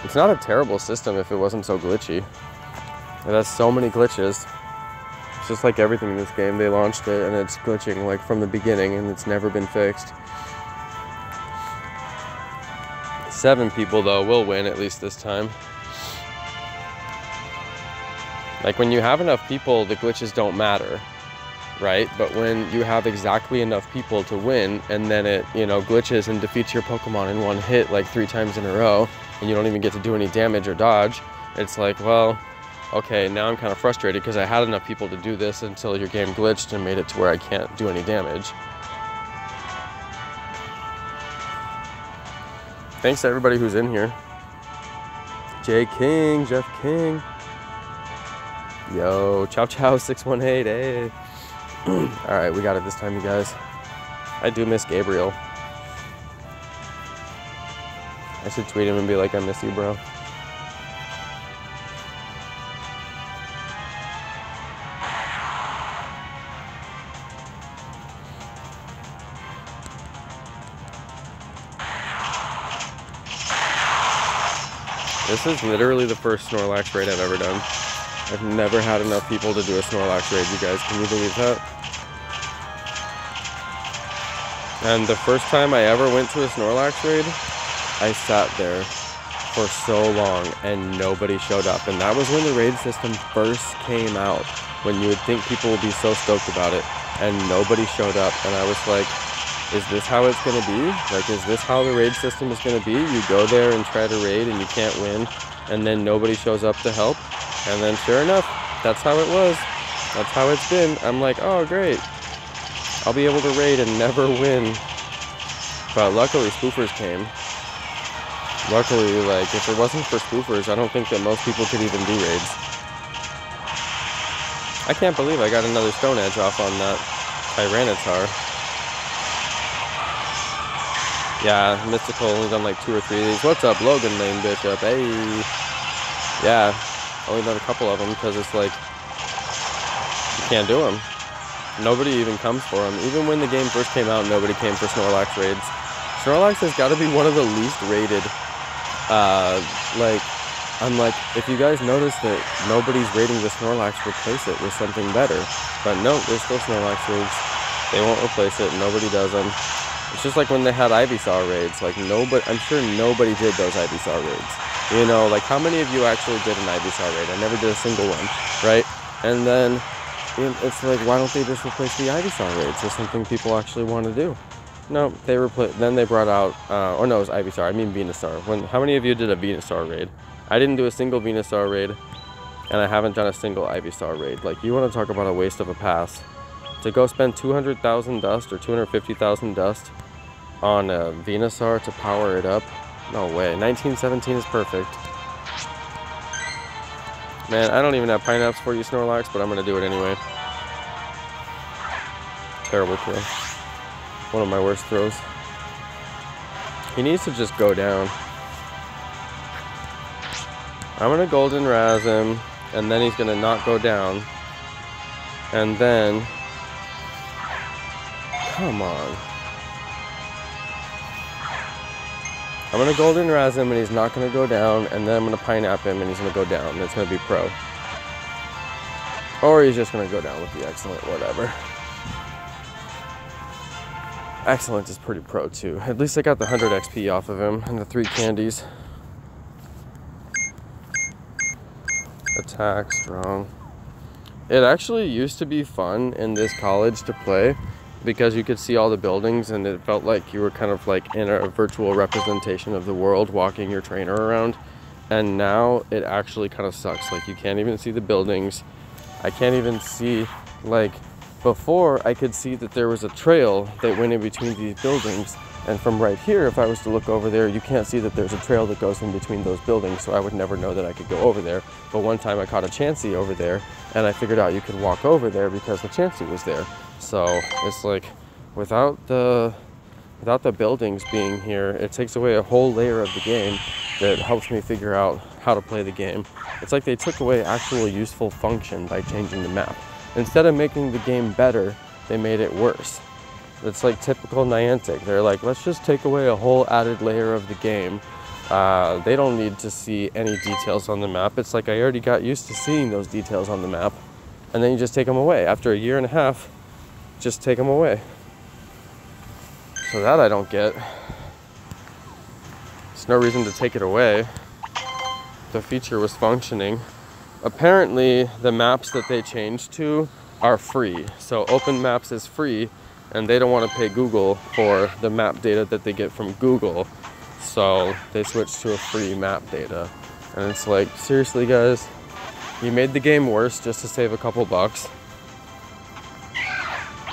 It's not a terrible system if it wasn't so glitchy. It has so many glitches. It's just like everything in this game. They launched it and it's glitching like from the beginning and it's never been fixed. 7 people though will win at least this time. Like when you have enough people, the glitches don't matter. Right? But when you have exactly enough people to win and then it, you know, glitches and defeats your Pokemon in one hit like 3 times in a row and you don't even get to do any damage or dodge, it's like, well, okay, now I'm kind of frustrated because I had enough people to do this until your game glitched and made it to where I can't do any damage. Thanks to everybody who's in here. Jay King, Jeff King. Yo, Chow Chow 618, hey. Alright, we got it this time, you guys. I do miss Gabriel. I should tweet him and be like, I miss you, bro. This is literally the first Snorlax raid I've ever done. I've never had enough people to do a Snorlax raid, you guys. Can you believe that? And the first time I ever went to a Snorlax raid, I sat there for so long and nobody showed up. And that was when the raid system first came out, when you would think people would be so stoked about it, and nobody showed up. And I was like, is this how it's going to be? Like, is this how the raid system is going to be? You go there and try to raid and you can't win, and then nobody shows up to help. And then sure enough, that's how it was. That's how it's been. I'm like, oh great, I'll be able to raid and never win. But luckily spoofers came. Luckily, like, if it wasn't for spoofers, I don't think that most people could even do raids. I can't believe I got another Stone Edge off on that Tyranitar. Yeah, Mystical only done like 2 or 3 of these. What's up, Logan Lane Bishop? Hey. Yeah, only done a couple of them because it's like, you can't do them. Nobody even comes for them. Even when the game first came out, nobody came for Snorlax raids. Snorlax has got to be one of the least rated. I'm like, if you guys notice that nobody's raiding the Snorlax, replace it with something better. But no, there's still Snorlax raids. They won't replace it. Nobody does them. It's just like when they had Ivysaur raids. Like nobody, I'm sure nobody did those Ivysaur raids. You know, like how many of you actually did an Ivysaur raid? I never did a single one, right? And then it's like, why don't they just replace the Ivysaur raids with something people actually want to do? No, they replaced. Then they brought out, or no, it was Ivysaur. I mean Venusaur. How many of you did a Venusaur raid? I didn't do a single Venusaur raid, and I haven't done a single Ivysaur raid. Like, you want to talk about a waste of a pass? To go spend 200,000 dust or 250,000 dust on a Venusaur to power it up? No way. 1917 is perfect. Man, I don't even have pineapples for you, Snorlax, but I'm gonna do it anyway. Terrible throw. One of my worst throws. He needs to just go down. I'm gonna Golden Razz him, and then he's gonna not go down. And then, come on. I'm gonna Golden Razz him and he's not gonna go down, and then I'm gonna Pineapple him and he's gonna go down. It's gonna be pro. Or he's just gonna go down with the Excellent, whatever. Excellent is pretty pro too. At least I got the 100 XP off of him and the 3 candies. Attack, strong. It actually used to be fun in this college to play because you could see all the buildings and it felt like you were kind of like in a virtual representation of the world walking your trainer around. And now it actually kind of sucks. Like, you can't even see the buildings. I can't even see, like, before I could see that there was a trail that went in between these buildings, and from right here, if I was to look over there, you can't see that there's a trail that goes in between those buildings, so I would never know that I could go over there. But one time I caught a Chansey over there, and I figured out you could walk over there because the Chansey was there. So it's like, without the buildings being here, it takes away a whole layer of the game that helps me figure out how to play the game. It's like they took away actual useful function by changing the map. Instead of making the game better, they made it worse. It's like typical Niantic. They're like, let's just take away a whole added layer of the game. They don't need to see any details on the map. It's like, I already got used to seeing those details on the map, and then you just take them away. After a year and a half, just take them away. So that I don't get. There's no reason to take it away. The feature was functioning. Apparently, the maps that they changed to are free. So Open Maps is free, and they don't want to pay Google for the map data that they get from Google. So they switched to a free map data. And it's like, seriously guys, you made the game worse just to save a couple bucks.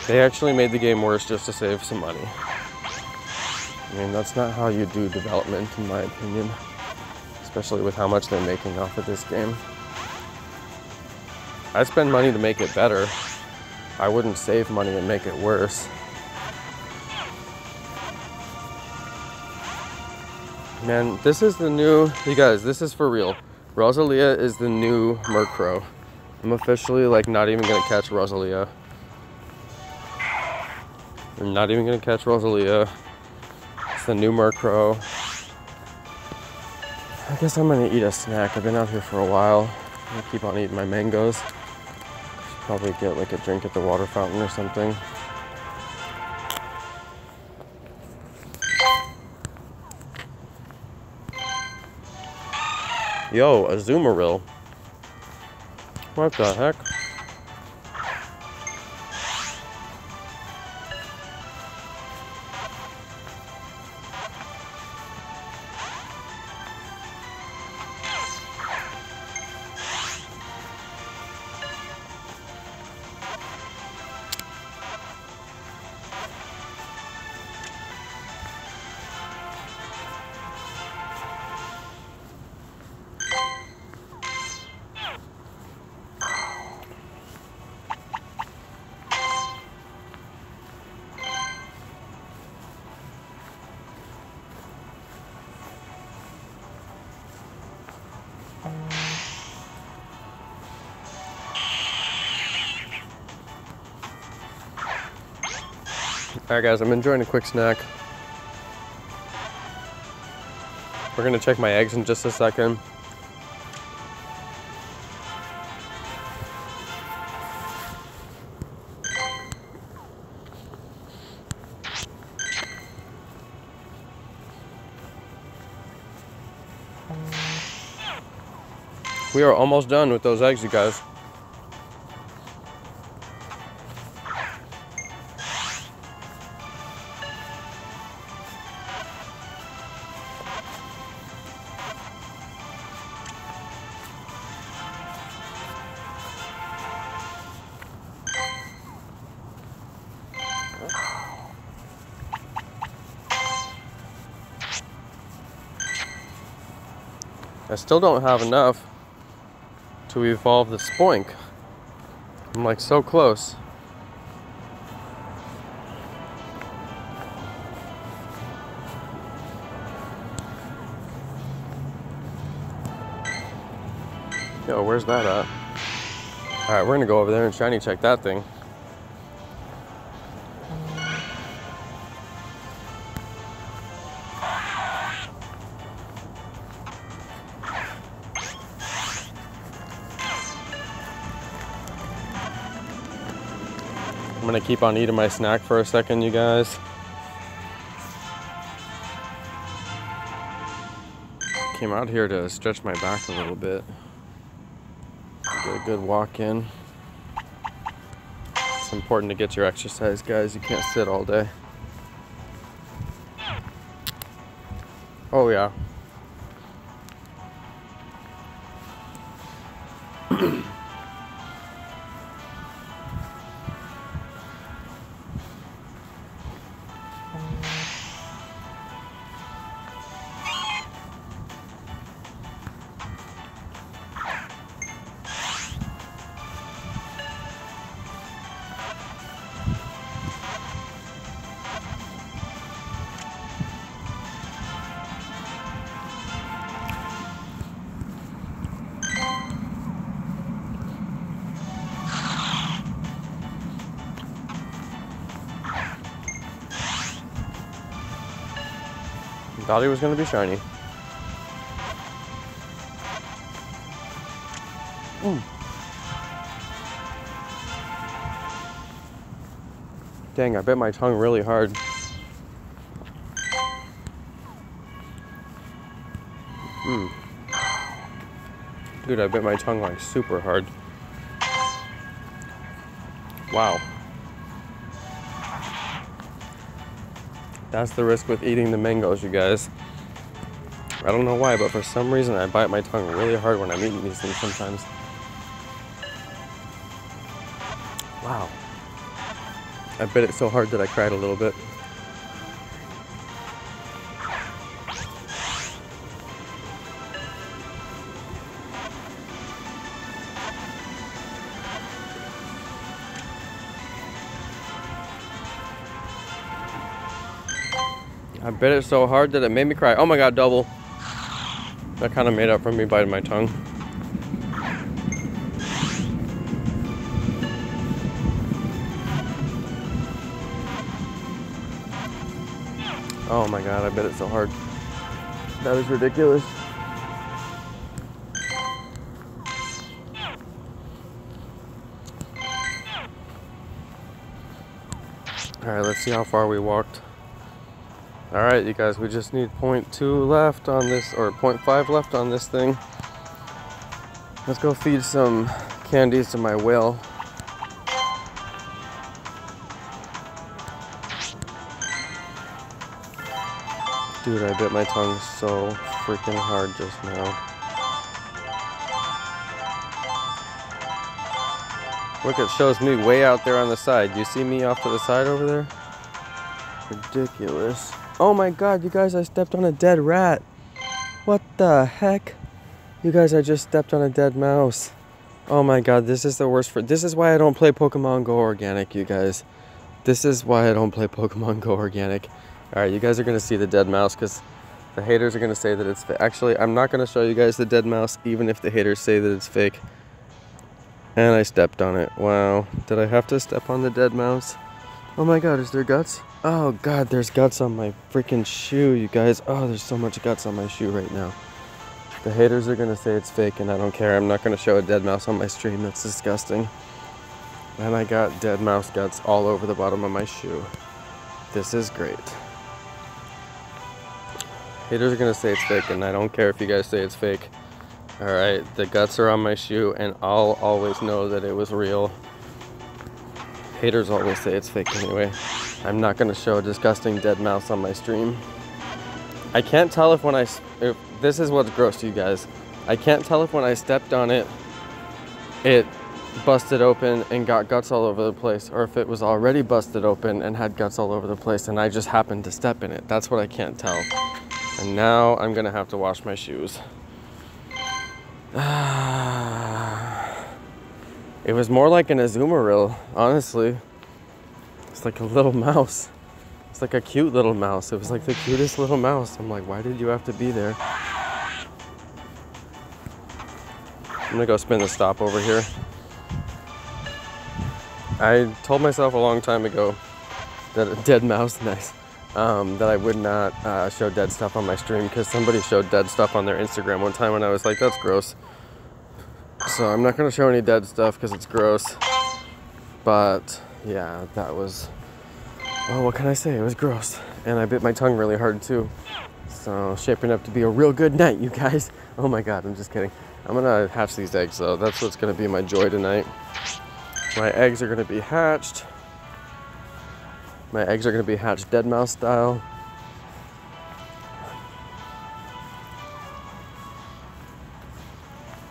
They actually made the game worse just to save some money. I mean, that's not how you do development, in my opinion. Especially with how much they're making off of this game. I spend money to make it better. I wouldn't save money and make it worse. Man, this is the new, you guys, this is for real. Rosalia is the new Murkrow. I'm officially like not even gonna catch Rosalia. I'm not even gonna catch Rosalia. It's the new Murkrow. I guess I'm gonna eat a snack. I've been out here for a while. I'm gonna keep on eating my mangoes. Probably get like a drink at the water fountain or something. Yo, a Azumarill. What the heck? Alright guys, I'm enjoying a quick snack. We're gonna check my eggs in just a second. We are almost done with those eggs, you guys. I still don't have enough to evolve the spoink. I'm like so close. Yo, where's that at? Alright, we're gonna go over there and shiny check that thing. I'm gonna keep on eating my snack for a second, you guys. Came out here to stretch my back a little bit. Get a good walk in. It's important to get your exercise, guys. You can't sit all day. Oh yeah. Thought he was gonna be shiny. Dang, I bit my tongue really hard. Dude, I bit my tongue like super hard. Wow. That's the risk with eating the mangoes, you guys. I don't know why, but for some reason I bite my tongue really hard when I'm eating these things sometimes. Wow. I bit it so hard that I cried a little bit. I bit it so hard that it made me cry. Oh my god, double. That kind of made up for me biting my tongue. Oh my god, I bit it so hard. That is ridiculous. Alright, let's see how far we walked. Alright, you guys, we just need 0.2 left on this, or 0.5 left on this thing. Let's go feed some candies to my whale. Dude, I bit my tongue so freaking hard just now. Look, it shows me way out there on the side. You see me off to the side over there? Ridiculous. Oh my god, you guys, I stepped on a dead rat. What the heck? You guys, I just stepped on a dead mouse. Oh my god, this is the worst. This is why I don't play Pokemon GO Organic, you guys. This is why I don't play Pokemon GO Organic. Alright, you guys are going to see the dead mouse because the haters are going to say that it's fake. Actually, I'm not going to show you guys the dead mouse even if the haters say that it's fake. And I stepped on it. Wow. Did I have to step on the dead mouse? Oh my god, is there guts? Oh God, there's guts on my freaking shoe, you guys. Oh, there's so much guts on my shoe right now. The haters are gonna say it's fake and I don't care. I'm not gonna show a dead mouse on my stream. That's disgusting. And I got dead mouse guts all over the bottom of my shoe. This is great. Haters are gonna say it's fake and I don't care if you guys say it's fake. Alright, the guts are on my shoe and I'll always know that it was real. Haters always say it's fake anyway. I'm not gonna show a disgusting dead mouse on my stream. I can't tell if this is what's gross to you guys. I can't tell if when I stepped on it, it busted open and got guts all over the place, or if it was already busted open and had guts all over the place and I just happened to step in it. That's what I can't tell. And now I'm gonna have to wash my shoes. It was more like an Azumarill, honestly. It's like a little mouse. It's like a cute little mouse. It was like the cutest little mouse. I'm like, why did you have to be there? I'm gonna go spin the stop over here. I told myself a long time ago that a dead mouse, nice, that I would not show dead stuff on my stream because somebody showed dead stuff on their Instagram one time and I was like, that's gross. So I'm not gonna show any dead stuff because it's gross. But yeah, that was, oh, what can I say? It was gross. And I bit my tongue really hard too. So shaping up to be a real good night, you guys. Oh my God, I'm just kidding. I'm gonna hatch these eggs though. That's what's gonna be my joy tonight. My eggs are gonna be hatched. My eggs are gonna be hatched dead mouse style.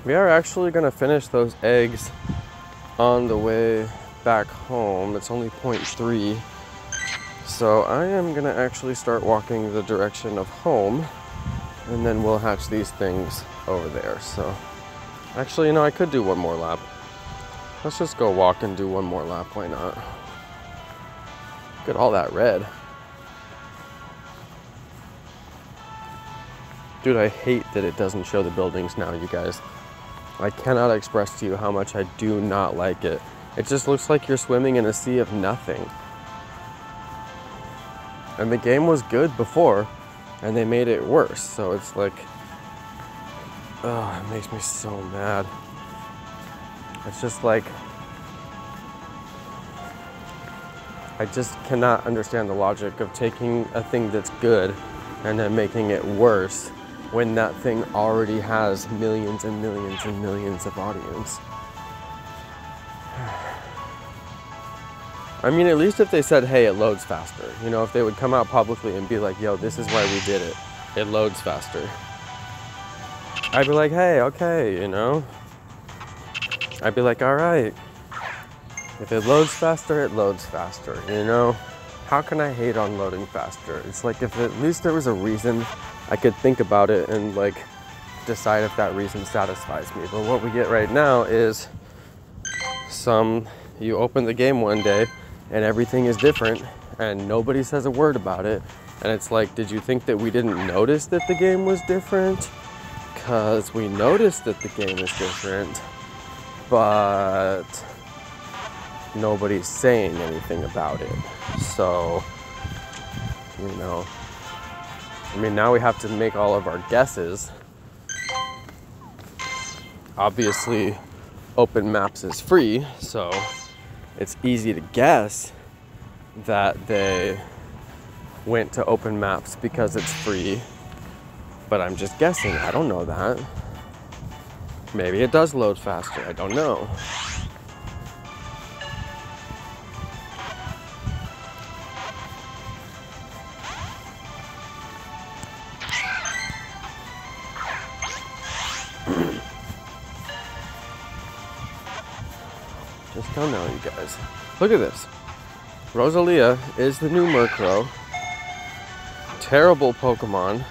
We are actually gonna finish those eggs on the way back home. It's only 0.3. So I am gonna actually start walking the direction of home and then we'll hatch these things over there. So actually, you know, I could do one more lap. Let's just go walk and do one more lap, why not? Look at all that red. Dude, I hate that it doesn't show the buildings now, you guys. I cannot express to you how much I do not like it. It just looks like you're swimming in a sea of nothing. And the game was good before, and they made it worse. So it's like, oh, it makes me so mad. It's just like, I just cannot understand the logic of taking a thing that's good and then making it worse when that thing already has millions and millions and millions of audience. I mean, at least if they said, hey, it loads faster. You know, if they would come out publicly and be like, yo, this is why we did it. It loads faster. I'd be like, hey, okay, you know. I'd be like, all right. If it loads faster, it loads faster, you know? How can I hate on loading faster? It's like if at least there was a reason I could think about it and like decide if that reason satisfies me. But what we get right now is you open the game one day and everything is different and nobody says a word about it. And it's like, did you think that we didn't notice that the game was different? Because we noticed that the game is different, but nobody's saying anything about it. So, you know, I mean, now we have to make all of our guesses. Obviously, open maps is free, so it's easy to guess that they went to open maps because it's free. But I'm just guessing. I don't know that. Maybe it does load faster. I don't know. Just don't know, you guys. Look at this. Rosalia is the new Murkrow. Terrible Pokemon.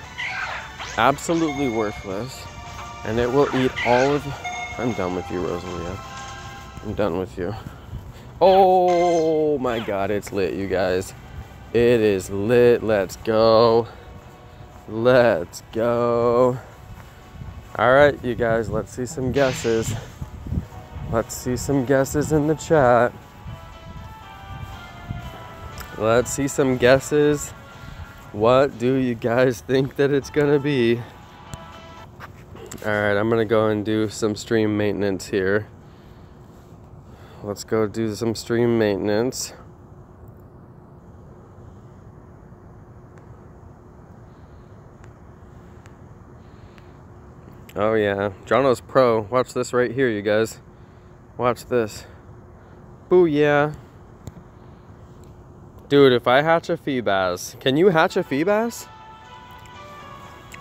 Absolutely worthless. And it will eat all of... I'm done with you, Rosalia. I'm done with you. Oh my god, it's lit, you guys. It is lit. Let's go. Let's go. Alright, you guys, let's see some guesses. Let's see some guesses in the chat. Let's see some guesses. What do you guys think that it's gonna be? All right, I'm gonna go and do some stream maintenance here. Let's go do some stream maintenance. Oh yeah, Jonno's pro. Watch this right here, you guys. Watch this. Booyah. Dude, if I hatch a Feebas, can you hatch a Feebas?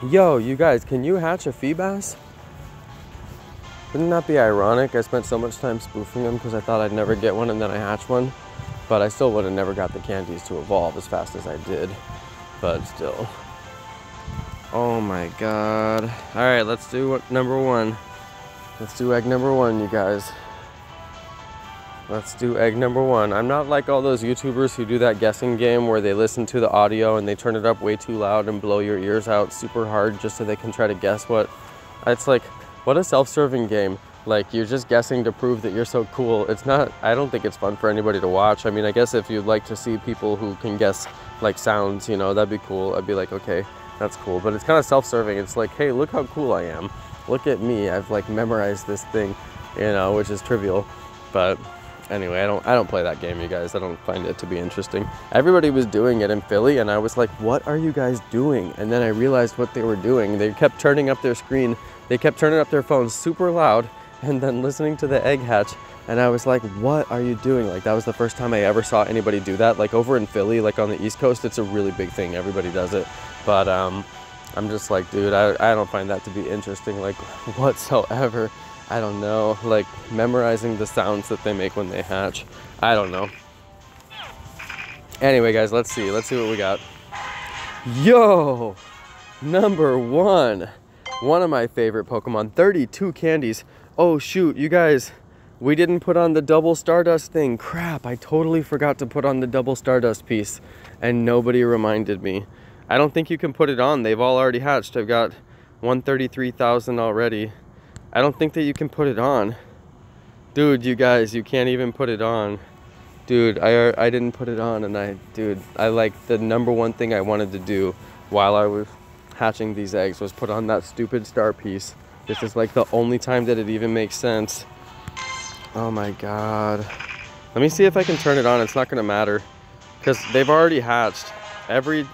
Yo, you guys, can you hatch a Feebas? Wouldn't that be ironic? I spent so much time spoofing them because I thought I'd never get one and then I hatched one. But I still would have never got the candies to evolve as fast as I did. But still. Oh my god. Alright, let's do number one. Let's do egg number one, you guys. Let's do egg number one. I'm not like all those YouTubers who do that guessing game where they listen to the audio and they turn it up way too loud and blow your ears out super hard just so they can try to guess what. It's like, what a self-serving game. Like, you're just guessing to prove that you're so cool. It's not, I don't think it's fun for anybody to watch. I mean, I guess if you'd like to see people who can guess like sounds, you know, that'd be cool. I'd be like, okay, that's cool. But it's kind of self-serving. It's like, hey, look how cool I am. Look at me. I've like memorized this thing, you know, which is trivial. But anyway, I don't play that game, you guys. I don't find it to be interesting. Everybody was doing it in Philly, and I was like, what are you guys doing? And then I realized what they were doing. They kept turning up their screen. They kept turning up their phones super loud and then listening to the egg hatch. And I was like, what are you doing? Like, that was the first time I ever saw anybody do that. Like, over in Philly, like on the East Coast, it's a really big thing. Everybody does it. But I'm just like, dude, I don't find that to be interesting, like, whatsoever. I don't know, like memorizing the sounds that they make when they hatch. I don't know. Anyway, guys, let's see what we got. Yo, number one. One of my favorite Pokemon, 32 candies. Oh shoot, you guys, we didn't put on the double Stardust thing. Crap, I totally forgot to put on the double Stardust piece and nobody reminded me. I don't think you can put it on. They've all already hatched. I've got 133,000 already. I don't think that you can put it on. Dude, you guys, you can't even put it on. Dude, I didn't put it on, and I like, the number one thing I wanted to do while I was hatching these eggs was put on that stupid star piece. This is like the only time that it even makes sense. Oh my god. Let me see if I can turn it on. It's not gonna matter because they've already hatched. No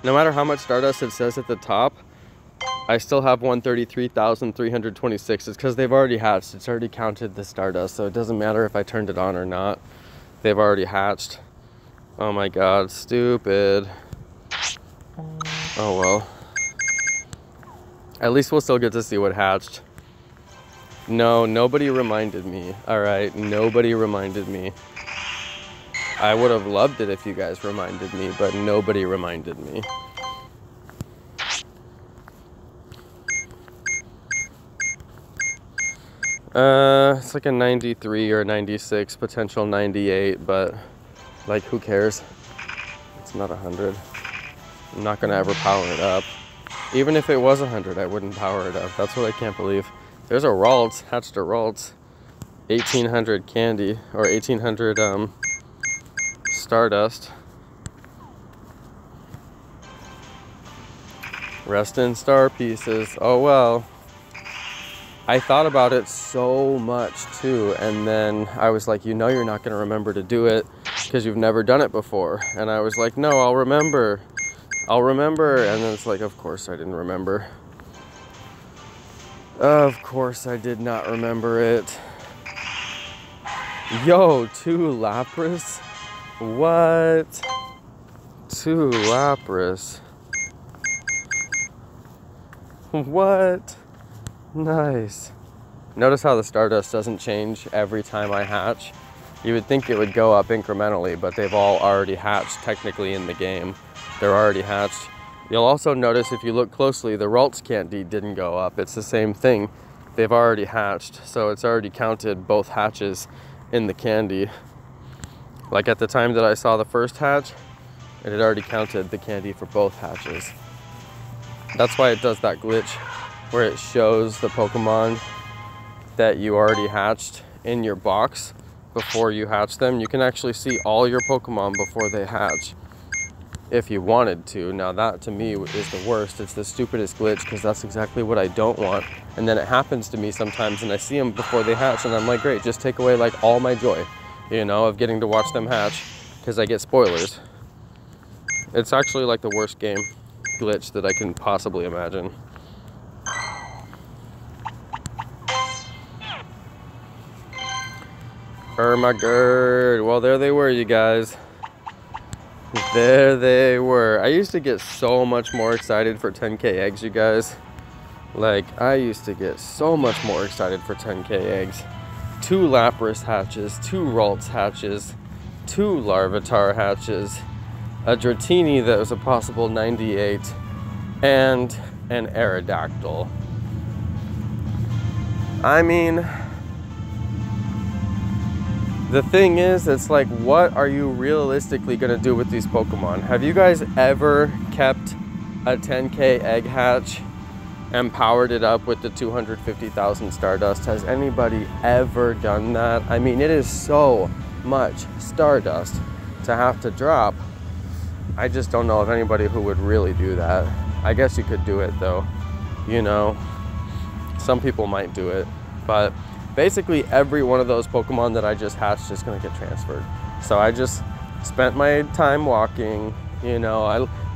matter how much Stardust it says at the top, I still have 133,326. It's because they've already hatched. It's already counted the Stardust, so it doesn't matter if I turned it on or not. They've already hatched. Oh my god, stupid. Oh well. At least we'll still get to see what hatched. No, nobody reminded me. Alright, nobody reminded me. I would have loved it if you guys reminded me, but nobody reminded me. It's like a 93 or 96, potential 98, but like, who cares? It's not 100. I'm not gonna ever power it up. Even if it was 100, I wouldn't power it up. That's what I can't believe. There's a Ralts, hatched a Ralts. 1800 candy, or 1800 Stardust. Rest in star pieces. Oh well. I thought about it so much too, and then I was like, you know, you're not gonna remember to do it because you've never done it before. And I was like, no, I'll remember. And then it's like, of course I didn't remember. Of course I did not remember it. Yo, 2 Lapras? What? 2 Lapras? What? Nice. Notice how the Stardust doesn't change every time I hatch. You would think it would go up incrementally, but they've all already hatched technically in the game. They're already hatched. You'll also notice if you look closely, the Ralts candy didn't go up. It's the same thing. They've already hatched, so it's already counted both hatches in the candy. Like at the time that I saw the first hatch, it had already counted the candy for both hatches. That's why it does that glitch where it shows the Pokemon that you already hatched in your box, before you hatch them. You can actually see all your Pokemon before they hatch if you wanted to. Now that to me is the worst. It's the stupidest glitch because that's exactly what I don't want. And then it happens to me sometimes and I see them before they hatch and I'm like, great, just take away like all my joy, you know, of getting to watch them hatch because I get spoilers. It's actually like the worst game glitch that I can possibly imagine. Ermagerd. Well, there they were, you guys. There they were. I used to get so much more excited for 10K eggs, you guys. Like, I used to get so much more excited for 10K eggs. 2 Lapras hatches, 2 Ralts hatches, 2 Larvitar hatches, a Dratini that was a possible 98, and an Aerodactyl. I mean, the thing is, it's like, what are you realistically gonna do with these Pokemon? Have you guys ever kept a 10K egg hatch and powered it up with the 250,000 Stardust? Has anybody ever done that? I mean, it is so much Stardust to have to drop. I just don't know of anybody who would really do that. I guess you could do it though, you know. Some people might do it, but basically every one of those Pokemon that I just hatched is gonna get transferred. So I just spent my time walking, you know.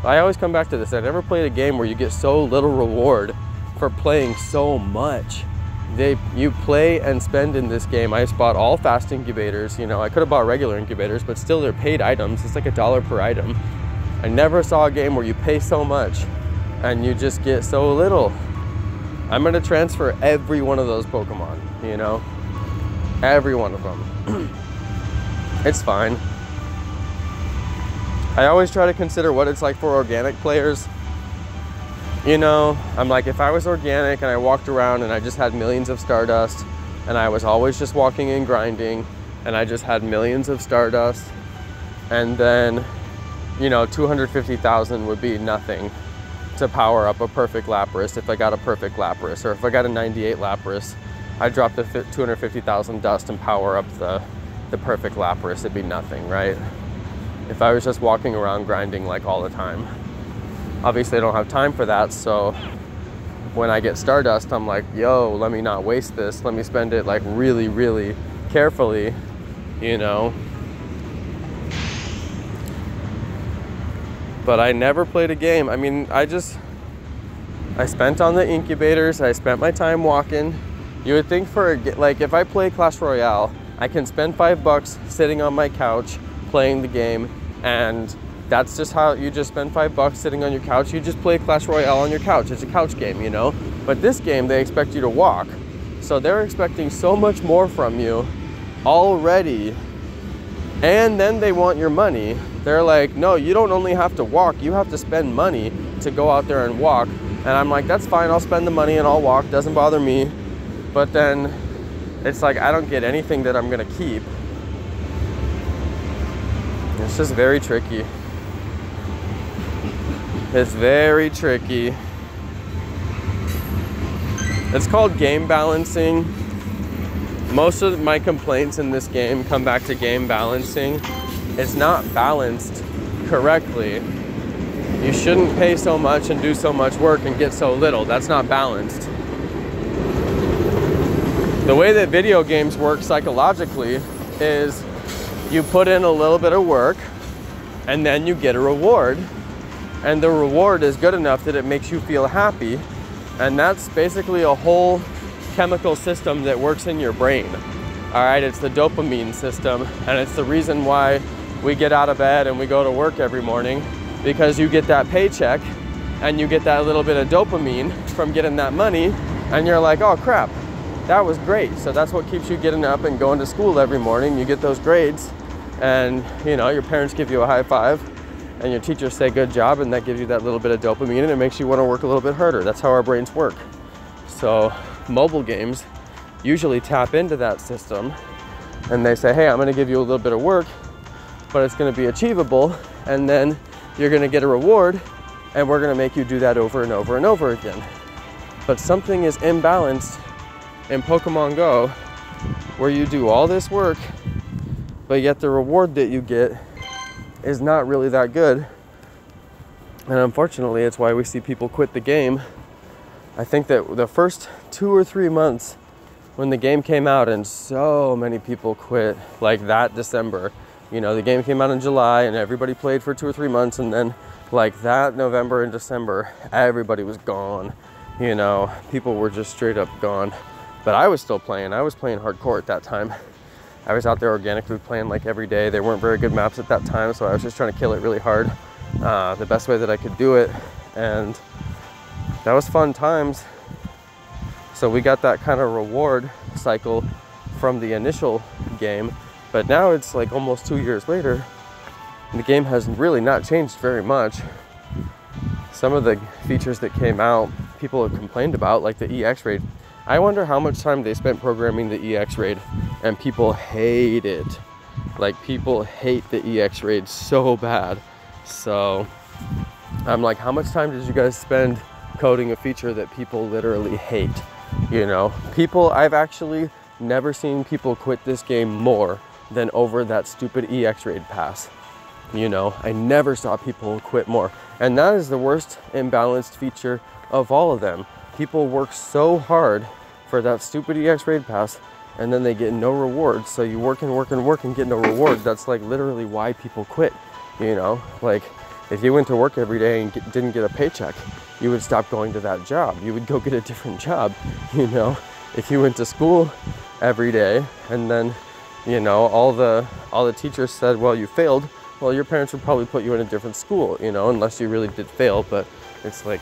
I always come back to this. I never played a game where you get so little reward for playing so much. You play and spend in this game. I just bought all fast incubators, you know. I could have bought regular incubators, but still they're paid items. It's like $1 per item. I never saw a game where you pay so much and you just get so little. I'm gonna transfer every one of those Pokemon, you know? Every one of them. It's fine. I always try to consider what it's like for organic players. You know, I'm like, if I was organic and I walked around and I just had millions of Stardust and I was always just walking and grinding and I just had millions of Stardust, and then, you know, 250,000 would be nothing to power up a perfect Lapras if I got a perfect Lapras, or if I got a 98 Lapras, I drop the 250,000 dust and power up the perfect Lapras. It'd be nothing, right? If I was just walking around grinding like all the time. Obviously I don't have time for that, so when I get Stardust, I'm like, yo, let me not waste this. Let me spend it like really, really carefully, you know? But I never played a game. I mean, I spent on the incubators, I spent my time walking. You would think for, like, if I play Clash Royale, I can spend $5 sitting on my couch playing the game, and that's just how you just spend $5 sitting on your couch. You just play Clash Royale on your couch. It's a couch game, you know? But this game, they expect you to walk. So they're expecting so much more from you already, and then they want your money. They're like, no, you don't only have to walk, you have to spend money to go out there and walk. And I'm like, that's fine, I'll spend the money and I'll walk, doesn't bother me. But then it's like, I don't get anything that I'm gonna keep. It's just very tricky. It's very tricky. It's called game balancing. Most of my complaints in this game come back to game balancing. It's not balanced correctly. You shouldn't pay so much and do so much work and get so little. That's not balanced. The way that video games work psychologically is you put in a little bit of work and then you get a reward. And the reward is good enough that it makes you feel happy. And that's basically a whole chemical system that works in your brain. All right, it's the dopamine system, and it's the reason why we get out of bed and we go to work every morning, because you get that paycheck and you get that little bit of dopamine from getting that money, and you're like, oh crap, that was great. So that's what keeps you getting up and going to school every morning. You get those grades, and you know, your parents give you a high five and your teachers say good job, and that gives you that little bit of dopamine and it makes you want to work a little bit harder. That's how our brains work. So mobile games usually tap into that system, and they say, hey, I'm going to give you a little bit of work, but it's going to be achievable, and then you're going to get a reward, and we're going to make you do that over and over and over again. But something is imbalanced in Pokemon Go, where you do all this work but yet the reward that you get is not really that good. And unfortunately, it's why we see people quit the game. I think that the first 2 or 3 months when the game came out, and so many people quit, like that December. You know, the game came out in July and everybody played for 2 or 3 months, and then like that November and December, everybody was gone. You know, people were just straight up gone. But I was still playing. I was playing hardcore at that time. I was out there organically playing like every day. There weren't very good maps at that time, so I was just trying to kill it really hard, the best way that I could do it. And that was fun times. So we got that kind of reward cycle from the initial game. But now it's like almost 2 years later, and the game has really not changed very much. Some of the features that came out, people have complained about, like the EX raid. I wonder how much time they spent programming the EX raid, and people hate it. Like, people hate the EX raid so bad. So I'm like, how much time did you guys spend coding a feature that people literally hate? You know, I've actually never seen people quit this game more than over that stupid EX raid pass. You know, I never saw people quit more. And that is the worst imbalanced feature of all of them. People work so hard for that stupid EX raid pass, and then they get no reward. So you work and work and work and get no reward. That's like literally why people quit. You know, like if you went to work every day and didn't get a paycheck, you would stop going to that job. You would go get a different job. You know, if you went to school every day and then, you know, all the teachers said, well, you failed, well, your parents would probably put you in a different school, you know, unless you really did fail. But it's like,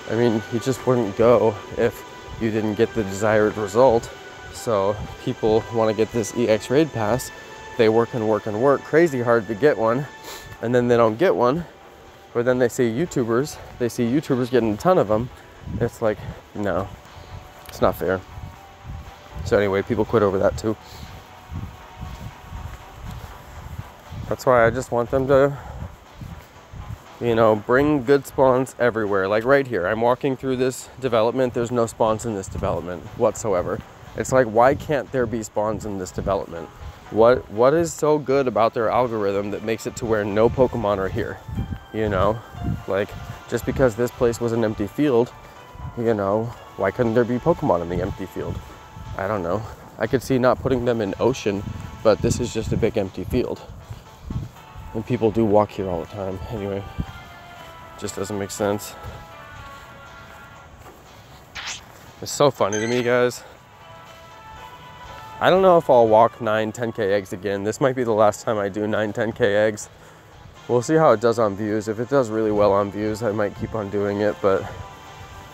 I mean, you just wouldn't go if you didn't get the desired result. So people want to get this EX raid pass. They work and work and work crazy hard to get one, and then they don't get one. But then they see YouTubers getting a ton of them. It's like, no, it's not fair. So anyway, people quit over that too. That's why I just want them to, you know, bring good spawns everywhere. Like right here, I'm walking through this development. There's no spawns in this development whatsoever. It's like, why can't there be spawns in this development? What is so good about their algorithm that makes it to where no Pokemon are here? You know, like just because this place was an empty field, you know, why couldn't there be Pokemon in the empty field? I don't know. I could see not putting them in ocean, but this is just a big empty field. And people do walk here all the time. Anyway, just doesn't make sense. It's so funny to me, guys. I don't know if I'll walk 9, 10K eggs again. This might be the last time I do 9, 10K eggs. We'll see how it does on views. If it does really well on views, I might keep on doing it, but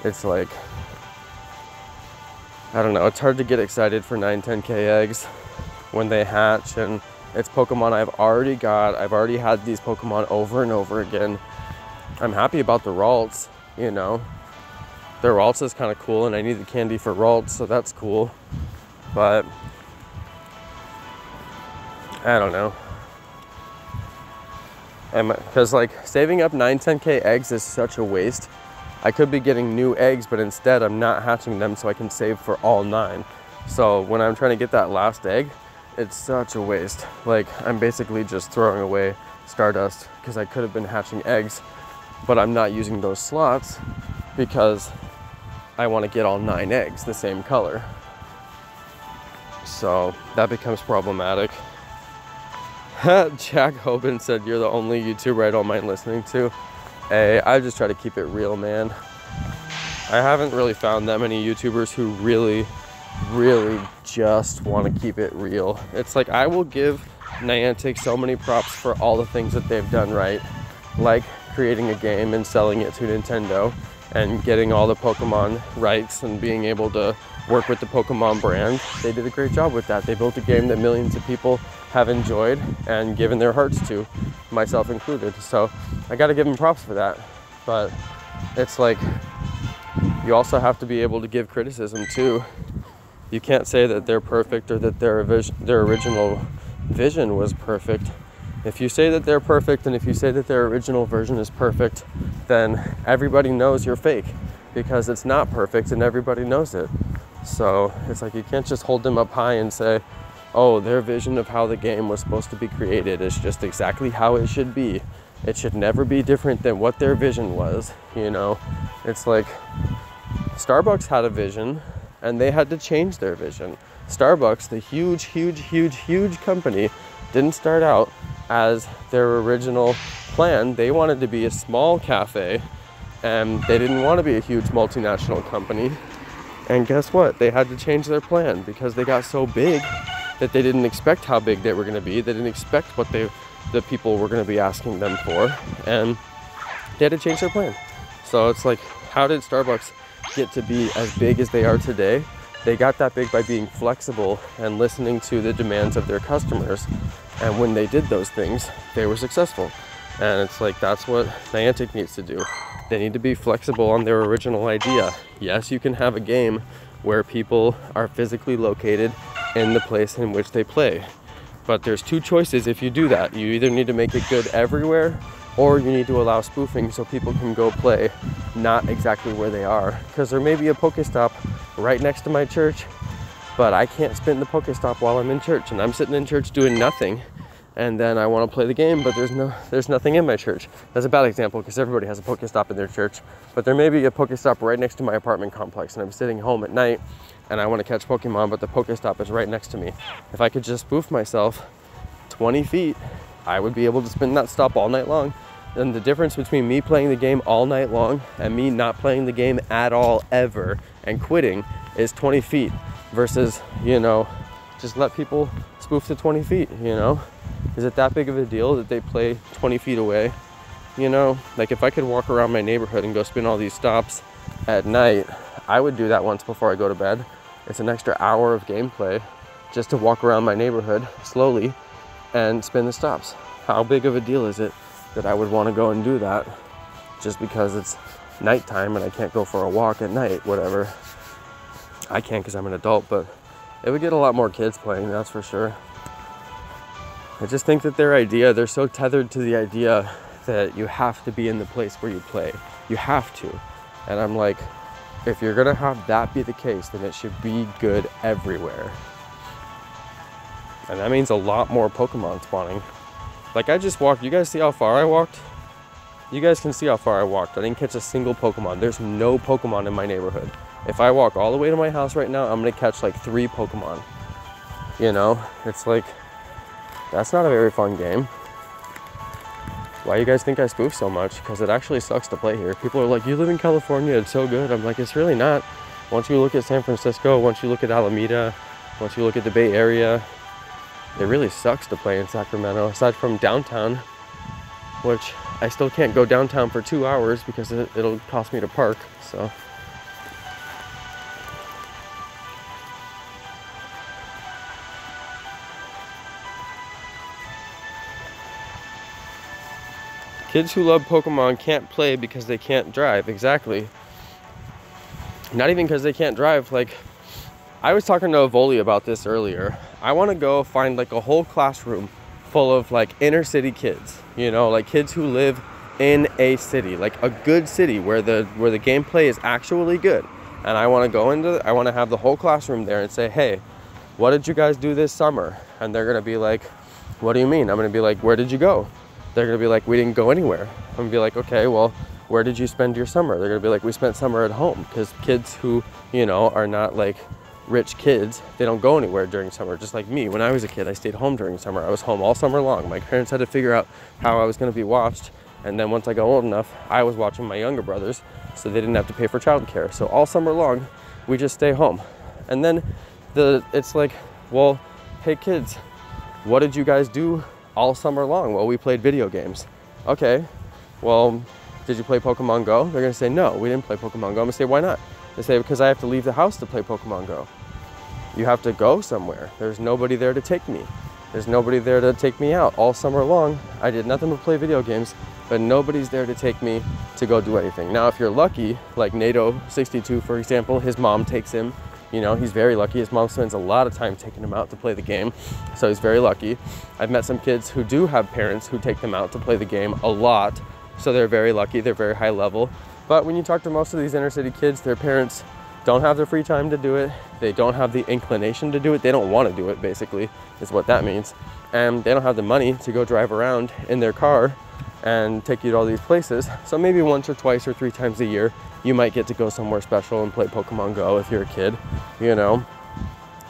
it's like, I don't know, it's hard to get excited for 9, 10K eggs when they hatch, and it's Pokemon I've already got. I've already had these Pokemon over and over again. I'm happy about the Ralts, you know. The Ralts is kind of cool, and I need the candy for Ralts, so that's cool. But I don't know. Because like saving up 9, 10K eggs is such a waste. I could be getting new eggs, but instead I'm not hatching them so I can save for all 9. So when I'm trying to get that last egg, it's such a waste. Like, I'm basically just throwing away Stardust because I could have been hatching eggs, but I'm not using those slots because I want to get all 9 eggs the same color. So that becomes problematic. Jack Hoban said, you're the only YouTuber I don't mind listening to. Hey, I just try to keep it real, man. I haven't really found that many YouTubers who really just want to keep it real. It's like, I will give Niantic so many props for all the things that they've done right, like creating a game and selling it to Nintendo and getting all the Pokemon rights and being able to work with the Pokemon brand. They did a great job with that. They built a game that millions of people have enjoyed and given their hearts to, myself included. So I got to give them props for that. But it's like, you also have to be able to give criticism too. You can't say that they're perfect or that their original vision was perfect. If you say that they're perfect and if you say that their original version is perfect, then everybody knows you're fake because it's not perfect and everybody knows it. So it's like, you can't just hold them up high and say, oh, their vision of how the game was supposed to be created is just exactly how it should be. It should never be different than what their vision was, you know? It's like Starbucks had a vision and they had to change their vision. Starbucks, the huge company, didn't start out as their original plan. They wanted to be a small cafe and they didn't want to be a huge multinational company. And guess what? They had to change their plan because they got so big that they didn't expect how big they were going to be. They didn't expect what the people were going to be asking them for, and they had to change their plan. So it's like, how did Starbucks get to be as big as they are today? They got that big by being flexible and listening to the demands of their customers. And when they did those things, they were successful. And it's like, that's what Niantic needs to do. They need to be flexible on their original idea. Yes, you can have a game where people are physically located in the place in which they play. But there's two choices if you do that. You either need to make it good everywhere, or you need to allow spoofing so people can go play not exactly where they are. Because there may be a Pokestop right next to my church, but I can't spin the Pokestop while I'm in church, and I'm sitting in church doing nothing. And then I want to play the game, but there's nothing in my church. That's a bad example because everybody has a Pokestop in their church. But there may be a Pokestop right next to my apartment complex, and I'm sitting home at night and I want to catch Pokemon, but the Pokestop is right next to me. If I could just spoof myself 20 feet, I would be able to spin that stop all night long. And the difference between me playing the game all night long and me not playing the game at all ever and quitting is 20 feet versus, you know, just let people spoof to 20 feet, you know? Is it that big of a deal that they play 20 feet away? You know, like if I could walk around my neighborhood and go spin all these stops at night, I would do that once before I go to bed. It's an extra hour of gameplay just to walk around my neighborhood slowly and spin the stops. How big of a deal is it that I would want to go and do that just because it's nighttime and I can't go for a walk at night, whatever. I can't because I'm an adult, but it would get a lot more kids playing, that's for sure. I just think that they're so tethered to the idea that you have to be in the place where you play. You have to. And I'm like, if you're gonna have that be the case, then it should be good everywhere. And that means a lot more Pokemon spawning. Like I just walked, you guys see how far I walked? You guys can see how far I walked. I didn't catch a single Pokemon. There's no Pokemon in my neighborhood. If I walk all the way to my house right now, I'm gonna catch like 3 Pokemon. You know, it's like, that's not a very fun game. Why you guys think I spoof so much? Because it actually sucks to play here. People are like, you live in California, it's so good. I'm like, it's really not. Once you look at San Francisco, once you look at Alameda, once you look at the Bay Area, it really sucks to play in Sacramento, aside from downtown, which I still can't go downtown for 2 hours because it'll cost me to park, so. Kids who love Pokemon can't play because they can't drive. Exactly. Not even because they can't drive. Like, I was talking to Avoli about this earlier. I want to go find like a whole classroom full of like inner city kids, you know, like kids who live in a city, like a good city where the gameplay is actually good. And I want to go I want to have the whole classroom there and say, hey, what did you guys do this summer? And they're going to be like, what do you mean? I'm going to be like, where did you go? They're gonna be like, we didn't go anywhere. I'm gonna be like, okay, well, where did you spend your summer? They're gonna be like, we spent summer at home. Because kids who, you know, are not like rich kids, they don't go anywhere during summer. Just like me, when I was a kid, I stayed home during summer. I was home all summer long. My parents had to figure out how I was gonna be watched. And then once I got old enough, I was watching my younger brothers, so they didn't have to pay for childcare. So all summer long, we just stay home. And then it's like, well, hey kids, what did you guys do all summer long? Well, we played video games. Okay, well, did you play Pokemon GO? They're gonna say, no, we didn't play Pokemon GO. I'm gonna say, why not? They say, because I have to leave the house to play Pokemon GO. You have to go somewhere. There's nobody there to take me. There's nobody there to take me out. All summer long, I did nothing but play video games, but nobody's there to take me to go do anything. Now, if you're lucky, like NATO62, for example, his mom takes him. You know, he's very lucky. His mom spends a lot of time taking him out to play the game, so he's very lucky. I've met some kids who do have parents who take them out to play the game a lot, so they're very lucky. They're very high level. But when you talk to most of these inner city kids, their parents don't have the free time to do it. They don't have the inclination to do it. They don't want to do it, basically, is what that means. And they don't have the money to go drive around in their car and take you to all these places. So maybe once or twice or 3 times a year, you might get to go somewhere special and play Pokemon Go if you're a kid, you know?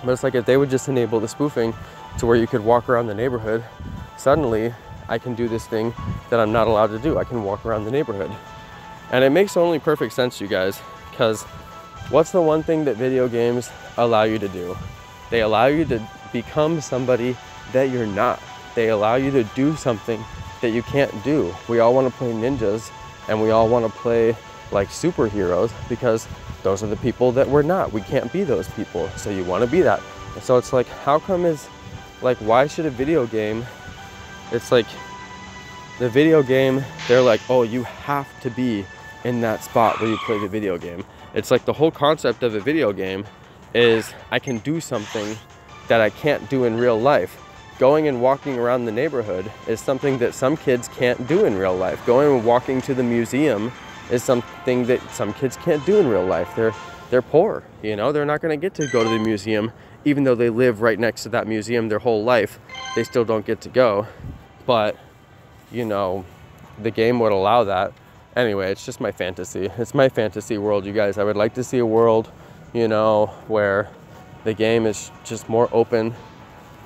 But it's like if they would just enable the spoofing to where you could walk around the neighborhood, suddenly I can do this thing that I'm not allowed to do. I can walk around the neighborhood. And it makes only perfect sense, you guys, because what's the one thing that video games allow you to do? They allow you to become somebody that you're not. They allow you to do something that you can't do. We all want to play ninjas and we all want to play like superheroes because those are the people that we're not. We can't be those people. So you want to be that. And so it's like, how come why should a video game, it's like the video game, they're like, oh, you have to be in that spot where you play the video game. It's like the whole concept of a video game is I can do something that I can't do in real life. Going and walking around the neighborhood is something that some kids can't do in real life. Going and walking to the museum is something that some kids can't do in real life. They're poor, you know? They're not gonna get to go to the museum, even though they live right next to that museum their whole life. They still don't get to go. But, you know, the game would allow that. Anyway, it's just my fantasy. It's my fantasy world, you guys. I would like to see a world, you know, where the game is just more open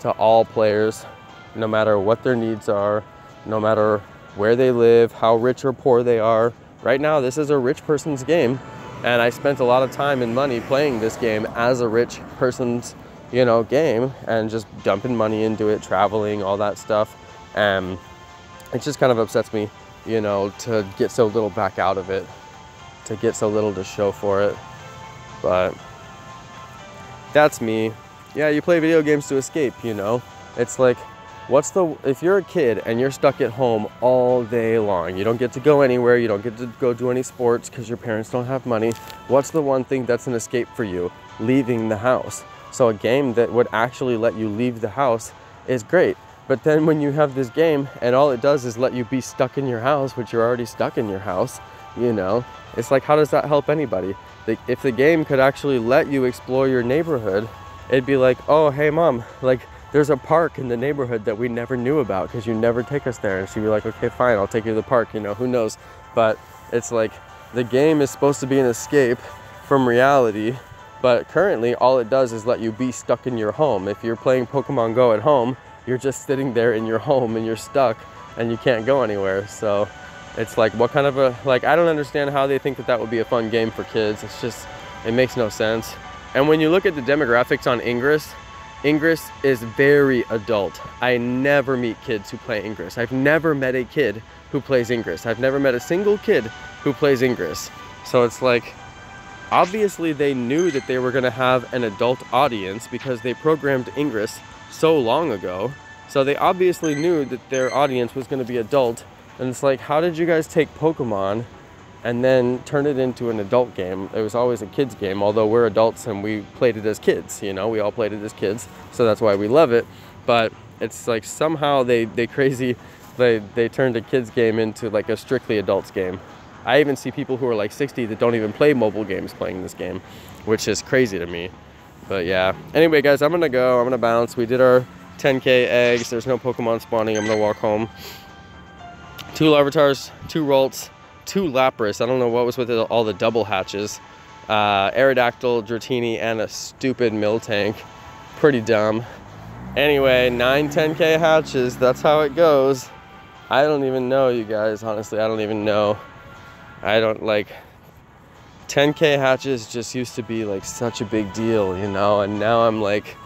to all players, no matter what their needs are, no matter where they live, how rich or poor they are. Right now, this is a rich person's game, and I spent a lot of time and money playing this game as a rich person's, you know, game, and just dumping money into it, traveling, all that stuff. And it just kind of upsets me, you know, to get so little back out of it, to get so little to show for it. But that's me. Yeah, you play video games to escape, you know? It's like, if you're a kid and you're stuck at home all day long, you don't get to go anywhere, you don't get to go do any sports because your parents don't have money, what's the one thing that's an escape for you? Leaving the house. So a game that would actually let you leave the house is great. But then when you have this game and all it does is let you be stuck in your house, which you're already stuck in your house, you know, it's like, how does that help anybody? If the game could actually let you explore your neighborhood, it'd be like, oh, hey mom, like there's a park in the neighborhood that we never knew about because you never take us there. And she'd be like, okay, fine, I'll take you to the park, you know, who knows? But it's like, the game is supposed to be an escape from reality, but currently all it does is let you be stuck in your home. If you're playing Pokemon Go at home, you're just sitting there in your home and you're stuck and you can't go anywhere. So it's like, what kind of I don't understand how they think that that would be a fun game for kids. It's just, it makes no sense. And when you look at the demographics on Ingress is very adult. I never meet kids who play Ingress. I've never met a kid who plays Ingress. I've never met a single kid who plays Ingress. So it's like, obviously they knew that they were gonna have an adult audience because they programmed Ingress so long ago. So they obviously knew that their audience was gonna be adult. And it's like, how did you guys take Pokemon and then turn it into an adult game? It was always a kid's game, although we're adults and we played it as kids, you know, we all played it as kids, so that's why we love it. But it's like somehow they turned a kid's game into like a strictly adults game. I even see people who are like 60 that don't even play mobile games playing this game, which is crazy to me. But yeah, anyway guys, I'm gonna bounce. We did our 10K eggs. There's no Pokemon spawning. I'm gonna walk home. 2 Larvitars, 2 Rolts, 2 Lapras. I don't know what was with it, all the double hatches. Aerodactyl, Dratini, and a stupid Miltank. Pretty dumb. Anyway, 9 10K hatches. That's how it goes. I don't even know, you guys. Honestly, I don't even know. I don't like 10K hatches just used to be like such a big deal, you know, and now I'm like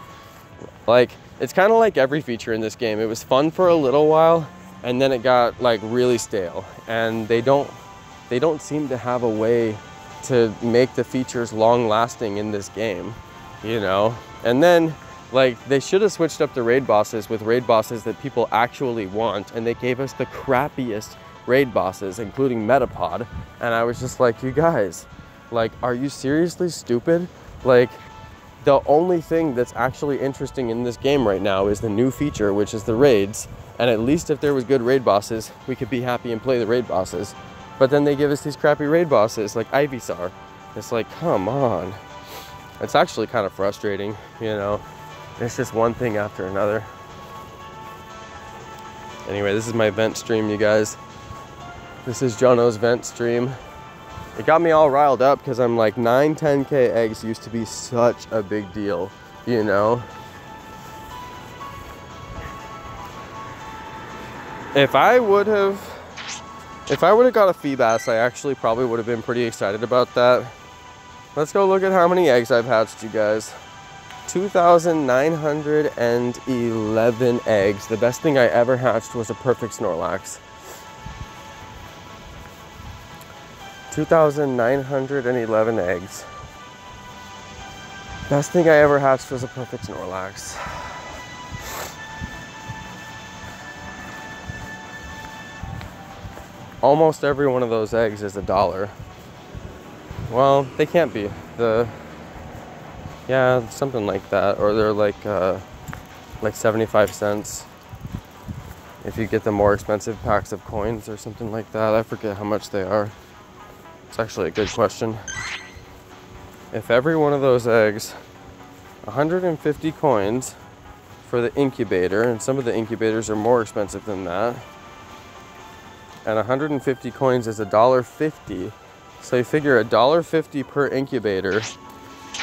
it's kind of like every feature in this game. It was fun for a little while and then it got like really stale, and they don't seem to have a way to make the features long lasting in this game, you know. And then like they should have switched up the raid bosses with raid bosses that people actually want, and they gave us the crappiest raid bosses, including Metapod, and I was just like, you guys, like, are you seriously stupid? Like, the only thing that's actually interesting in this game right now is the new feature, which is the raids, and at least if there was good raid bosses, we could be happy and play the raid bosses. But then they give us these crappy raid bosses like Ivysaur. It's like, come on. It's actually kind of frustrating, you know. It's just one thing after another. Anyway, this is my vent stream, you guys. This is Jonno's vent stream. It got me all riled up because I'm like, 10K eggs used to be such a big deal, you know. If I would have got a fee bass, I actually probably would have been pretty excited about that. Let's go look at how many eggs I've hatched, you guys. 2,911 eggs. The best thing I ever hatched was a perfect Snorlax. 2,911 eggs. Best thing I ever hatched was a perfect Snorlax. Almost every one of those eggs is $1. Well, they can't be. Yeah, something like that. Or they're like 75 cents. If you get the more expensive packs of coins or something like that. I forget how much they are. It's actually a good question. If every one of those eggs, 150 coins for the incubator, and some of the incubators are more expensive than that, and 150 coins is $1.50. So you figure $1.50 per incubator,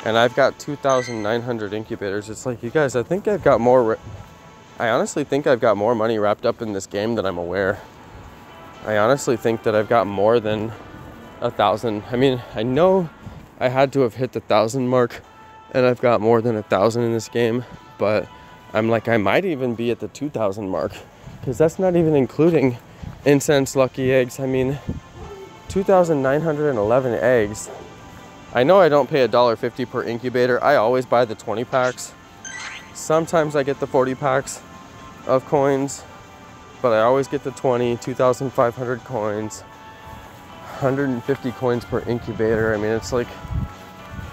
and I've got 2,900 incubators. It's like, you guys, I think I've got more, I honestly think I've got more money wrapped up in this game than I'm aware. I honestly think that I've got more than 1,000. I mean, I know I had to have hit the 1,000 mark, and I've got more than 1,000 in this game, but I'm like, I might even be at the 2,000 mark, because that's not even including incense lucky eggs. I mean, 2,911 eggs. I know I don't pay $1.50 per incubator. I always buy the 20 packs. Sometimes I get the 40 packs of coins, but I always get the 20, 2,500 coins, 150 coins per incubator. I mean, it's like,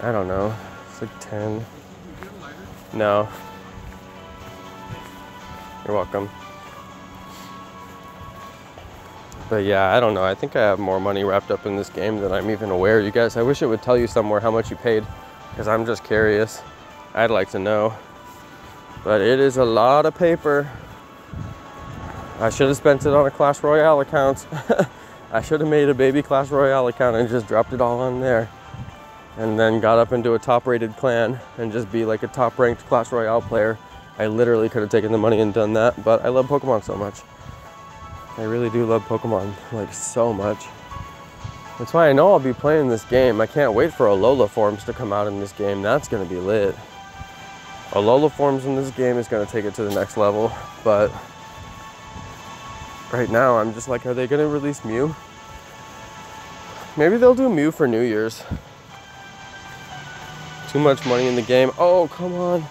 I don't know, it's like 10. No. You're welcome. But yeah, I don't know. I think I have more money wrapped up in this game than I'm even aware. You guys, I wish it would tell you somewhere how much you paid, because I'm just curious. I'd like to know. But it is a lot of paper. I should have spent it on a Clash Royale account. I should have made a baby Clash Royale account and just dropped it all on there. And then got up into a top-rated clan and just be like a top-ranked Clash Royale player. I literally could have taken the money and done that, but I love Pokemon so much. I really do love Pokemon, like, so much. That's why I know I'll be playing this game. I can't wait for Alola forms to come out in this game. That's gonna be lit. Alola forms in this game is gonna take it to the next level, but right now I'm just like, are they gonna release Mew? Maybe they'll do Mew for New Year's. Too much money in the game. Oh, come on.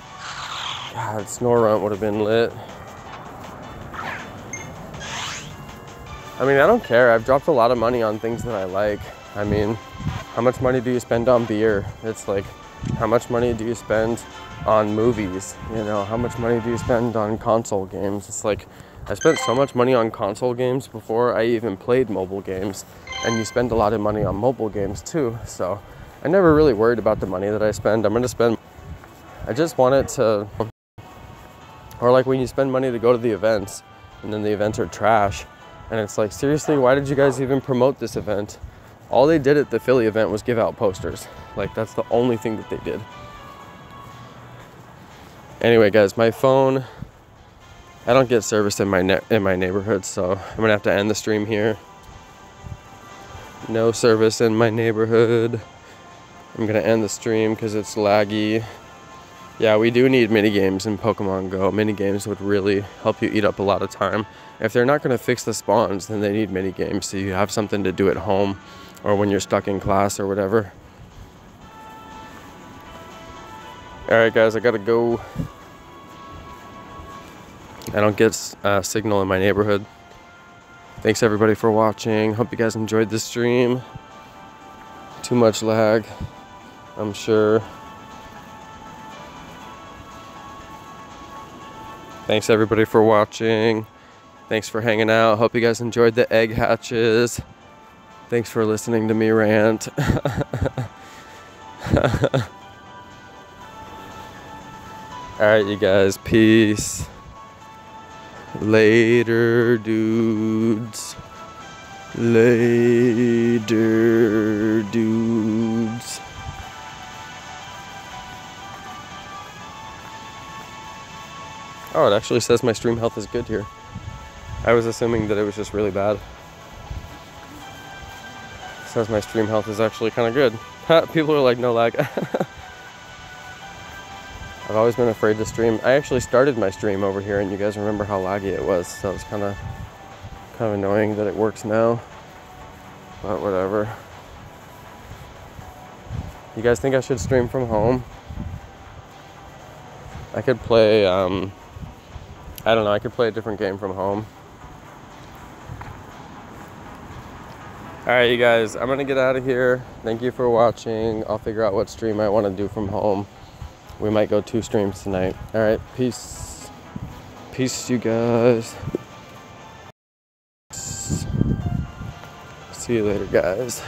God, Snorunt would have been lit. I mean, I don't care. I've dropped a lot of money on things that I like. I mean, how much money do you spend on beer? It's like, how much money do you spend on movies? You know, how much money do you spend on console games? It's like, I spent so much money on console games before I even played mobile games. And you spend a lot of money on mobile games too. So I never really worried about the money that I spend. I'm gonna spend, I just want it to, or like when you spend money to go to the events and then the events are trash. And it's like, seriously, why did you guys even promote this event? All they did at the Philly event was give out posters. Like, that's the only thing that they did. Anyway, guys, my phone, I don't get service in my neighborhood, so I'm gonna have to end the stream here. No service in my neighborhood. I'm gonna end the stream because it's laggy. Yeah, we do need mini games in Pokemon Go. Mini games would really help you eat up a lot of time. If they're not gonna fix the spawns, then they need mini games so you have something to do at home or when you're stuck in class or whatever. All right, guys, I gotta go. I don't get signal in my neighborhood. Thanks everybody for watching. Hope you guys enjoyed this stream. Too much lag, I'm sure. Thanks everybody for watching. Thanks for hanging out. Hope you guys enjoyed the egg hatches. Thanks for listening to me rant. Alright, you guys, peace. Later, dudes. Later, dudes. Oh, it actually says my stream health is good here. I was assuming that it was just really bad. It says my stream health is actually kind of good. People are like, no lag. I've always been afraid to stream. I actually started my stream over here, and you guys remember how laggy it was, so it's kind of annoying that it works now. But whatever. You guys think I should stream from home? I could play, I don't know, I could play a different game from home. Alright, you guys, I'm gonna get out of here. Thank you for watching. I'll figure out what stream I want to do from home. We might go 2 streams tonight. Alright, peace. Peace, you guys. See you later, guys.